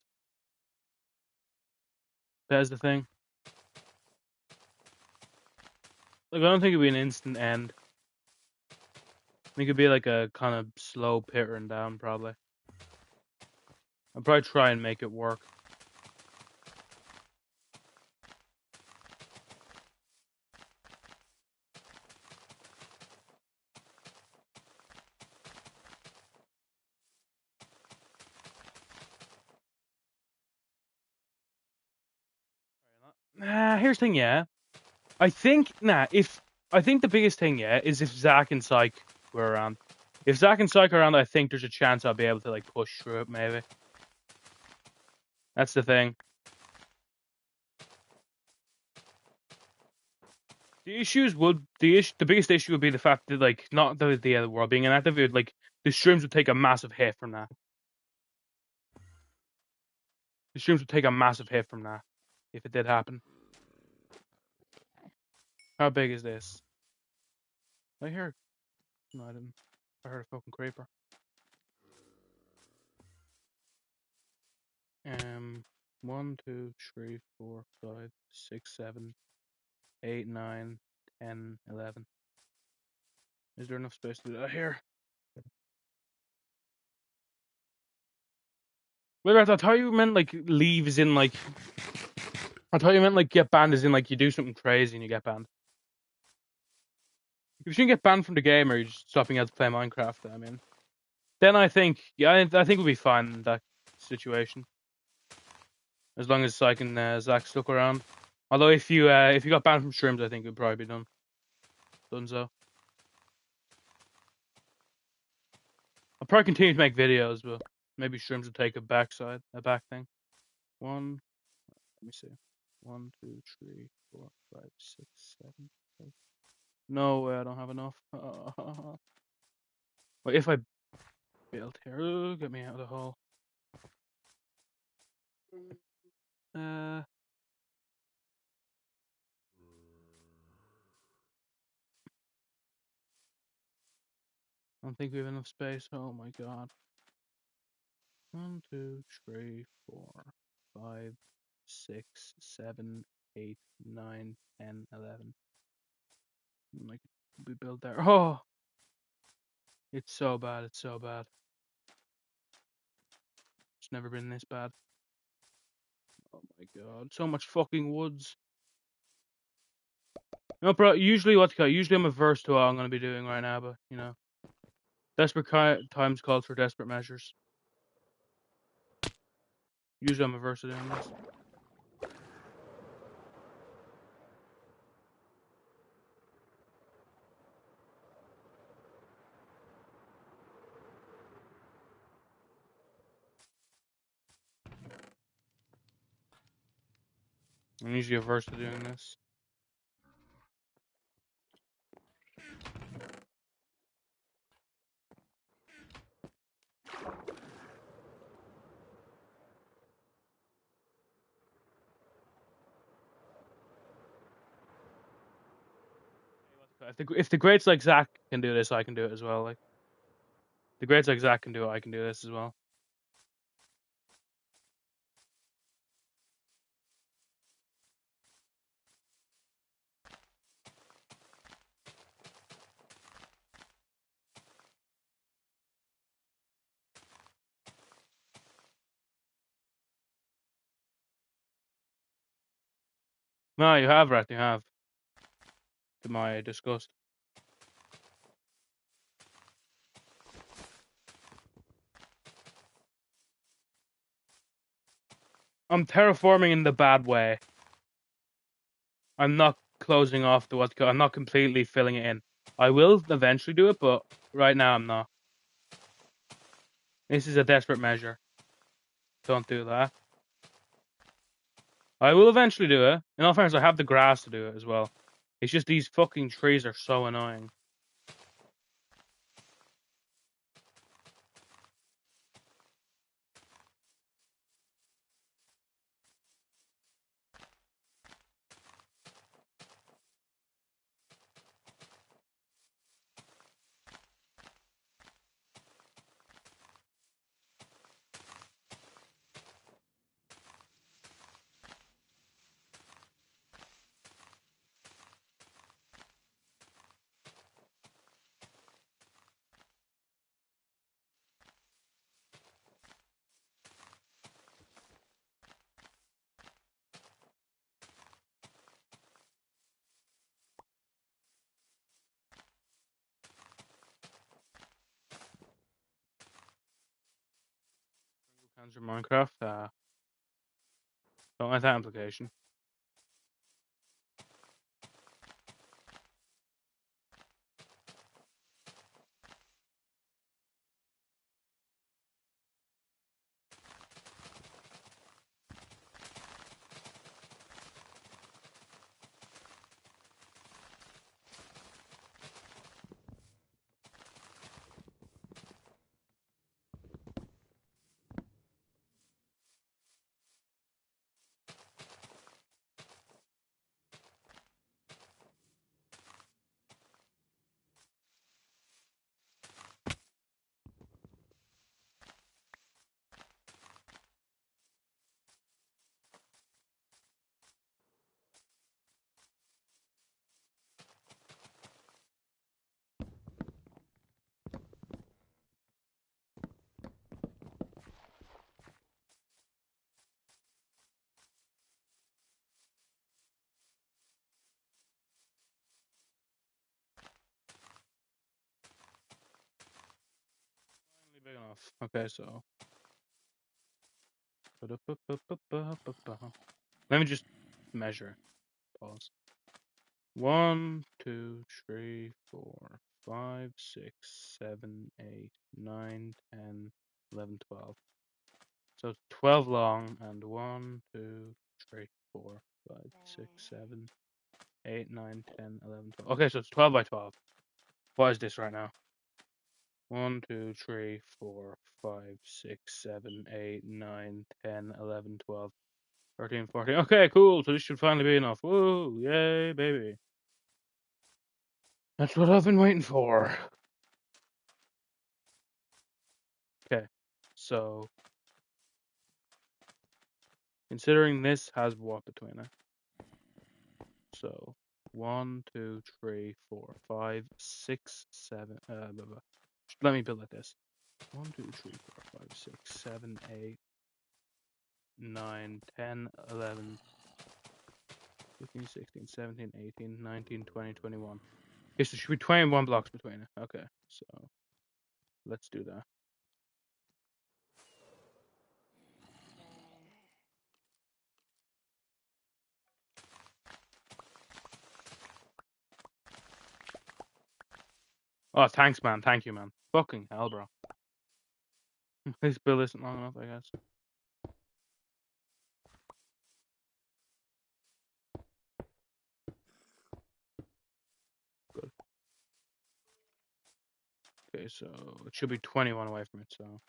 That's the thing. Like, I don't think it'd be an instant end. I think it'd be like a kind of slow pittering down, probably. I'd probably try and make it work. Here's the thing, yeah. I think the biggest thing, yeah, is if Zach and Syke were around. If Zach and Syke are around, I think there's a chance I'll be able to like push through it, maybe. That's the thing. The biggest issue would be the fact that like not the world being inactive, like the streams would take a massive hit from that. The streams would take a massive hit from that if it did happen. How big is this? I hear. No, I didn't. I heard a fucking creeper. 1, 2, 3, 4, 5, 6, 7, 8, 9, 10, 11. Is there enough space to do that here? Wait, I thought you meant like leave as in like. I thought you meant like get banned as in like you do something crazy and you get banned. If you shouldn't get banned from the game or you're just stopping out to play Minecraft, I mean, then I think, yeah, I think we'll be fine in that situation. As long as Zach and Zach stuck around. Although if you got banned from streams, I think it would probably be done. So. I'll probably continue to make videos, but maybe streams will take a back thing. One, let me see. 1, 2, 3, 4, 5, 6, 7, 8. No way, I don't have enough. Wait, if I build here, get me out of the hole. I don't think we have enough space. Oh my god. 1, 2, 3, 4, 5, 6, 7, 8, 9, 10, 11. Like we build there. Oh, it's so bad. It's so bad. It's never been this bad. Oh my god, so much fucking woods. No, bro. Usually I'm averse to what I'm gonna be doing right now, but you know, desperate times calls for desperate measures. Usually I'm averse to doing this. I'm usually averse to doing this. If the greats like Zach can do this, I can do it as well. Like the greats like Zach can do it, I can do this as well. No, you have, right? You have. To my disgust. I'm terraforming in the bad way. I'm not closing off the what's. I'm not completely filling it in. I will eventually do it, but right now I'm not. This is a desperate measure. Don't do that. I will eventually do it. In all fairness, I have the grass to do it as well. It's just these fucking trees are so annoying. Cancer Minecraft. Don't like that implication. big enough. Okay, so. Let me just measure. Pause. 1, 2, 3, 4, 5, 6, 7, 8, 9, 10, 11, 12. So it's 12 long and 1, 2, 3, 4, 5, 6, 7, 8, 9, 10, 11, 12. Okay, so it's 12 by 12. What is this right now? 1, 2, 3, 4, 5, 6, 7, 8, 9, 10, 11, 12, 13, 14. Okay, cool. So this should finally be enough. Woo! Yay, baby. That's what I've been waiting for. Okay, so considering this has what between it? So 1, 2, 3, 4, 5, 6, 7. Blah, blah. Let me build like this. 1, 2, 3, 4, 5, 6, 7, 8, 9, 10, 11, 15, 16, 17, 18, 19, 20, 21. Okay, so there should be 21 blocks between it. Okay, so let's do that. Oh, thanks, man. Thank you, man. Fucking hell, bro. This build isn't long enough, I guess. Good. Okay, so it should be 21 away from it, so.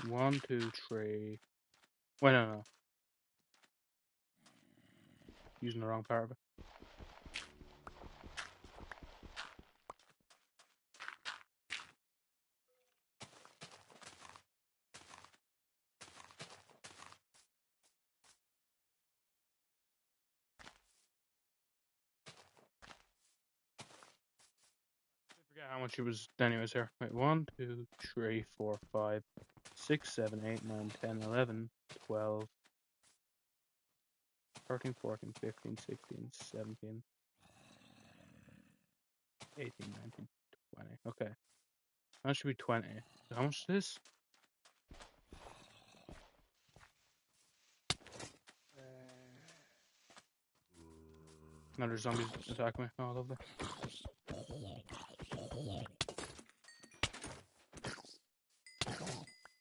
1, 2, 3. Wait, no. Using the wrong part of it. I forget how much it was anyways here. Wait, 1, 2, 3, 4, 5, 6, 7, 8, 9, 10, 11, 12, 13, 14, 15, 16, 17, 18, 19, 20. Okay. That should be 20. How much is this? Another zombies attack me. Oh, lovely.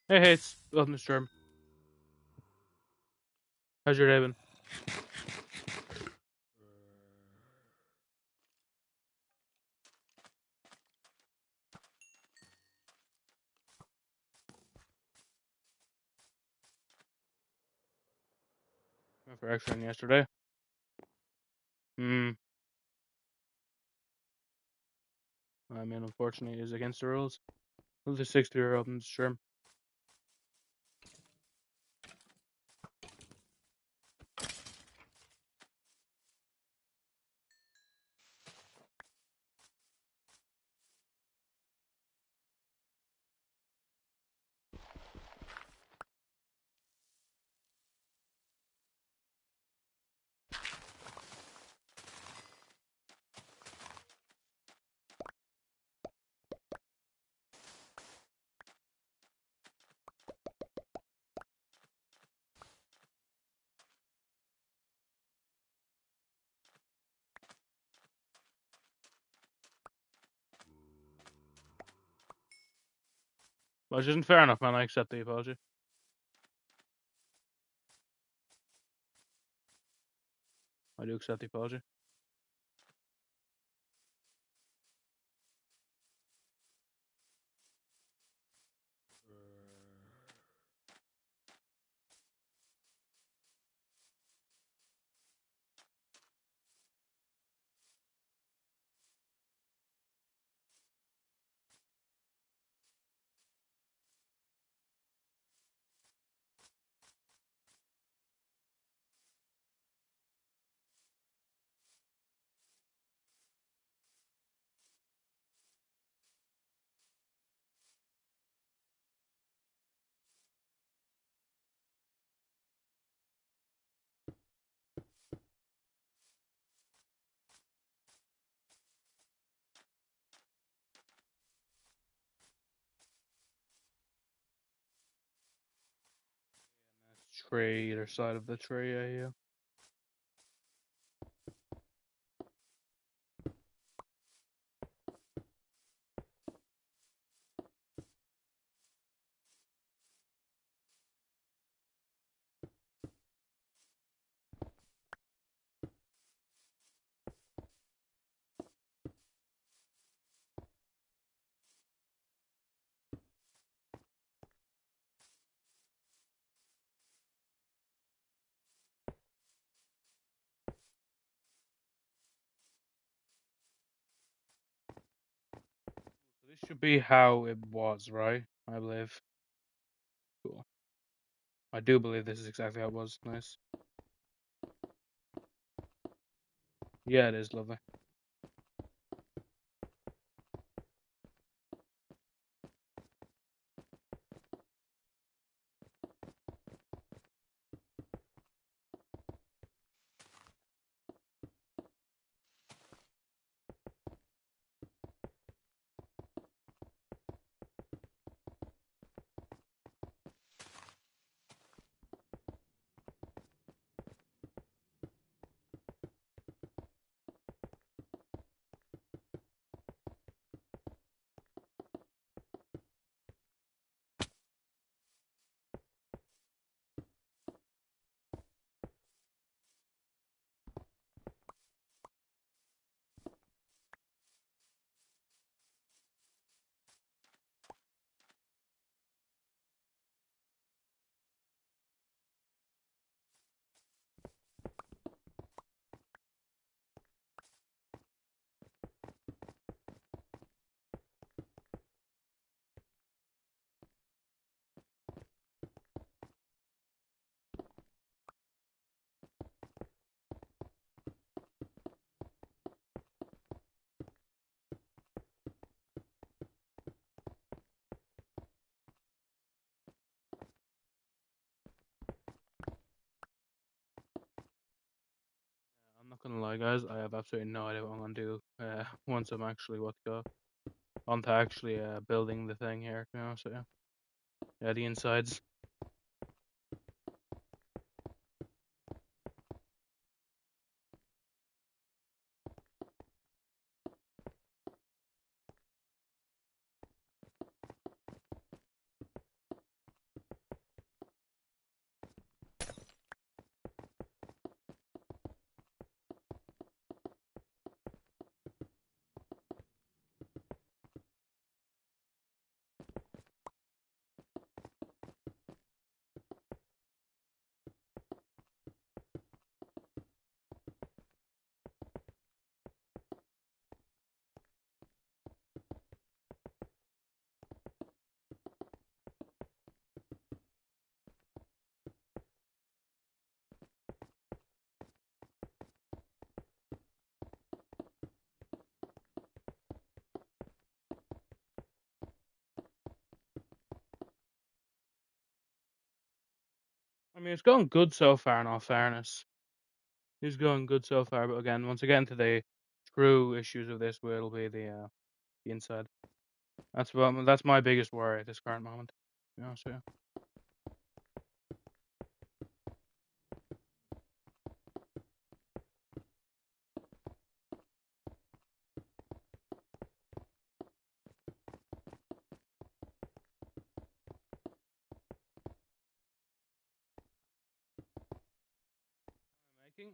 Hey, it's welcome to stream. How's your day been? Went for extra yesterday. I mean, unfortunately, it is against the rules. Who's the 60-year-old in the stream? Which isn't fair enough, man. I accept the apology. I do accept the apology. tree either side of the tree. Yeah. So this should be how it was, right? I believe. Cool. I do believe this is exactly how it was. Nice. Yeah, it is lovely. I'm not gonna lie, guys. I have absolutely no idea what I'm gonna do. Once I'm actually onto actually building the thing here. To be honest with you. Yeah, the insides. I mean, it's going good so far. In all fairness, it's going good so far. But again, once again, to the true issues of this will be the inside. That's my biggest worry at this current moment. To be honest with you.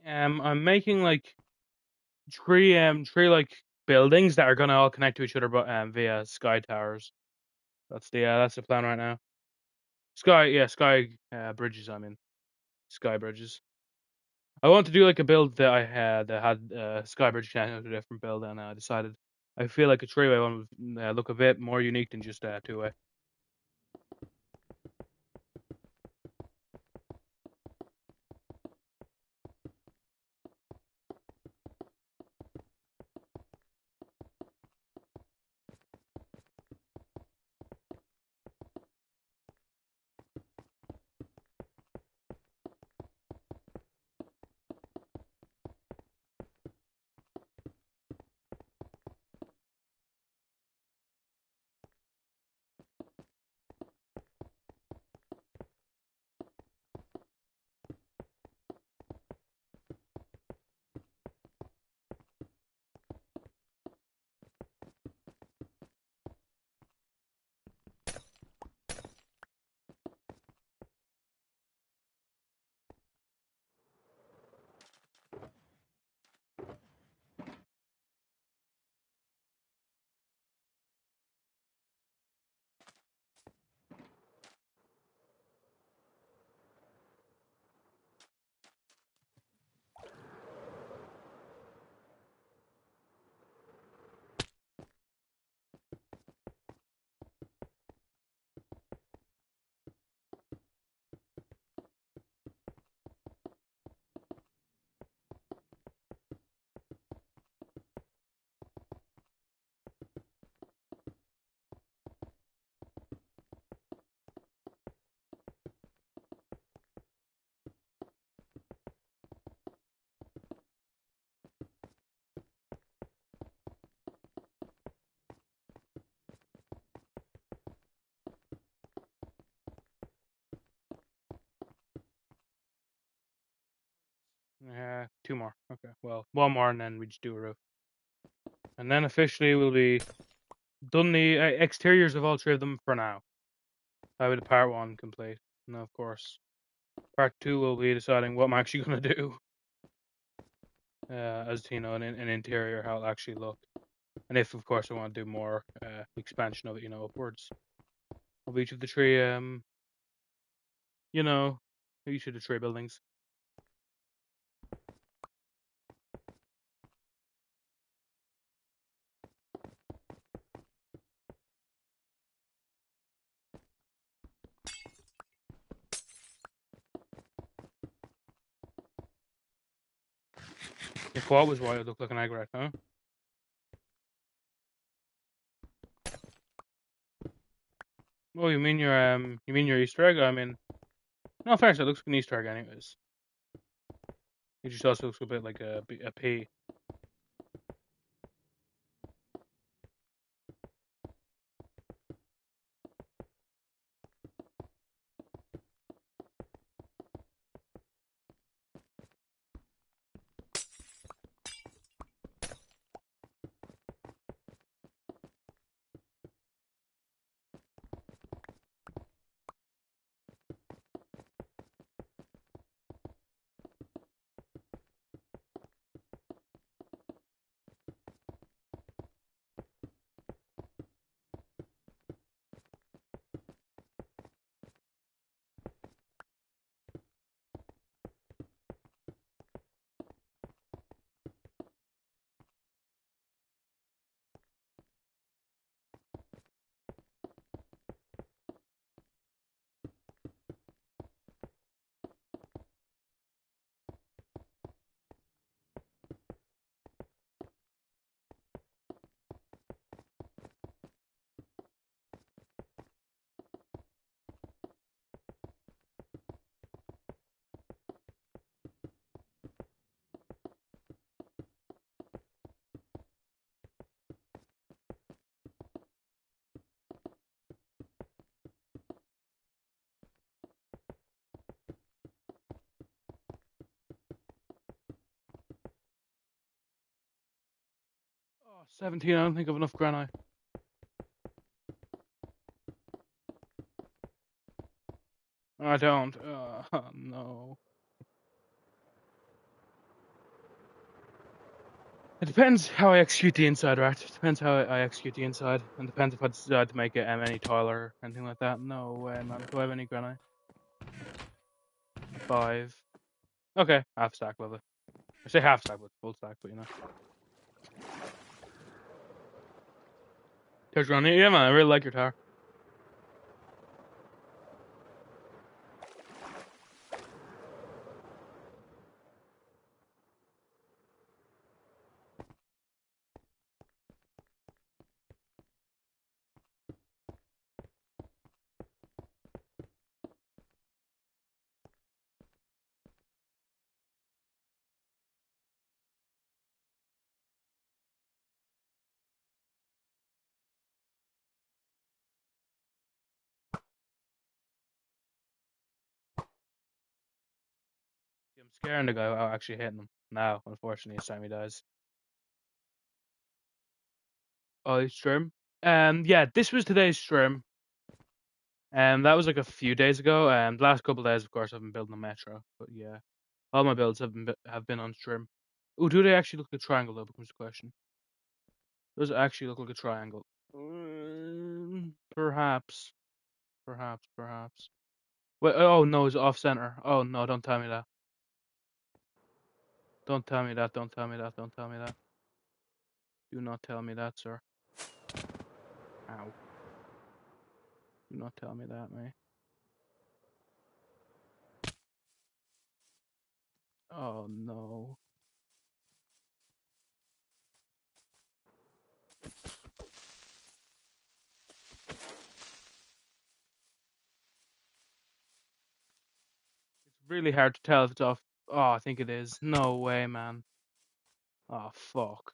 I'm making like three like buildings that are gonna all connect to each other, but via sky towers. That's the plan right now. Sky bridges. I mean, sky bridges. I want to do like a build that had sky bridge connected to a different build, and I decided I feel like a three-way one would look a bit more unique than just two-way. 2 more. Okay, well, 1 more and then we just do a roof. And then officially we'll be done the exteriors of all 3 of them for now. That will be the part 1 complete. And of course, part 2 will be deciding what I'm actually going to do. As you know, an interior, how it'll actually look. And if, of course, I want to do more expansion of it, upwards of each of the 3, each of the 3 buildings. If what was white, it looked like an egg, right? Huh? Oh, you mean your Easter egg? I mean, no, fair. So it looks like an Easter egg, anyways. It just also looks a bit like a pea. Oh, 17. I don't think of enough granite. I don't. No. It depends how I execute the inside, right? It depends how I execute the inside, and depends if I decide to make it any tile or anything like that. No way, man. Do I have any granite? 5. Okay, half stack, love it. I say half stack, but full stack, but Touch granite, yeah, man. I really like your tower. I'm scaring the guy without actually hitting him. Now, unfortunately, it's time he dies. Oh, stream. Yeah, this was today's stream. That was like a few days ago. The last couple of days, of course, I've been building a metro. But yeah, all my builds have been on stream. Oh, do they actually look like a triangle? Though becomes the question. Does it actually look like a triangle? Perhaps, perhaps. Wait. Oh no, it's off center. Oh no, don't tell me that. Don't tell me that. Don't tell me that. Don't tell me that. Do not tell me that, sir. Ow. Do not tell me that, mate. Oh no. It's really hard to tell if it's off. Oh, I think it is. No way, man. Oh, fuck.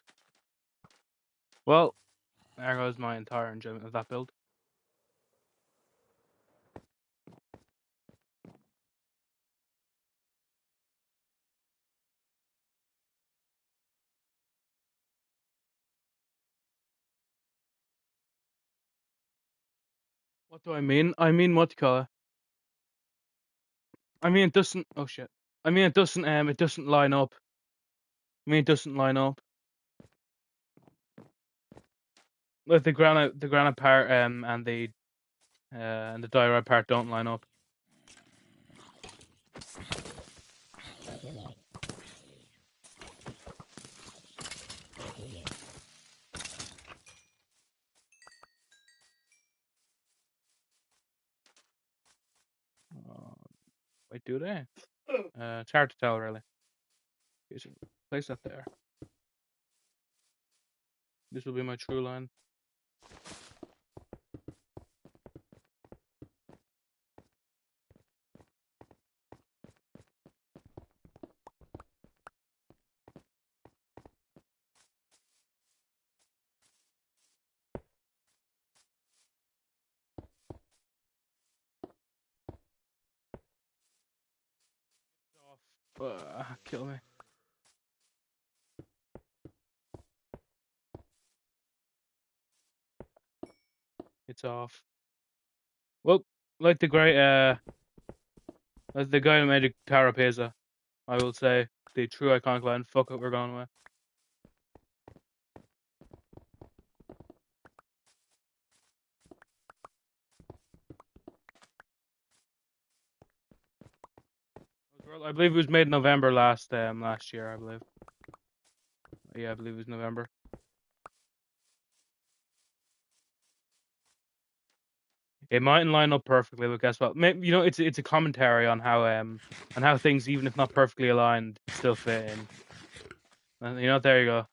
Well, there goes my entire enjoyment of that build. What do I mean? I mean what do you call it? I mean it doesn't. Oh shit. I mean it doesn't. It doesn't line up. I mean it doesn't line up. Like the granite part and the diorite part don't line up. Uh, Wait, do they? It's hard to tell really. Okay, so place that there. This will be my true line. Kill me. It's off. Well, like the great like the guy who made a Carapaza, I will say the true iconic line. Fuck it, we're going away. I believe it was made in November last year. I believe. Yeah, I believe it was November. It mightn't line up perfectly, but guess what? Maybe, it's a commentary on how things, even if not perfectly aligned, still fit in. And there you go.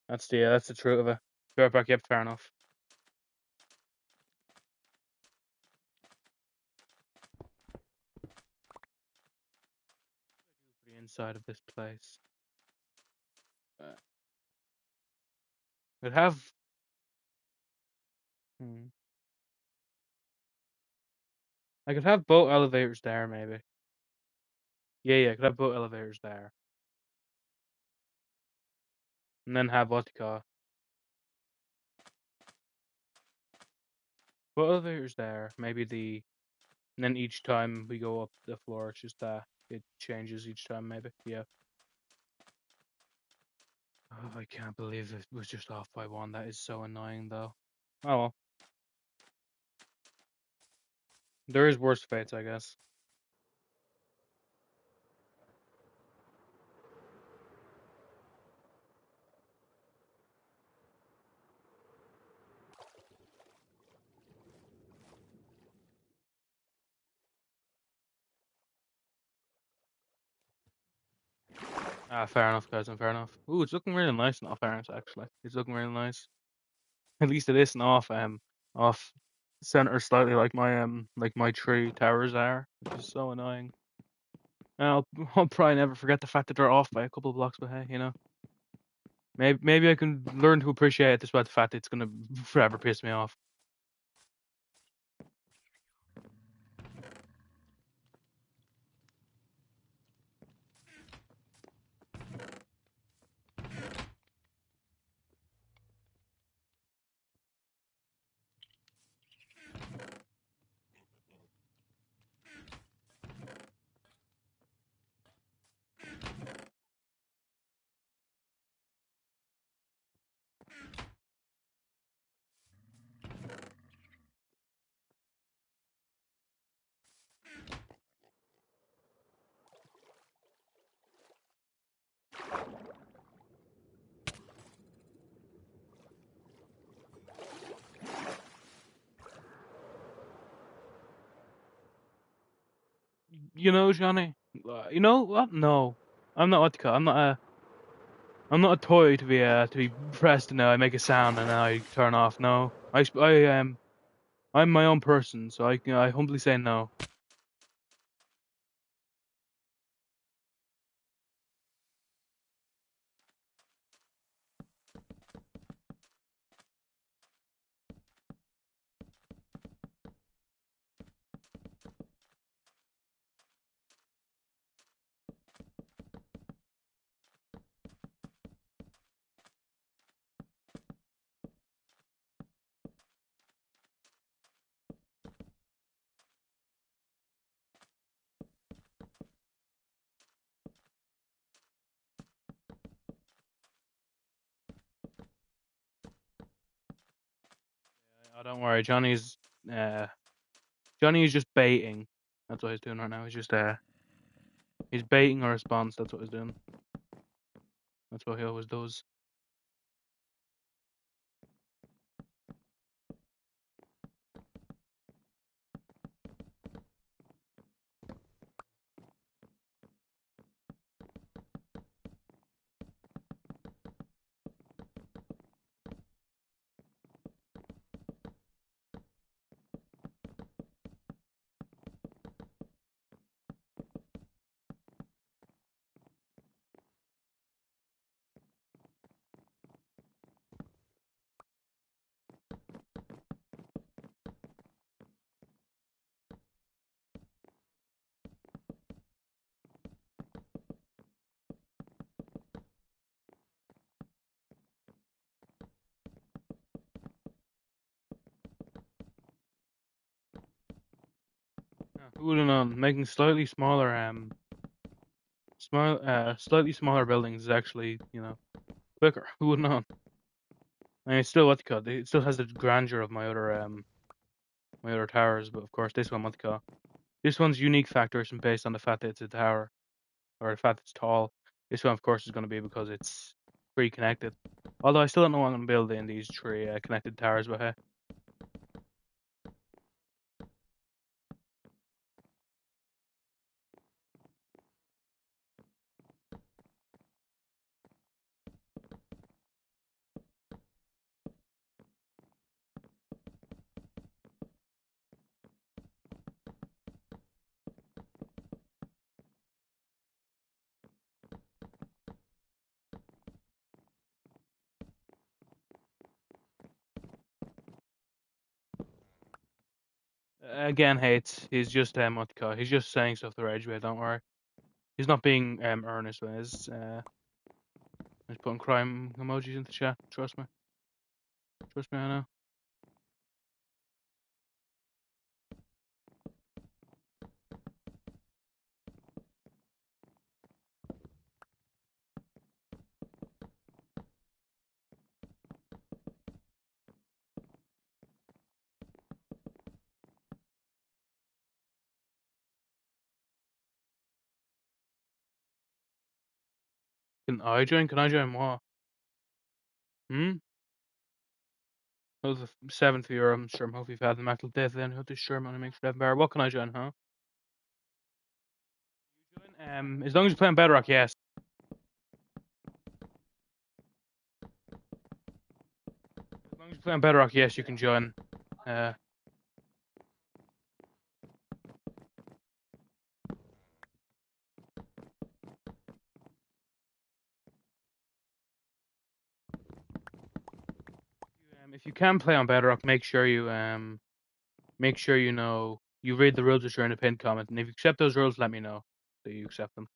That's the truth of it. Be right back. Yep, fair enough. The inside of this place. Could have. I could have both elevators there, maybe. Yeah, I could have both elevators there, and then have what you call both elevators there. And then each time we go up the floor, it's just that it changes each time. Maybe, yeah. Oh, I can't believe it was just off by one. That is so annoying, though. Oh well. There is worse fates, I guess. Fair enough, guys, and fair enough. Ooh, it's looking really nice in all fairness, actually. It's looking really nice. At least it isn't off center slightly like my three towers are, which is so annoying. And I'll probably never forget the fact that they're off by a couple of blocks, but hey, maybe I can learn to appreciate it despite the fact that it's gonna forever piss me off. Johnny. You know what? No, I'm not what to call. I'm not a toy to be pressed and now I make a sound and then I turn off. No, I'm my own person, so I humbly say no. Oh, don't worry, Johnny is just baiting. That's what he's doing right now. He's baiting a response. That's what he's doing. That's what he always does. Yeah, who would have known? Making slightly smaller buildings is actually, quicker. Who would have known? I mean, it's still what you call it. It still has the grandeur of my other towers, but of course this one what you call. This one's unique factor isn't based on the fact that it's a tower or the fact that it's tall. This one, of course, is going to be because it's pre-connected. Although I still don't know what I'm going to build in these three connected towers, but hey. Again, hates. He's just what you call it, he's just saying stuff to rage with. Don't worry. He's not being earnest with his. He's putting crime emojis into chat. Trust me. Trust me, I know. Can I join? Can I join what? Hmm? That was the seventh year. I'm sure. Hope you've had the metal death. Then who this Sherman and makes seven bar. What can I join? Huh? As long as you're playing bedrock, yes. As long as you're playing bedrock, yes, you can join. Uh, if you can play on bedrock, make sure you know you read the rules which are in the pinned comment, and if you accept those rules, let me know that you accept them.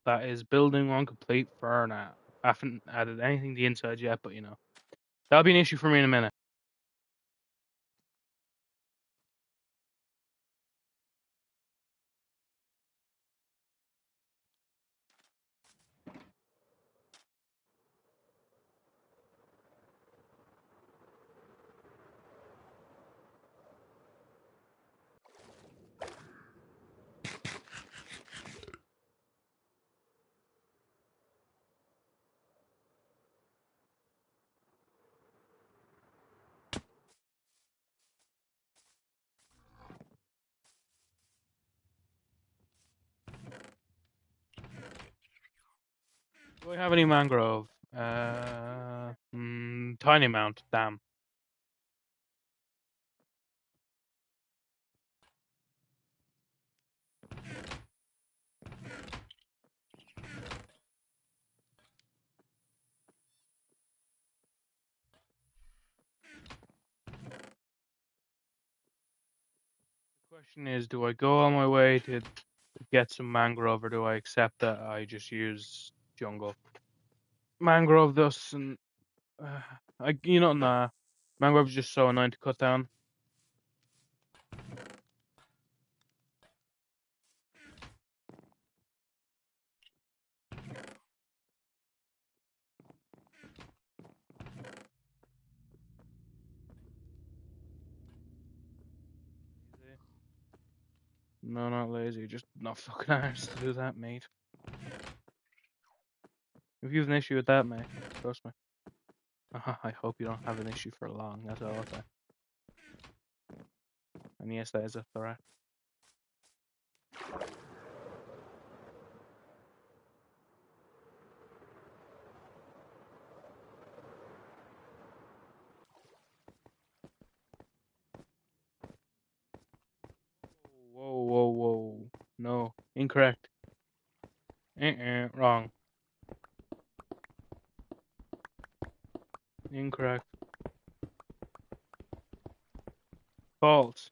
That is building one complete for now. I haven't added anything to the inside yet, but that'll be an issue for me in a minute. Do I have any mangrove? Tiny amount. Damn. The question is, do I go all my way to get some mangrove, or do I accept that I just use jungle mangrove thus? And nah. Mangrove's just so annoying to cut down. No, not lazy. Just not fucking arsed to do that, mate. If you have an issue with that, mate, trust me. I hope you don't have an issue for long. That's all I'll say. And yes, that is a threat. Whoa, whoa, whoa. No, incorrect. Wrong. Incorrect. False.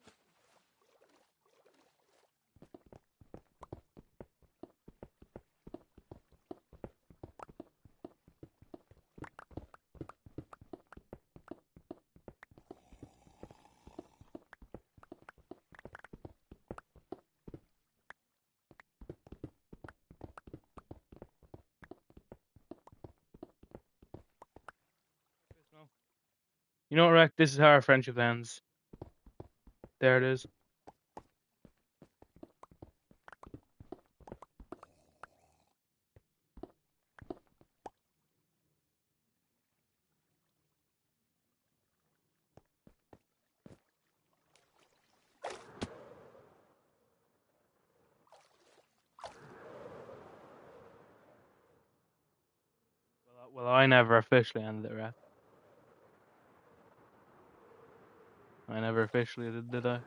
You know what, Rick? This is how our friendship ends. There it is. Well, I never officially ended it, Rick. I never officially did I?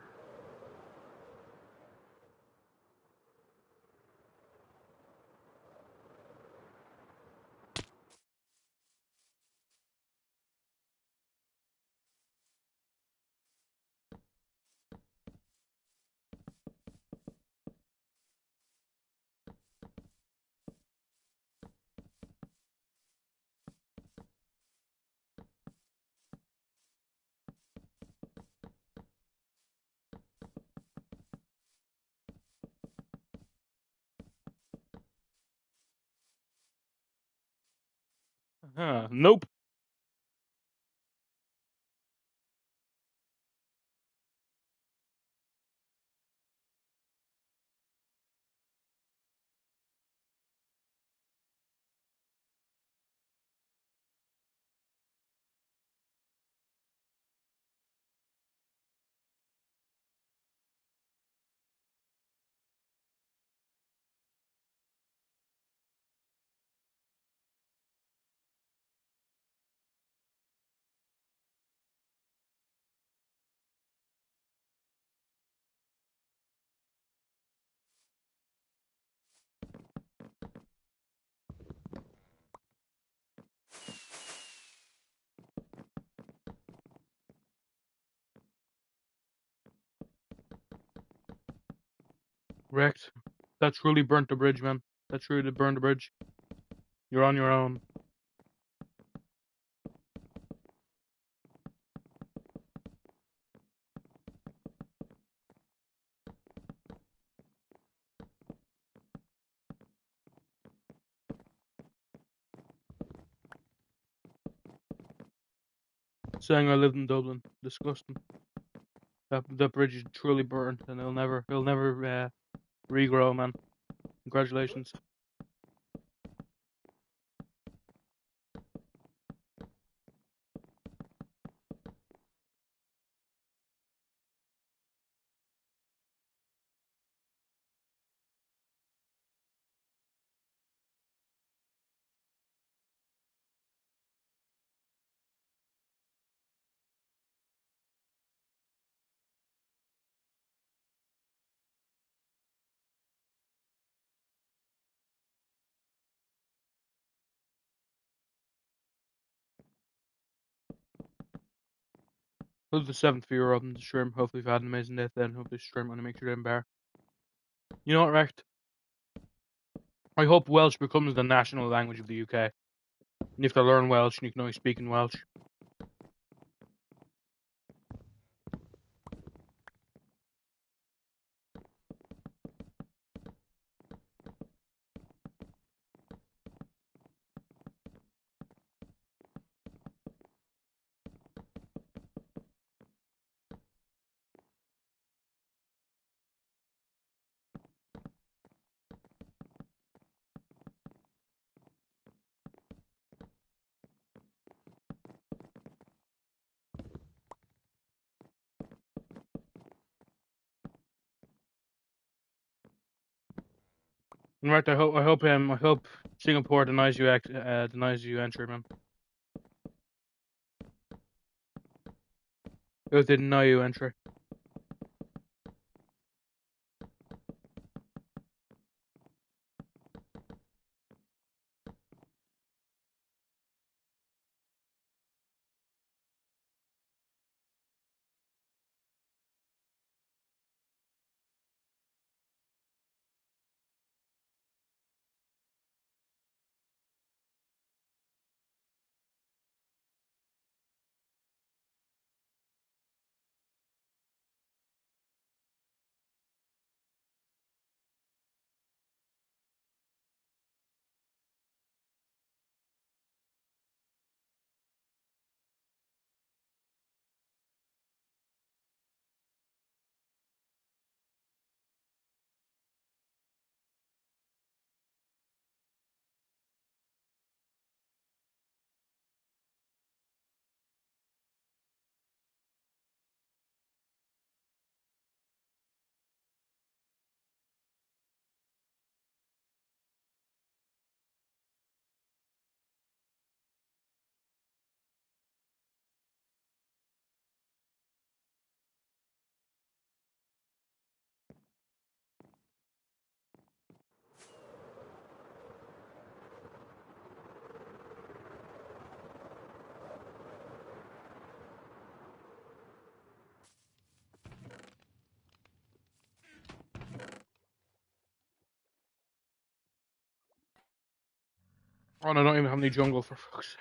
Nope. Wrecked. That truly burnt the bridge, man. That truly burned the bridge. You're on your own. Saying I lived in Dublin. Disgusting. That bridge is truly burnt, and it'll never regrow, man. Congratulations. Who's the 7th viewer on the stream? Hopefully you've had an amazing day then. Hope this stream only makes your day better. You know what, Recht? I hope Welsh becomes the national language of the UK. And you have to learn Welsh and you can only speak in Welsh. And right, I hope Singapore denies you entry, man. I hope they deny you entry. Oh, and I don't even have any jungle, for fuck's sake.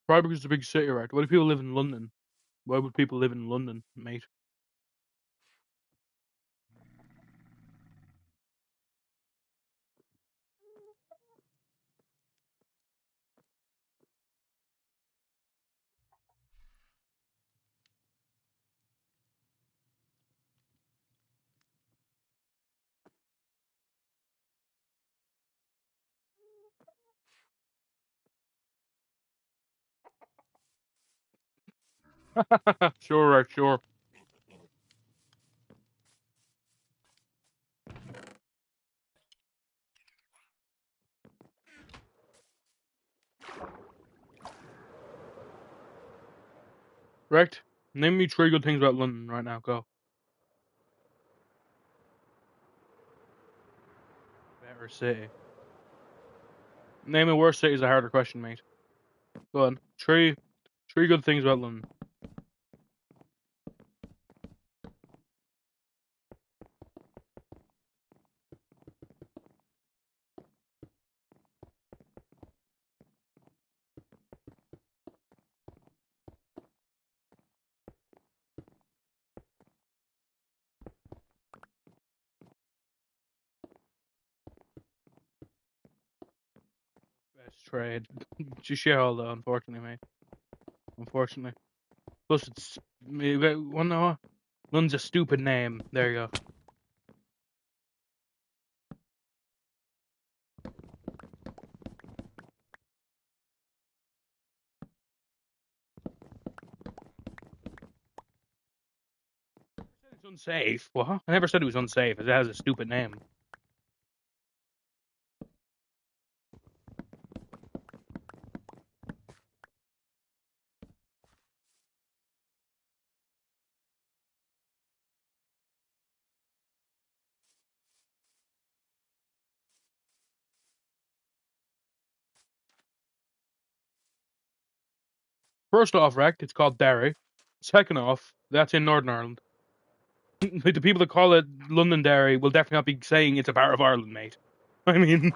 Probably because it's a big city, right? What if people live in London? Why would people live in London, mate? Sure, right, sure. Right? Name me 3 good things about London right now, go. Better city. Name a worse city is a harder question, mate. Go on. Three good things about London. Best trade. Just shareholder, unfortunately, mate. Unfortunately. Plus, it's. Well, no. London's a stupid name. There you go. It's unsafe. What? I never said it was unsafe. It has a stupid name. First off, Rect, it's called Derry. Second off, that's in Northern Ireland. Like the people that call it Londonderry will definitely not be saying it's a part of Ireland, mate. I mean,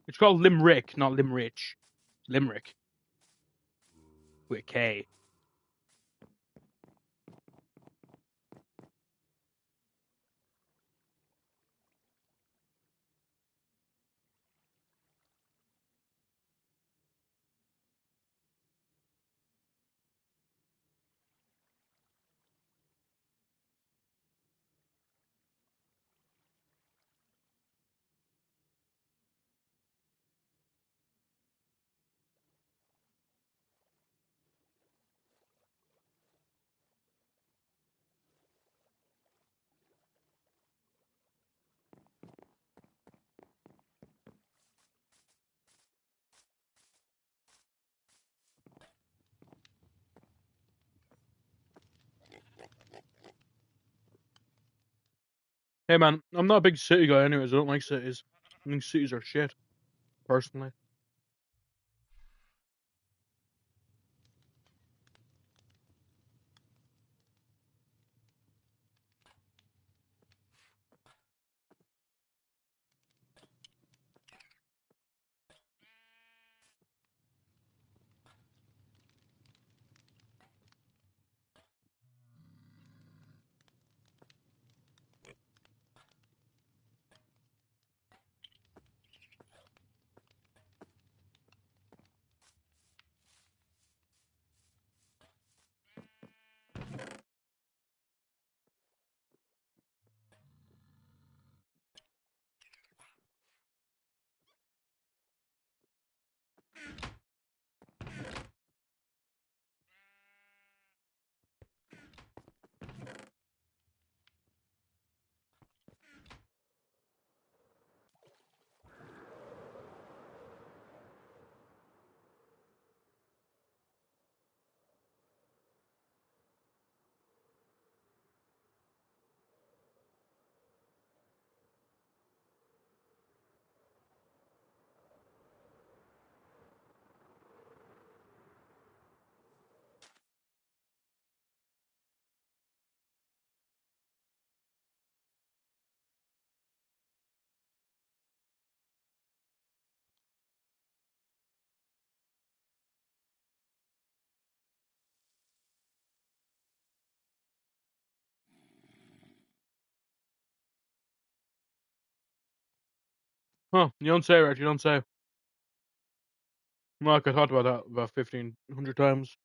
it's called Limerick, not Limrich. Limerick with a K. Hey man, I'm not a big city guy anyways, I don't like cities. I think cities are shit, personally. Huh, you don't say, right? You don't say. Like, I thought about that about 1,500 times.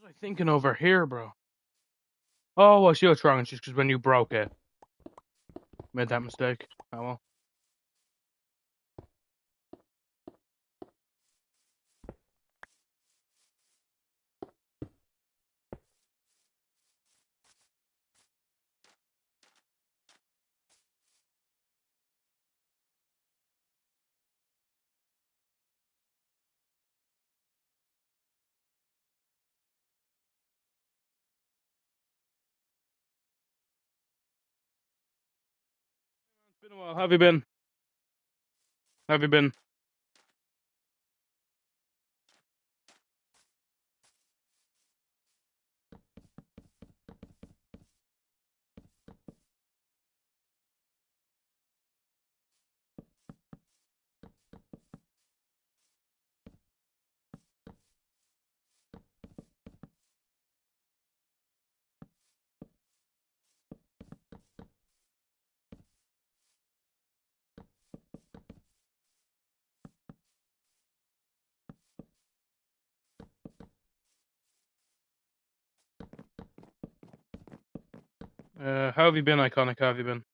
was I thinking over here, bro? Oh, I see what's wrong. It's just because when you broke it, made that mistake. Oh well. It's been a while. How have you been? How have you been? How have you been, Iconic? How have you been?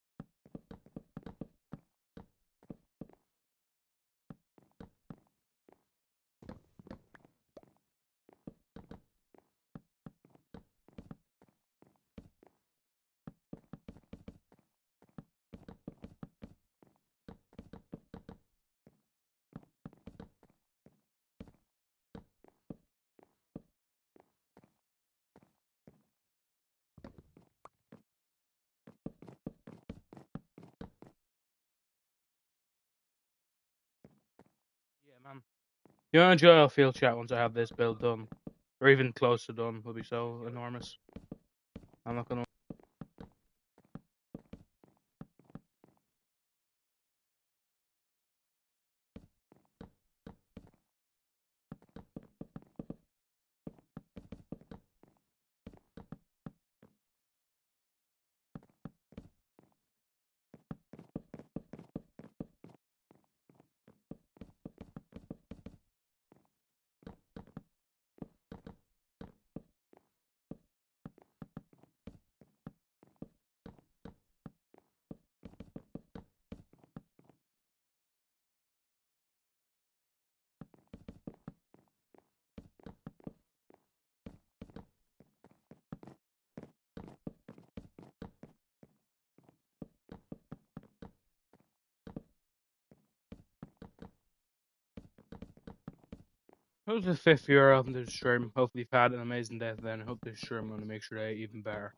Yeah, man. You know, enjoy our field chat once I have this build done, or even close to done, will be so enormous. I'm not gonna. Who's the fifth viewer of the stream? Hopefully, you've had an amazing day then. I hope this stream going to make your day even better.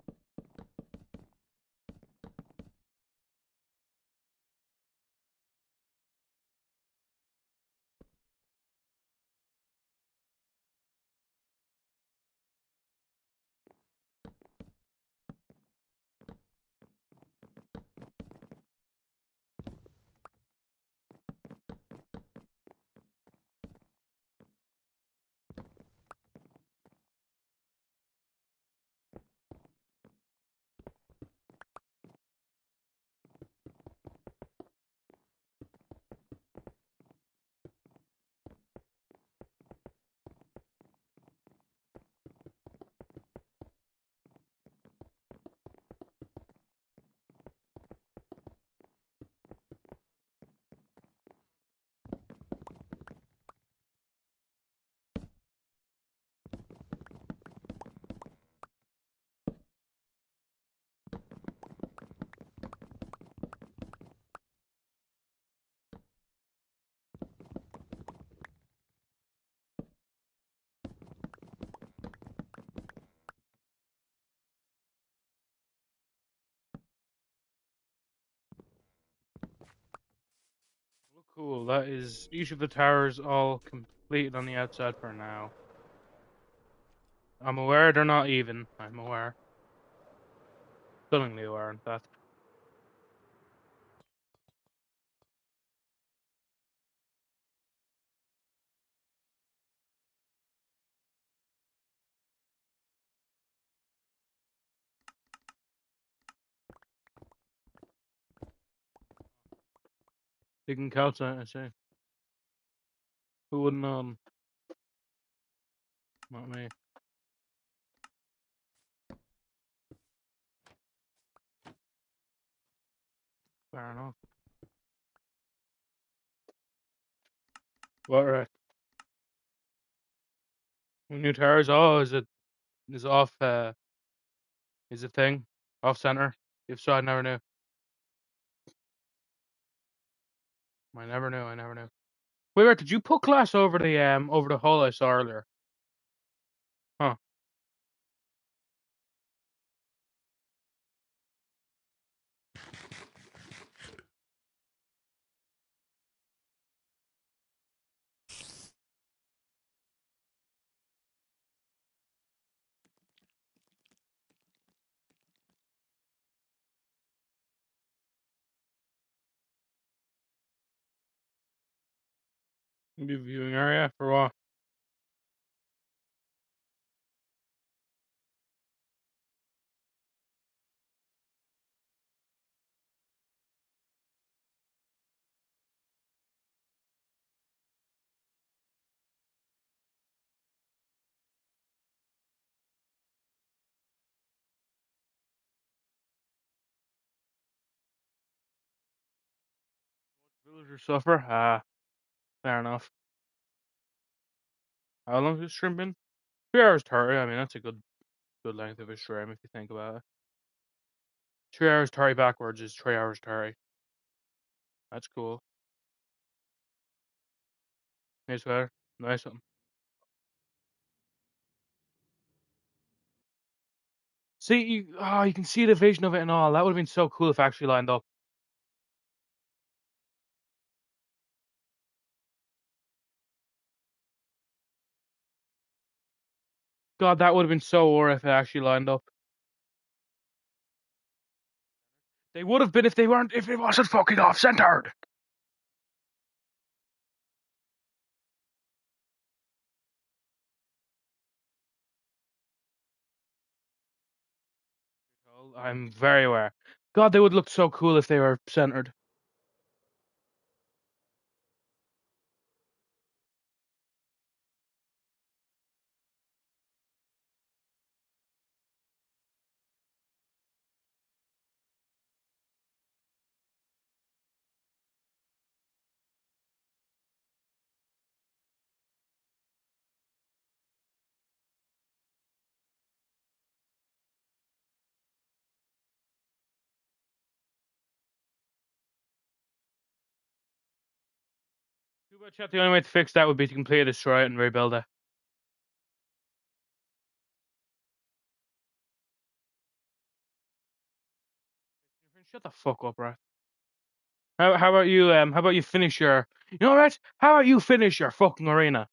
Well, cool. That is each of the towers all completed on the outside for now. I'm aware they're not even. I'm aware. Stunningly aware, in fact. Digging calcite, I say. Who wouldn't, not me. Fair enough. What, right? New tires? Oh, is it off, is it thing? Off center? If so, I never knew. I never knew. Wait, right, did you put glass over the hole I saw earlier? Huh. Maybe viewing area for what? Villager suffer? Ah, fair enough. How long is this stream been? 3 hours 30. I mean, that's a good length of a stream if you think about it. 3 hours 30 backwards is 3 hours 30. That's cool. Nice weather. Nice one. See, you can see the vision of it and all. That would have been so cool if it actually lined up. God, that would have been so or if it actually lined up. They would have been if it wasn't fucking off centered. I'm very aware. God, they would look so cool if they were centered. Too bad, chat. The only way to fix that would be to completely destroy it and rebuild it. Shut the fuck up, right? How about you? How about you finish your? You know what? How about you finish your fucking arena?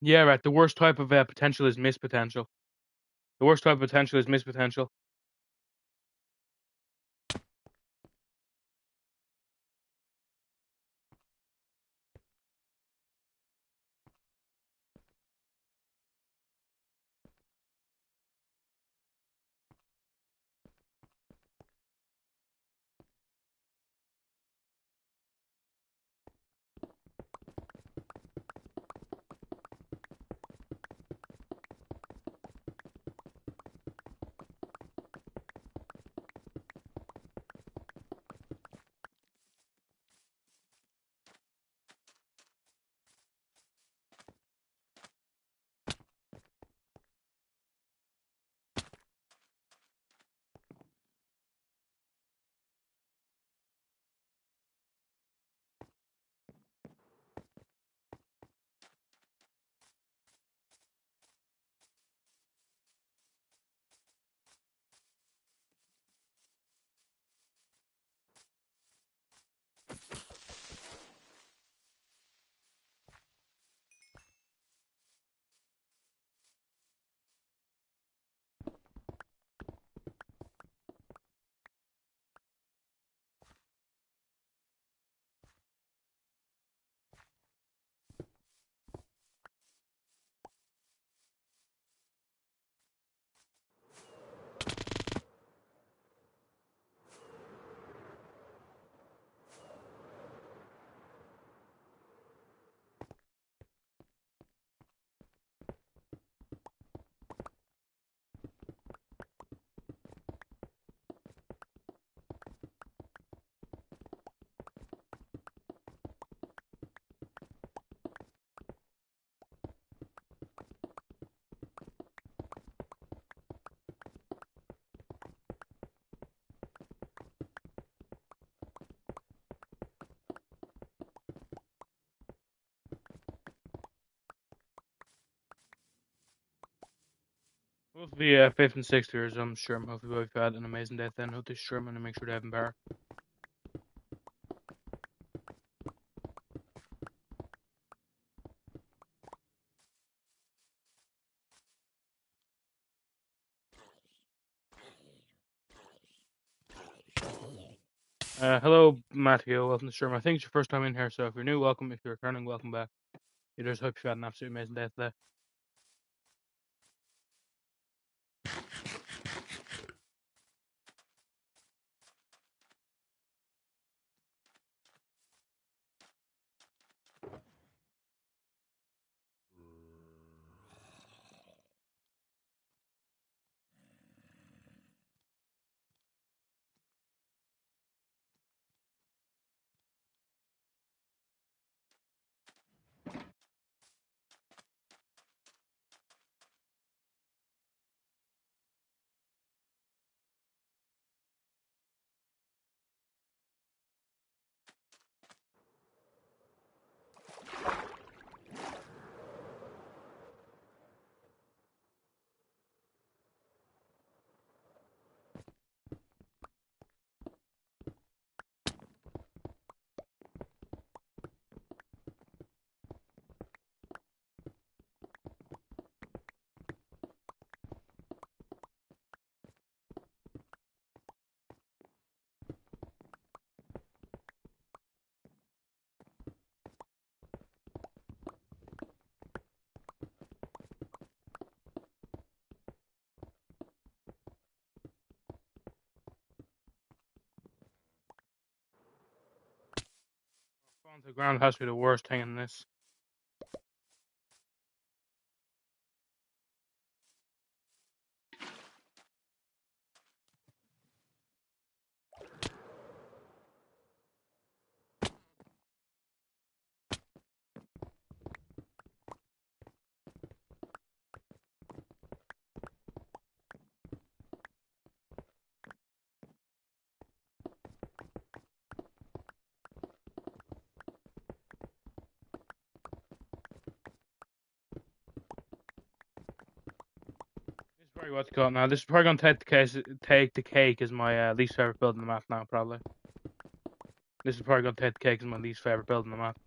Yeah, right. The worst type of potential is miss potential. The worst type of potential is miss potential. Both the fifth and sixth years, I'm sure. Hopefully, we've had an amazing day then. Hope this Sherman and make sure to have him better. Hello, Matthew. Welcome to Sherman. I think it's your first time in here, so if you're new, welcome. If you're returning, welcome back. I just hope you've had an absolutely amazing day today. Falling to the ground has to be the worst thing in this. This is probably what's called now. This is probably going to take the cake as my least favorite build in the map now, probably. This is probably going to take the cake as my least favorite build in the map.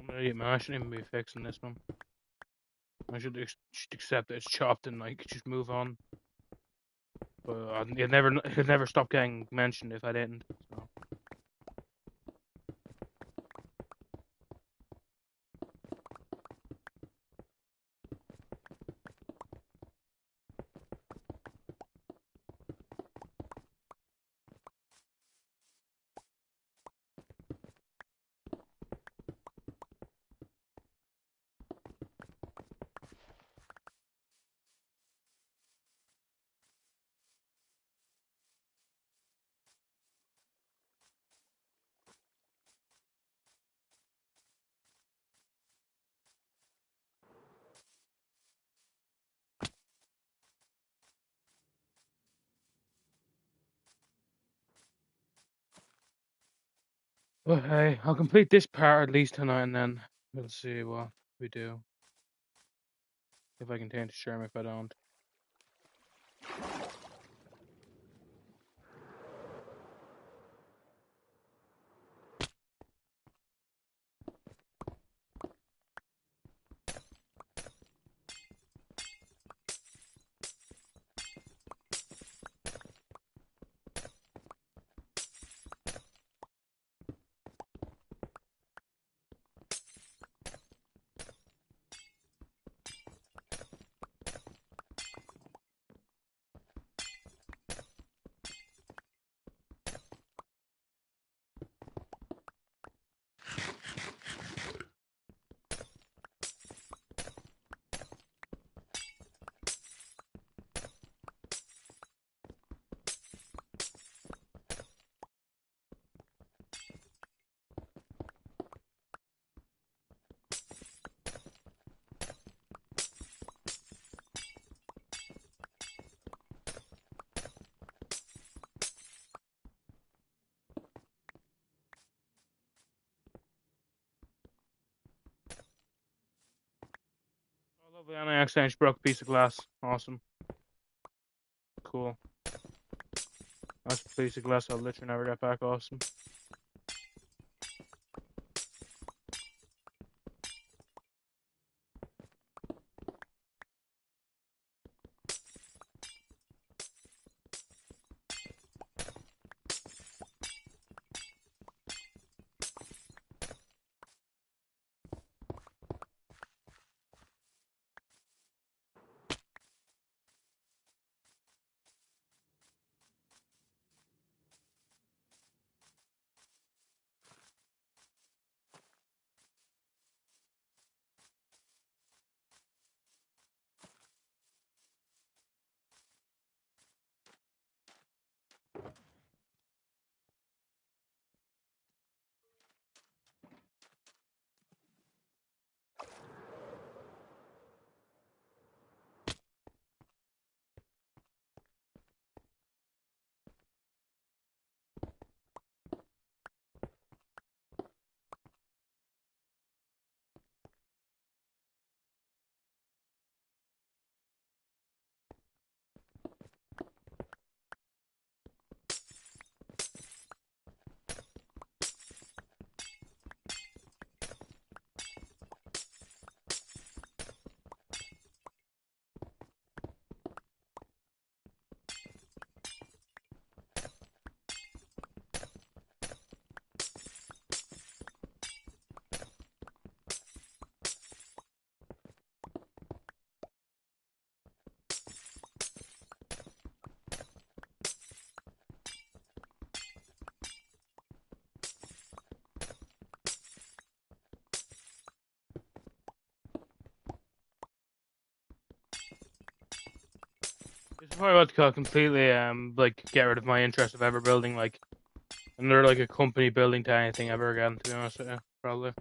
I'm an idiot, man. I shouldn't even be fixing this one. I should accept that it's chopped and like just move on. But it'd never stop getting mentioned if I didn't. So. Okay, I'll complete this part at least tonight, and then we'll see what we do. If I can change the Sherm, if I don't. Oh, lovely, and I accidentally broke a piece of glass. Awesome. Cool. That's a piece of glass I'll literally never get back. Awesome. This is probably what to call completely like get rid of my interest of ever building like another like a company building to anything ever again. To be honest with you, probably.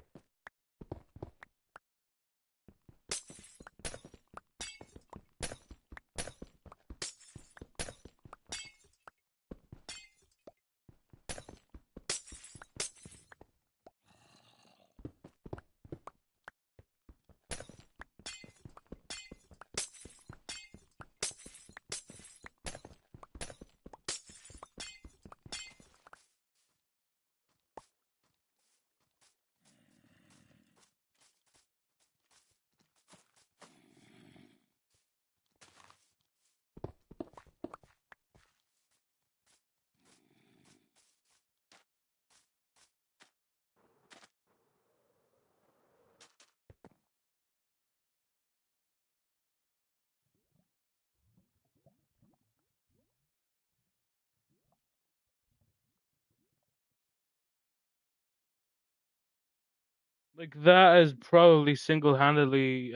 Like that has probably single-handedly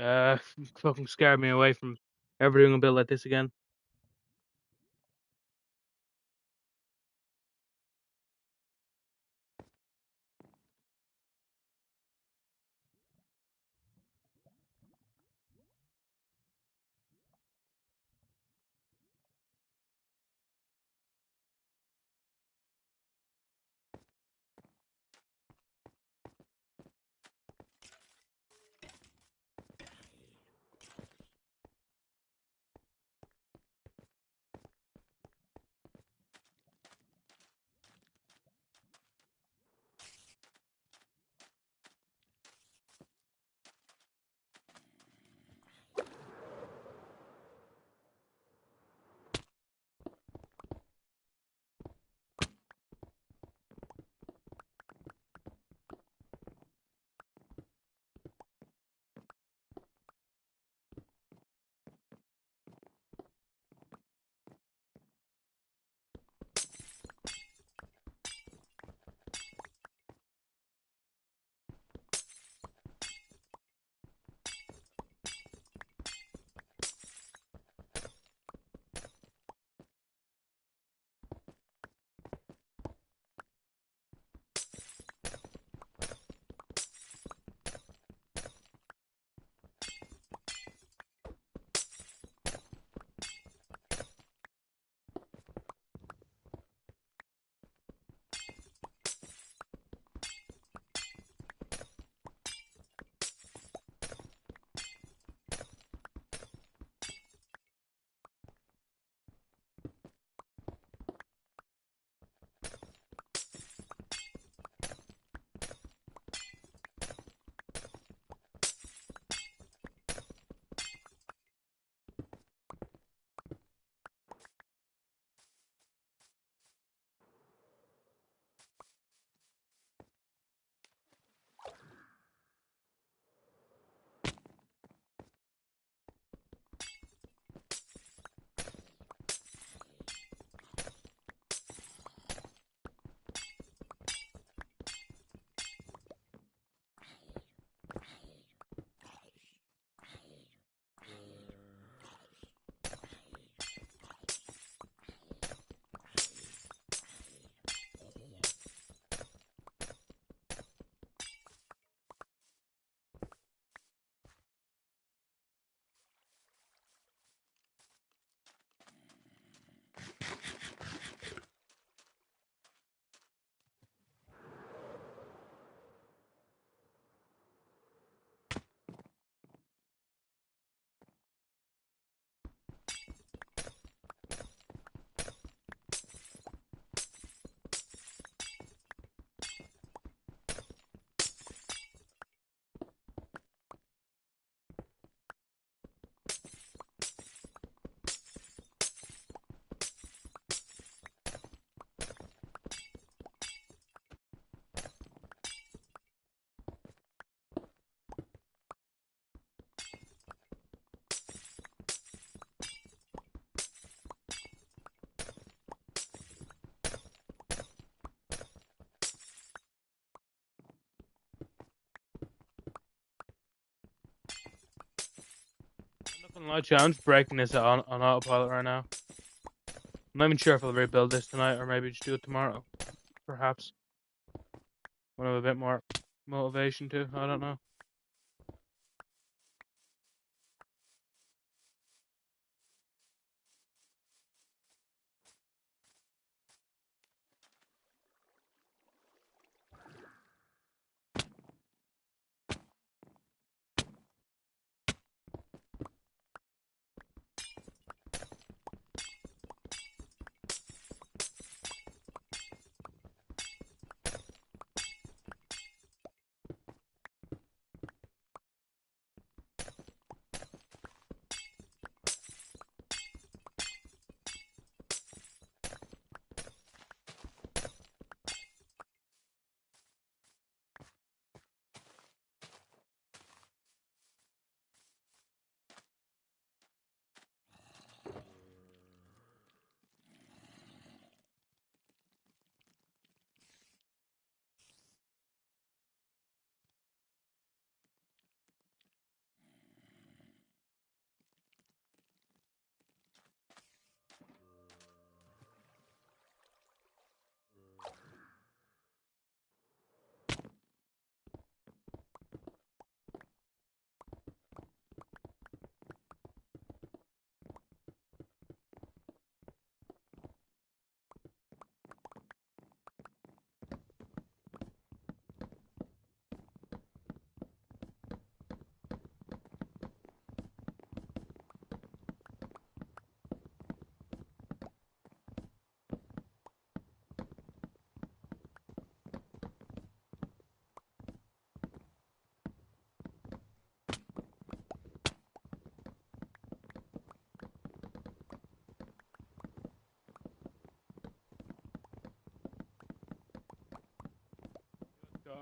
fucking scared me away from ever doing a build like this again. I'm just breaking this on autopilot right now. I'm not even sure if I'll rebuild this tonight or maybe just do it tomorrow. Perhaps. When I have a bit more motivation to. I don't know.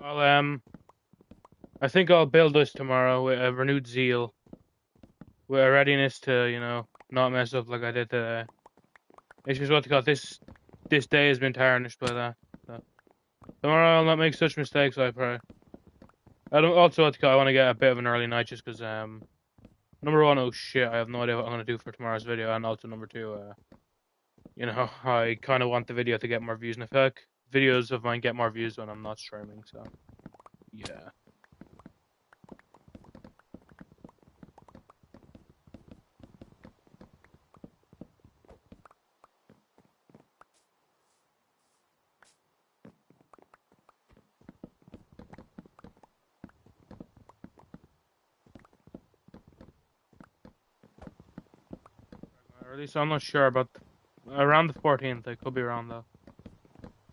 I'll I think I'll build this tomorrow with a renewed zeal, with a readiness to, not mess up like I did today. It's just what they call this day has been tarnished by that. So tomorrow I'll not make such mistakes, I pray. I don't also what they call, I want to get a bit of an early night just because number one, oh shit, I have no idea what I'm gonna do for tomorrow's video, and also number two, I kind of want the video to get more views, and I feel like videos of mine get more views when I'm not streaming. So yeah. Or at least I'm not sure about around the 14th. I could be wrong though.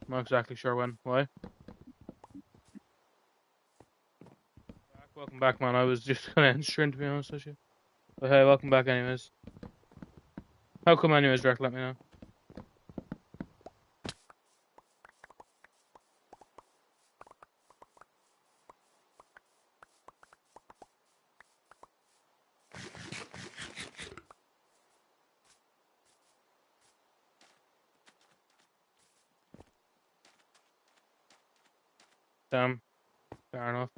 I'm not exactly sure when. Why? Welcome back, man. I was just gonna end stream to be honest with you. But hey, welcome back anyways. How come anyways, Drake? Let me know. Damn, fair enough.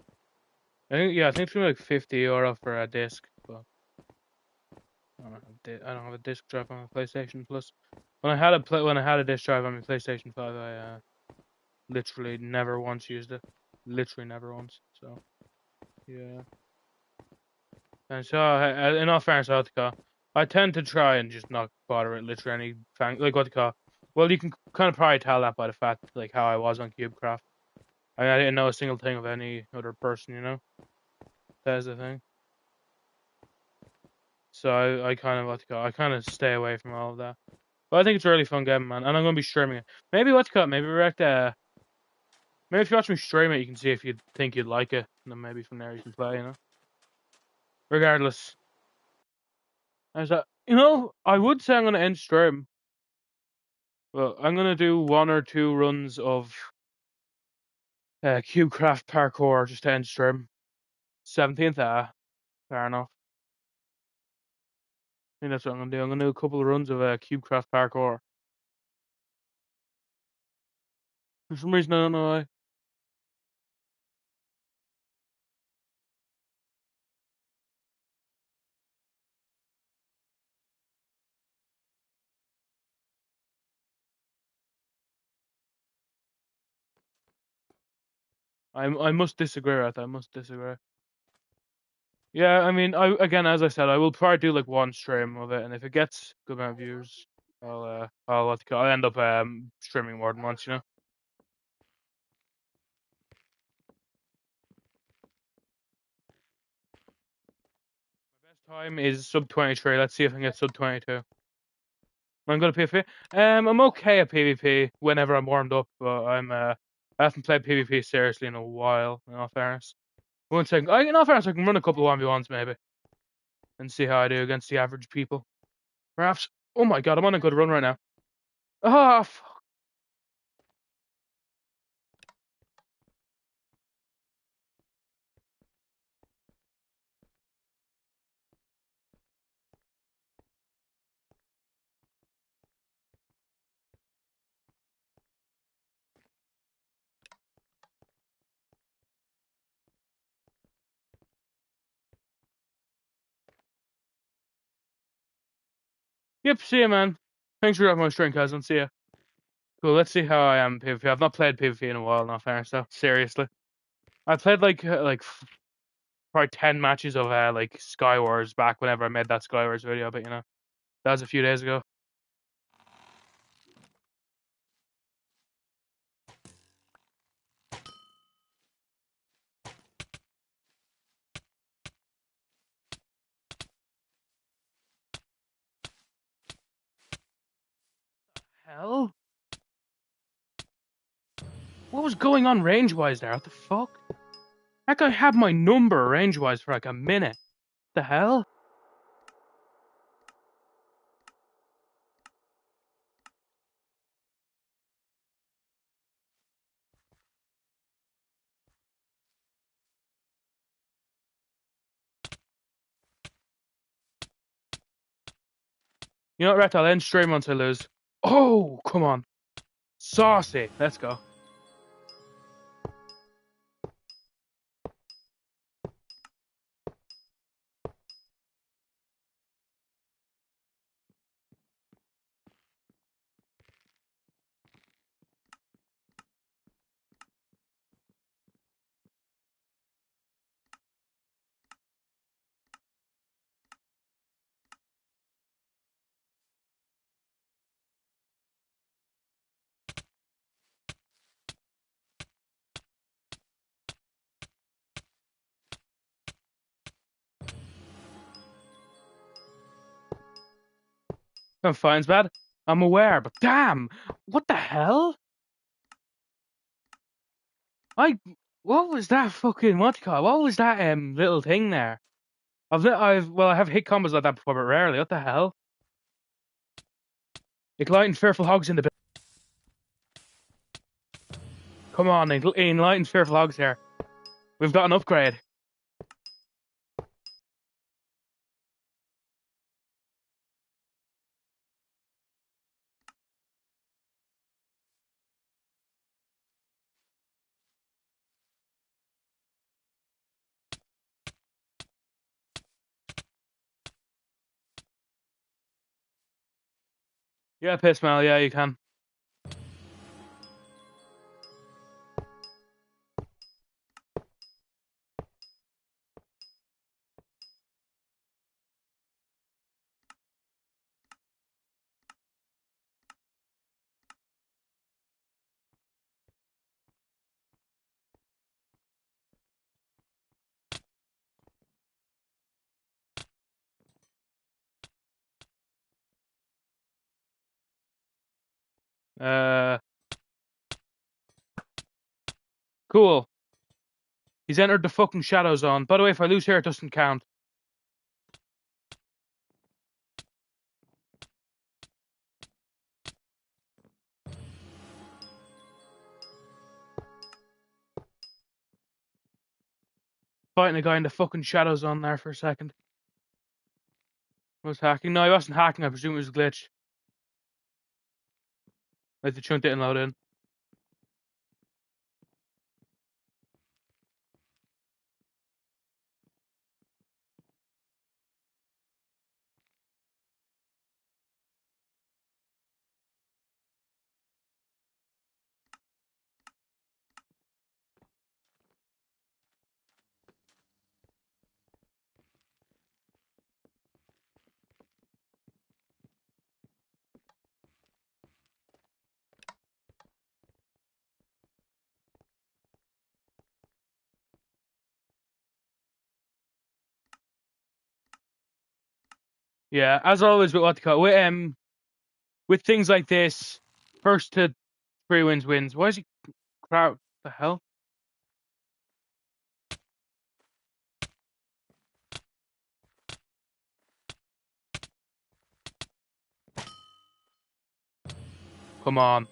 I think it's gonna be like €50 for a disc, but I don't have a disc drive on my PlayStation Plus. When I had a disc drive on my PlayStation 5, I literally never once used it. Literally never once. So yeah. And so in all fairness, I tend to try and just not bother with literally any like what they call. Well, you can kind of probably tell that by the fact like how I was on CubeCraft. I didn't know a single thing of any other person, That is the thing. So I kind of I kind of stay away from all of that. But I think it's a really fun game, man, and I'm gonna be streaming it. Maybe maybe maybe if you watch me stream it, you can see if you think you'd like it, and then maybe from there you can play, Regardless, as I would say I'm gonna end stream. Well, I'm gonna do one or two runs of CubeCraft parkour just to end stream. 17th, fair enough. I think that's what I'm gonna do. I'm gonna do a couple of runs of CubeCraft parkour. For some reason, I don't know why. I must disagree with that. I must disagree. Yeah, I mean, I again, as I said, I will probably do like one stream of it, and if it gets good amount of views, I'll end up streaming more than once, you know. My best time is sub 23. Let's see if I can get sub 22. I'm good at PvP. I'm okay at PvP whenever I'm warmed up, but I haven't played PvP seriously in a while. In all fairness, one second. In all fairness, I can run a couple of 1v1s maybe and see how I do against the average people. Perhaps. Oh my god, I'm on a good run right now. Ah, yep. See ya, man. Thanks for dropping my string, cousin. See ya. Cool. Let's see how I am in PvP. I've not played PvP in a while, not fair. So seriously, I played probably 10 matches of like Skywars back whenever I made that Skywars video, but you know that was a few days ago. Hell, what was going on range wise there? What the fuck? That guy had my number range wise for like a minute. The hell? You know what, Ret? I'll end stream once I lose. Oh, come on. Saucy. Let's go. I'm fine, bad. I'm aware, but damn, what the hell? I what was that fucking what do you call it? What was that little thing there? I have hit combos like that before, but rarely. What the hell? Enlighten fearful hogs in the come on, enlighten fearful hogs here. We've got an upgrade. Yeah, piss mal. Yeah, you can. Uh, cool. He's entered the fucking shadow zone. By the way, if I lose here, it doesn't count. Fighting a guy in the fucking shadow zone there for a second. I was hacking. No, I wasn't hacking. I presume it was a glitch. Like the chunk didn't load in. Yeah, as always with what they call with things like this, first to three wins. Why is he crowd? The hell? Come on.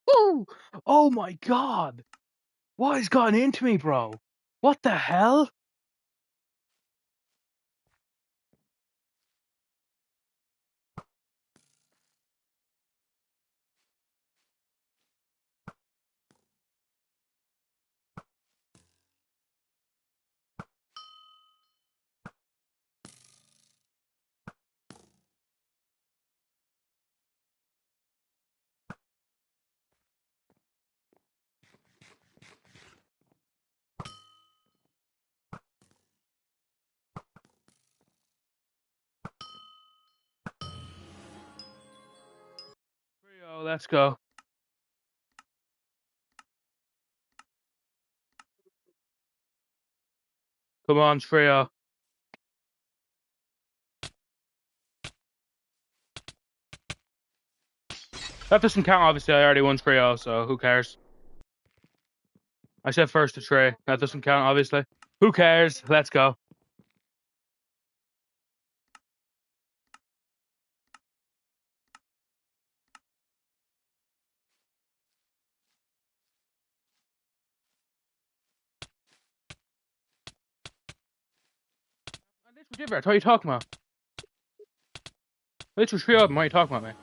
Oh, oh my God! What has gotten into me, bro? What the hell? Trio, let's go. Come on, trio. That doesn't count, obviously. I already won trio, so who cares? I said first to tray. That doesn't count, obviously. Who cares? Let's go. I literally did, Bert. What are you talking about? I literally trio of them. What are you talking about, man?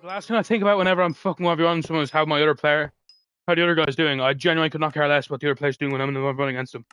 The last thing I think about whenever I'm fucking 1v1 someone is how the other guy's doing. I genuinely could not care less what the other player's doing when I'm in the 1v1 against them.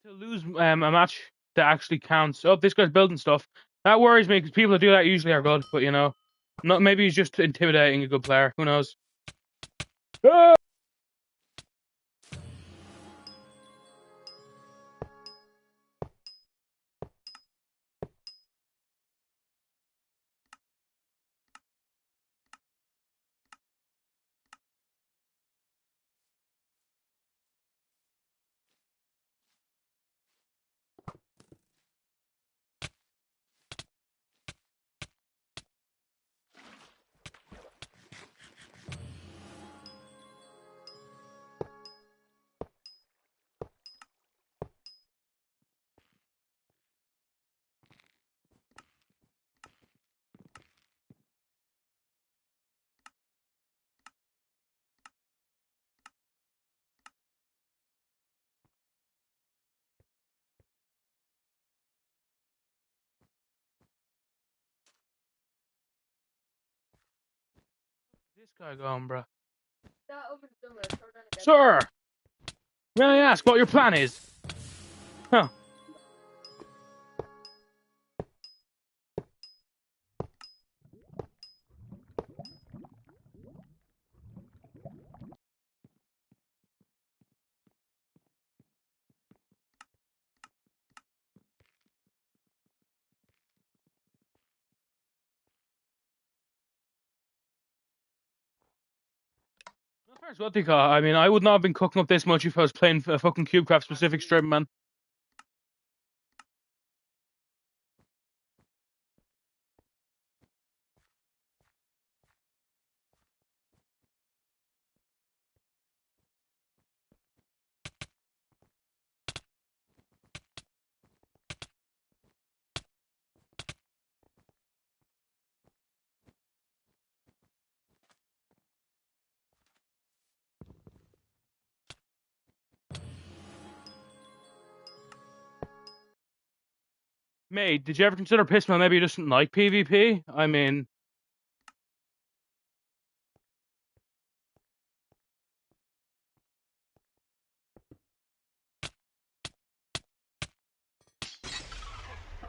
To lose a match that actually counts. Oh, this guy's building stuff. That worries me because people that do that usually are good, but not maybe he's just intimidating a good player. Who knows? Ah! this guy going, bro? Sir, may I ask what your plan is? Huh. What do you call? I mean, I would not have been cooking up this much if I was playing a fucking CubeCraft specific stream, man. Mate, did you ever consider Pissman maybe he doesn't like PvP? I mean,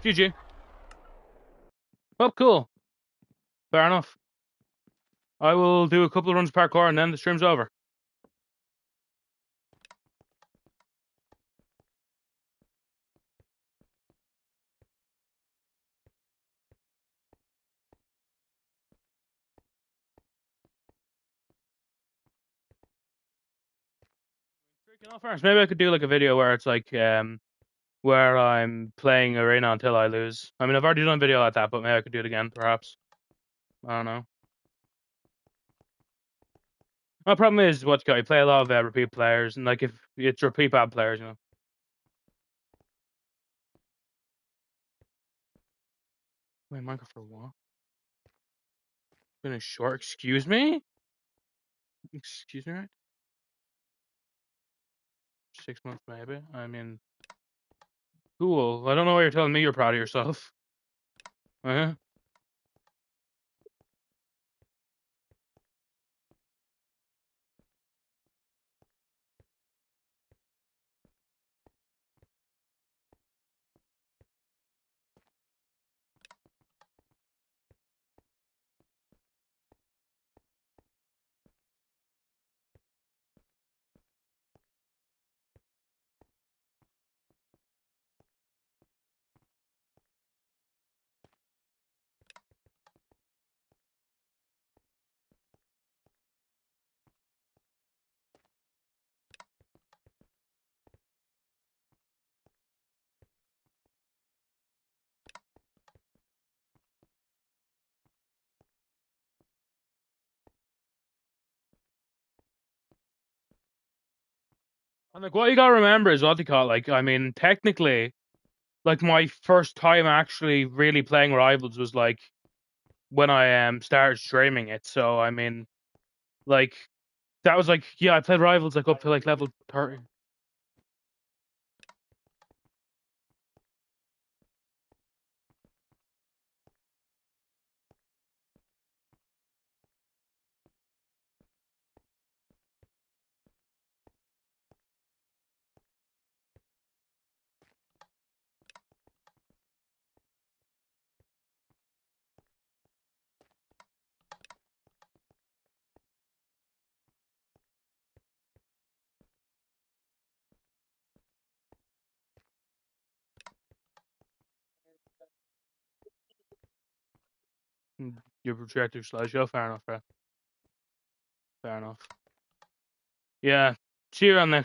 GG. Well, cool. Fair enough. I will do a couple of runs of parkour and then the stream's over. In all fairness, maybe I could do like a video where it's like where I'm playing arena until I lose. I mean, I've already done a video like that, but maybe I could do it again, perhaps. I don't know. My problem is what you play a lot of repeat players, and like if it's repeat bad players, you know. Wait, Minecraft for what? Finish short. Excuse me. Excuse me, right? 6 months, maybe. I mean, cool. I don't know why you're telling me you're proud of yourself. Uh-huh. And like, what you gotta remember is what they call it. Like, I mean, technically, like my first time actually really playing Rivals was like when I started streaming it. So I mean, like that was like I played Rivals like up to like level 30. Your projector slideshow. Fair enough, bro. Fair enough. Yeah. See you around next.